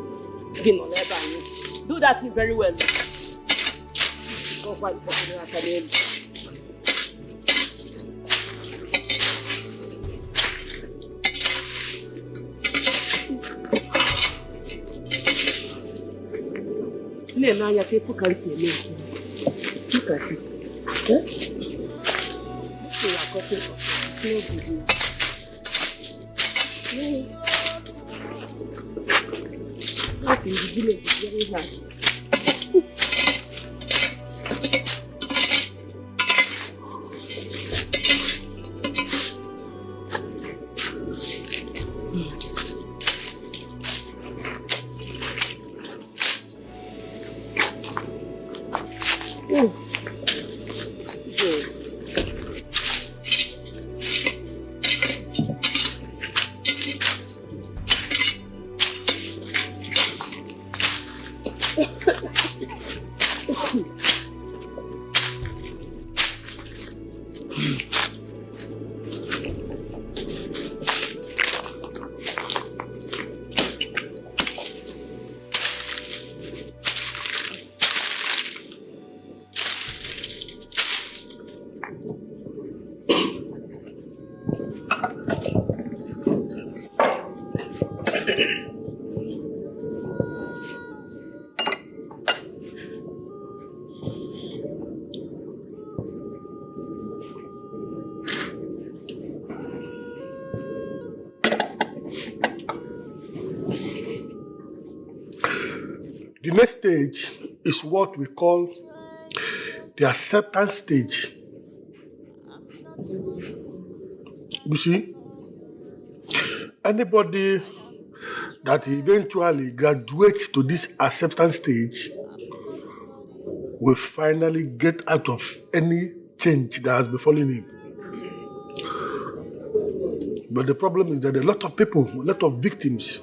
Gini, do that thing very well. Go fight for the people can see me. Look at it. Eh? This is a copy of no video. Life in the village is very hard. The next stage is what we call the acceptance stage. You see, anybody that eventually graduates to this acceptance stage will finally get out of any change that has befallen him. But the problem is that a lot of people, a lot of victims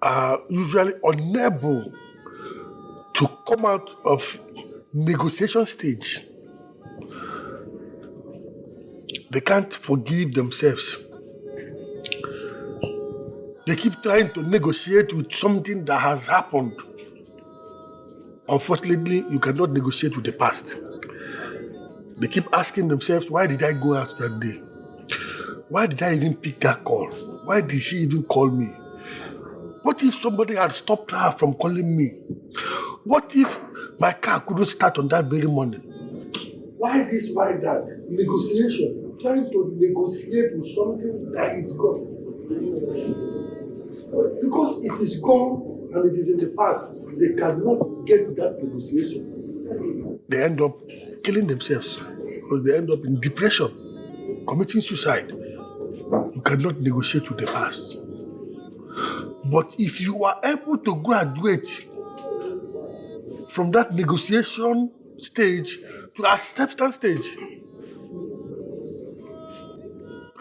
are usually unable to come out of negotiation stage. They can't forgive themselves. They keep trying to negotiate with something that has happened. Unfortunately, you cannot negotiate with the past. They keep asking themselves, why did I go out that day? Why did I even pick that call? Why did she even call me? What if somebody had stopped her from calling me? What if my car couldn't start on that very morning? Why this, why that? Negotiation. Trying to negotiate with something that is gone. Because it is gone and it is in the past, they cannot get that negotiation. They end up killing themselves because they end up in depression, committing suicide. You cannot negotiate with the past. But if you are able to graduate from that negotiation stage to acceptance stage,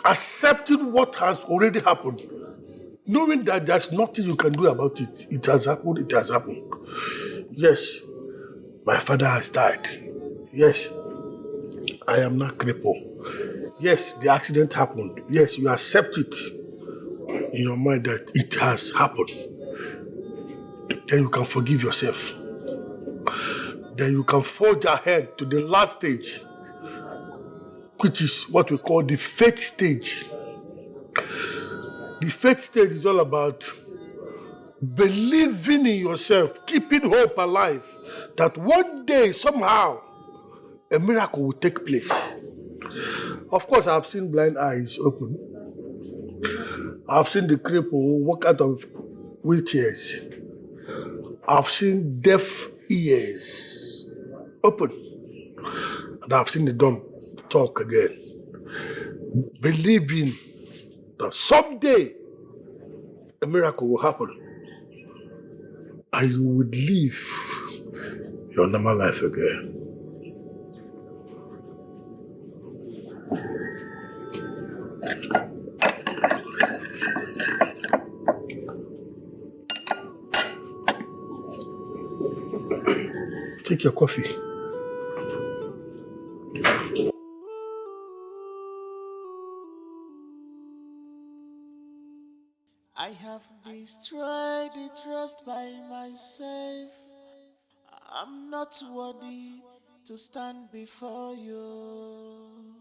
accepting what has already happened, knowing that there's nothing you can do about it. It has happened, it has happened. Yes, my father has died. Yes, I am not crippled. Yes, the accident happened. Yes, you accept it in your mind that it has happened. Then you can forgive yourself. Then you can forge ahead to the last stage, which is what we call the faith stage. The faith stage is all about believing in yourself, keeping hope alive, that one day, somehow, a miracle will take place. Of course, I've seen blind eyes open. I've seen the cripple walk out of wheelchairs. I've seen deaf ears open. And I've seen the dumb talk again. Believing that someday a miracle will happen and you would live your normal life again. Take your coffee. I have destroyed the trust by myself. I'm not worthy to stand before you.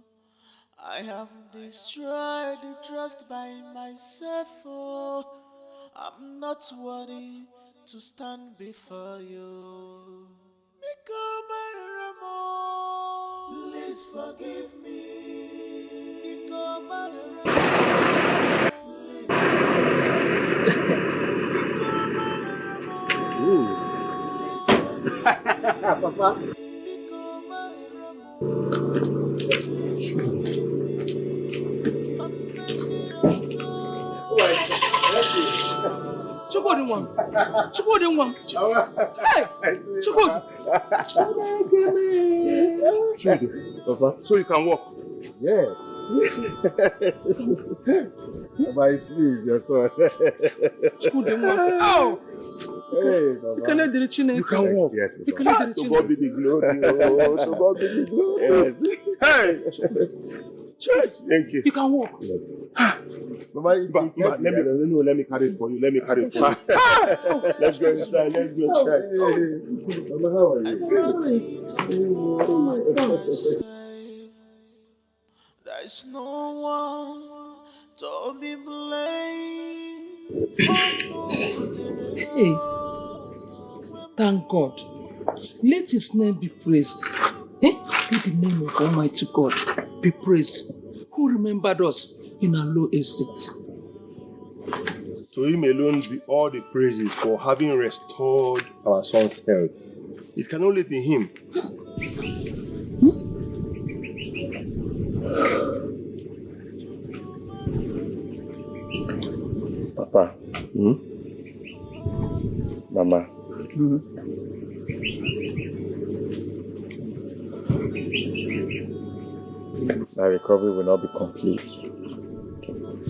I have destroyed the trust by myself. Oh, I'm not worthy to stand before you. Please forgive me. Papa. Chukwudi. Hey, Chukwudi. Papa, so you can walk? Yes. Papa, it's me, it's your son. Oh! Hey, Papa. You can walk. Yes, To God be the glory. To God be the glory. Yes. Hey! Church, thank you. You can walk. Yes. Mama, let me carry it for you. Let me carry it for you. Let's go inside. Let's go inside. Mama, how are you? There's no one to be blamed. Hey, thank God. Let his name be praised. Let the name of Almighty God be praised, who remembered us in our low estate. To him alone be all the praises for having restored our son's health. It can only be him. Papa. Mama. My recovery will not be complete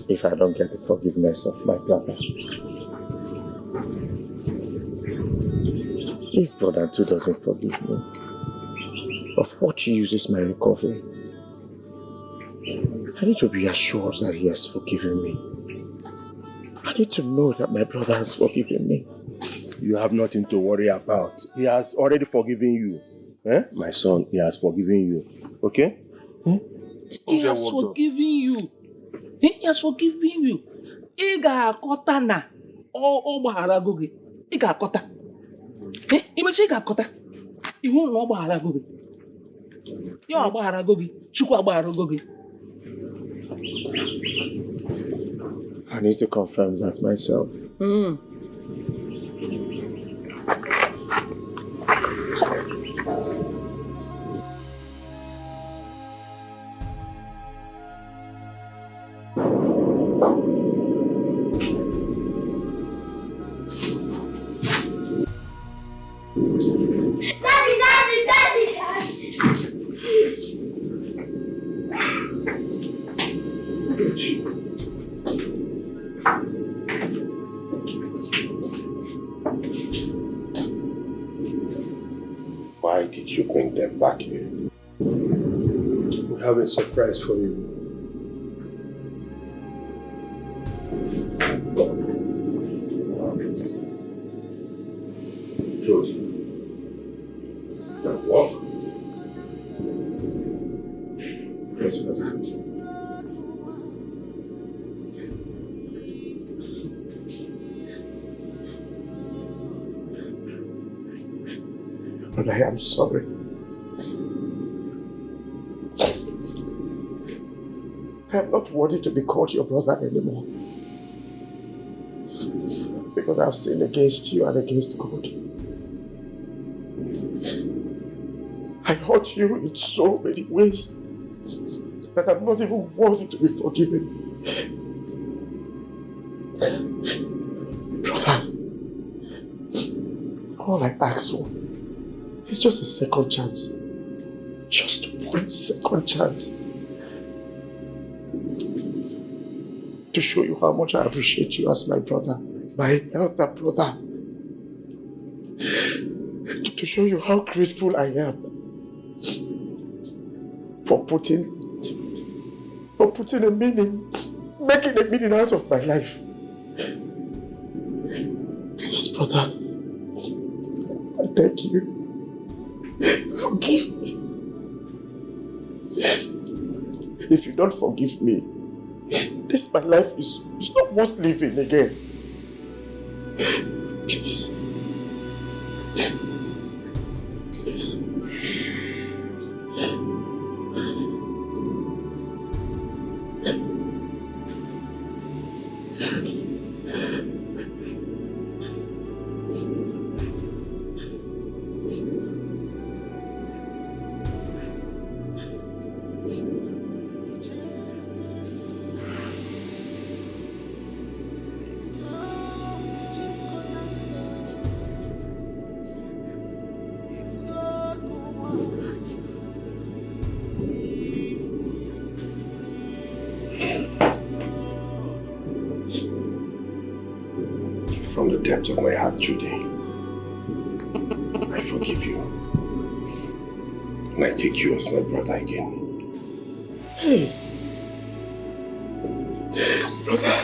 if I don't get the forgiveness of my brother. If brother 2 doesn't forgive me, of what uses my recovery? I need to be assured that he has forgiven me. I need to know that my brother has forgiven me. You have nothing to worry about. He has already forgiven you. My son, he has forgiven you. Okay? He has forgiven you. He has forgiven you. Ị ga-akọta na ọ gbagharago gị. Ị ga-akọta. Imechi ị ga-akọta. Ihu na ọ gbagharago gị. Ya agbagharago gị. Chukwu agbagharago gị. I need to confirm that myself. Why did you bring them back here? We have a surprise for you. George, now walk. Yes, brother. But I am sorry. I am not worthy to be called your brother anymore. Because I have sinned against you and against God. I hurt you in so many ways that I'm not even worthy to be forgiven. Brother, all I ask for is just a second chance. Just 1 second chance. To show you how much I appreciate you as my brother, my elder brother. To show you how grateful I am for putting a meaning, making a meaning out of my life. Please, brother, I beg you, forgive me. If you don't forgive me, this my life is not worth living again. Please. Please. From the depths of my heart, Judy, I forgive you. And I take you as my brother again. Hey! Brother!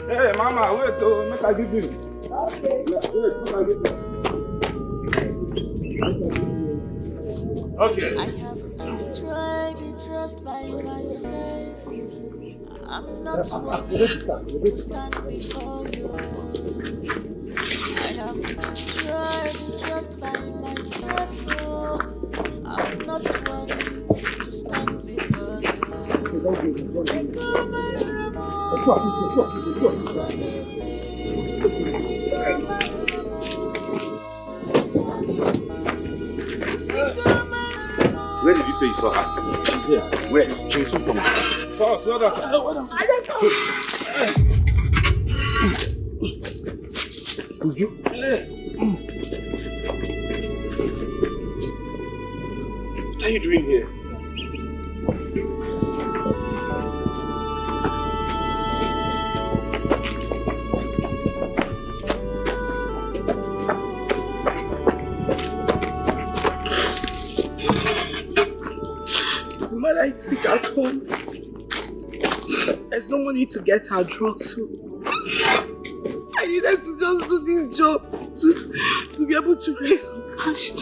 Hey, Mama, wait, make I give you. Okay. Wait, make I give you. Okay. I have destroyed the trust by myself. I'm not worthy to stand before you. I have destroyed the trust by myself. Oh, I'm not worthy to stand before you. Take all my remorse. Where did you say you saw her? She's here. Where? She will soon come. Boss, what up? Could you? What are you doing here? Mother is sick at home. There's no money to get her drugs. So I needed to just do this job to be able to raise some cash.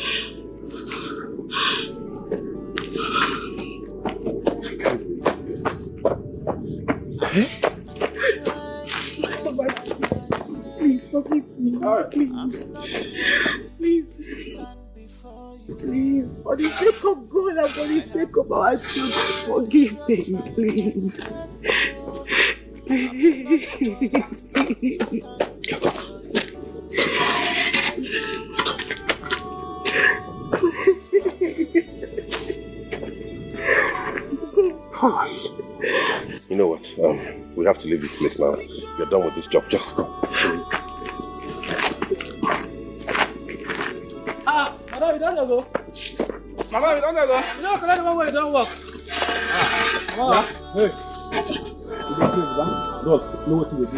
Please forgive me. Please. Please, for the sake of God and for the sake of our children, forgive me, please. You know what? We have to leave this place now. You're done with this job. Just go. you don't go. Mama, you don't go. You don't collect the one where you don't work. Mama. Hey. Boss, know what you do.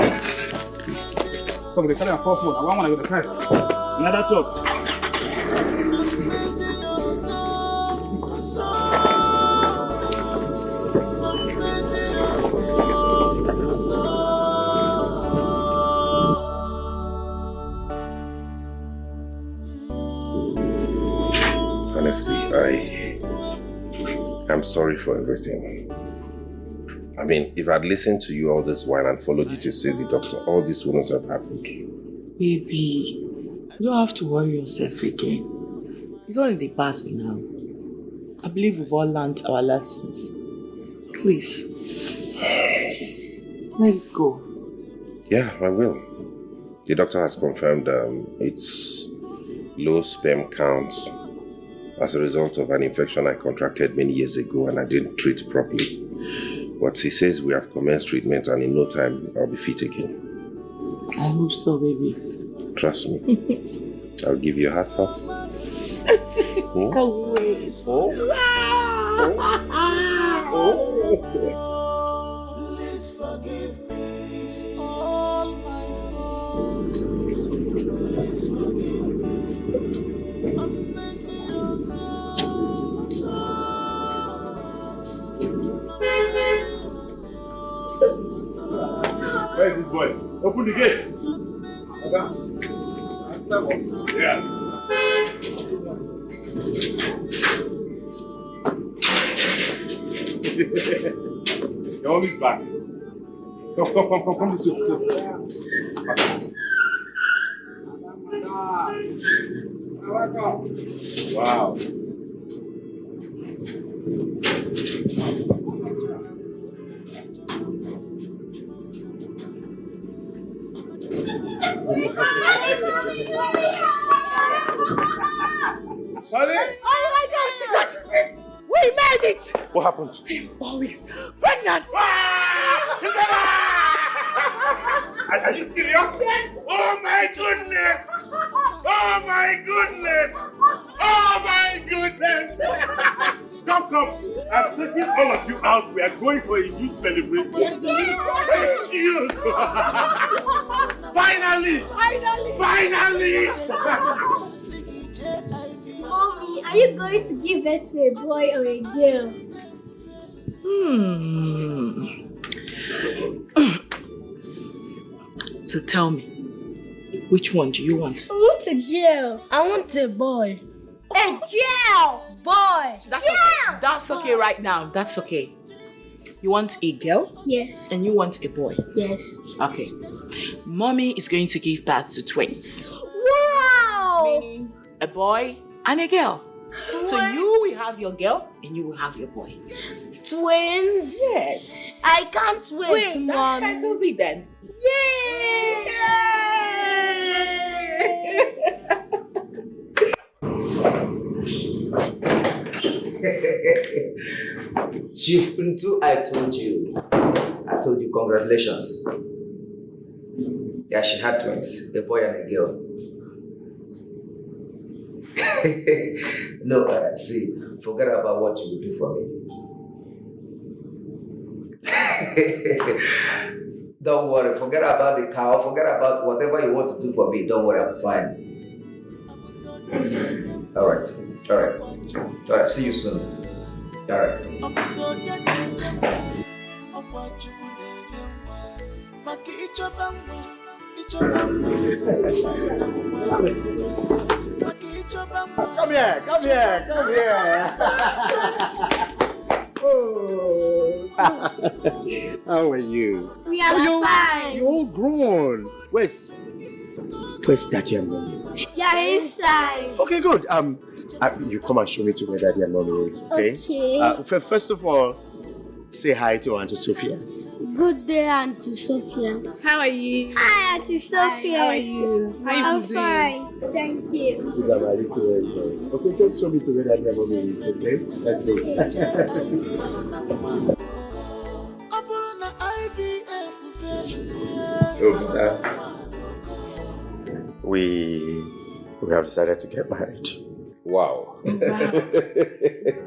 Talk the carry and call phone. I want to go to the car. Another talk. Honestly, I'm sorry for everything. I mean, if I'd listened to you all this while and followed you to see the doctor, all this wouldn't have happened. Baby, you don't have to worry yourself again. It's all in the past now. I believe we've all learned our lessons. Please, just let it go. Yeah, I will. The doctor has confirmed it's low sperm count as a result of an infection I contracted many years ago and I didn't treat properly. But he says we have commenced treatment and in no time I'll be fit again. I hope so, baby. Trust me. I'll give you a heart. Can't wait. Please forgive me, it's all my fault. Please forgive me. I'm missing your Where is this boy? Open the gate. Yeah. Your mom is back. Come this way. Wow. Honey? Oh my God, she's we made it! What happened? Maurice, pregnant! Are you serious? Oh my goodness! Oh my goodness! Oh my goodness! Come. I'm taking all of you out. We are going for a huge celebration. Thank you! Finally! Mommy, are you going to give birth to a boy or a girl? So tell me, which one do you want? I want a girl. I want a boy. A girl! Boy! That's okay. That's okay right now. That's okay. You want a girl? Yes. And you want a boy? Yes. Okay. Mommy is going to give birth to twins. Wow! Meaning a boy and a girl. So you will have your girl and you will have your boy. Twins? Yes. I can't wait, That's Mom. fantasy then. Yay! Chief Untu, I told you congratulations. Yeah, she had twins, a boy and a girl. No, see, forget about what you will do for me. Don't worry, forget about the cow, forget about whatever you want to do for me. Don't worry, I'm fine. All right, see you soon. All right. Come here. Oh. How are you? We are fine. You're all grown. Where's Daddy and Mommy? They are inside. Okay, good. You come and show me to where Daddy and Mommy is, okay? Okay. First of all, say hi to Auntie Sophia. Good day, Auntie Sophia. How are you? Hi, Auntie Sophia. Hi, how are you? How I'm you doing? fine. Thank you. These are my little boys. Okay, just show me to where Daddy and Mommy is, okay? Let's see. So, we have decided to get married. Wow. Wow.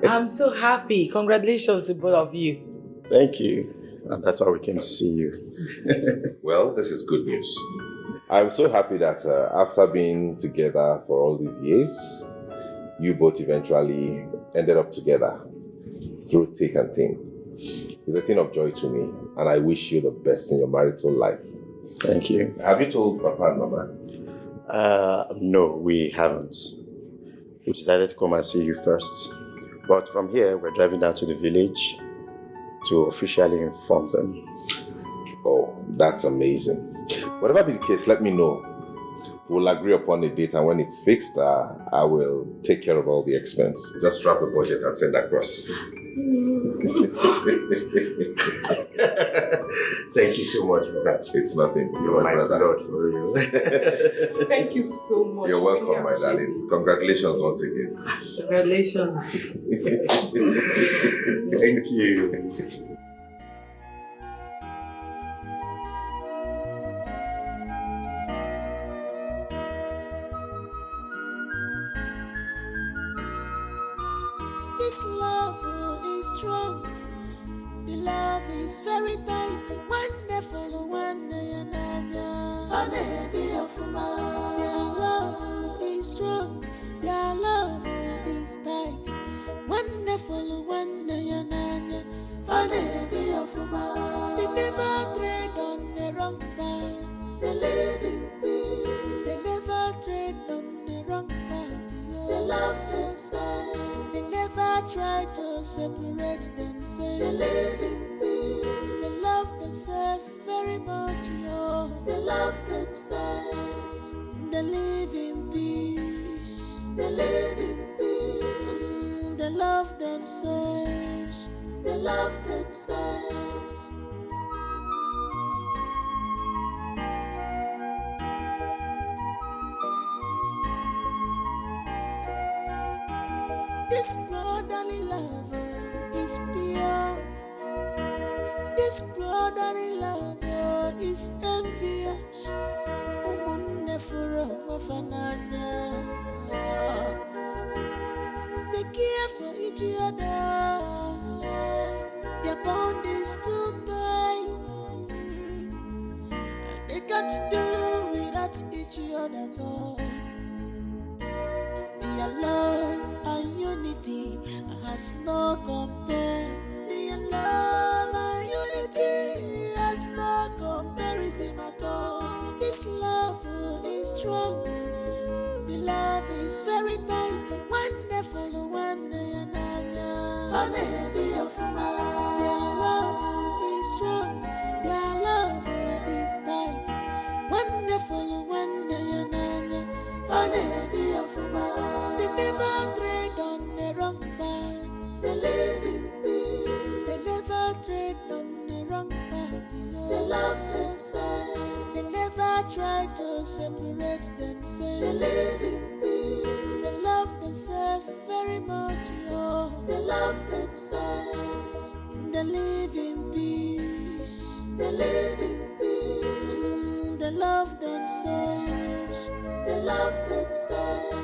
I'm so happy. Congratulations to both of you. Thank you. And that's why we came to see you. Well, this is good news. I'm so happy that after being together for all these years, you both eventually ended up together through thick and thin. It's a thing of joy to me, and I wish you the best in your marital life. Thank you. Have you told Papa and Mama? No, we haven't. We decided to come and see you first. But from here, we're driving down to the village to officially inform them. Oh, that's amazing. Whatever be the case, let me know. We'll agree upon a date, and when it's fixed, I will take care of all the expense. Just draft the budget and send across. Thank you so much, brother. It's nothing. You're my brother. blood, for real. Thank you so much. You're welcome, my darling. Congratulations once again. Congratulations. Thank you. This love is strong. The love is very tight. Wonderful, Your love is strong. Your love is tight. Wonderful, They never tread on the wrong path. They live in peace. They never tread on the wrong path. They love themselves. They never try to separate themselves. They live in peace. They love themselves very much. They love themselves. They live in peace. They live in peace. They love themselves. They love themselves. This brotherly love is pure. This brotherly love is envious. They care for each other. Their bond is too tight. They can't do without each other at all. Their love and unity has no compare. Their love and unity has no comparison at all. This love is strong. The love is very tight. Wonderful, Their love is strong. Their love is tight. Wonderful, They never tread on the wrong path. They live in peace. They never tread on the wrong path. They love themselves. They never try to separate themselves. They live in peace. They love themselves very much. They love themselves. They live in peace. They live in peace. They love themselves. They love themselves.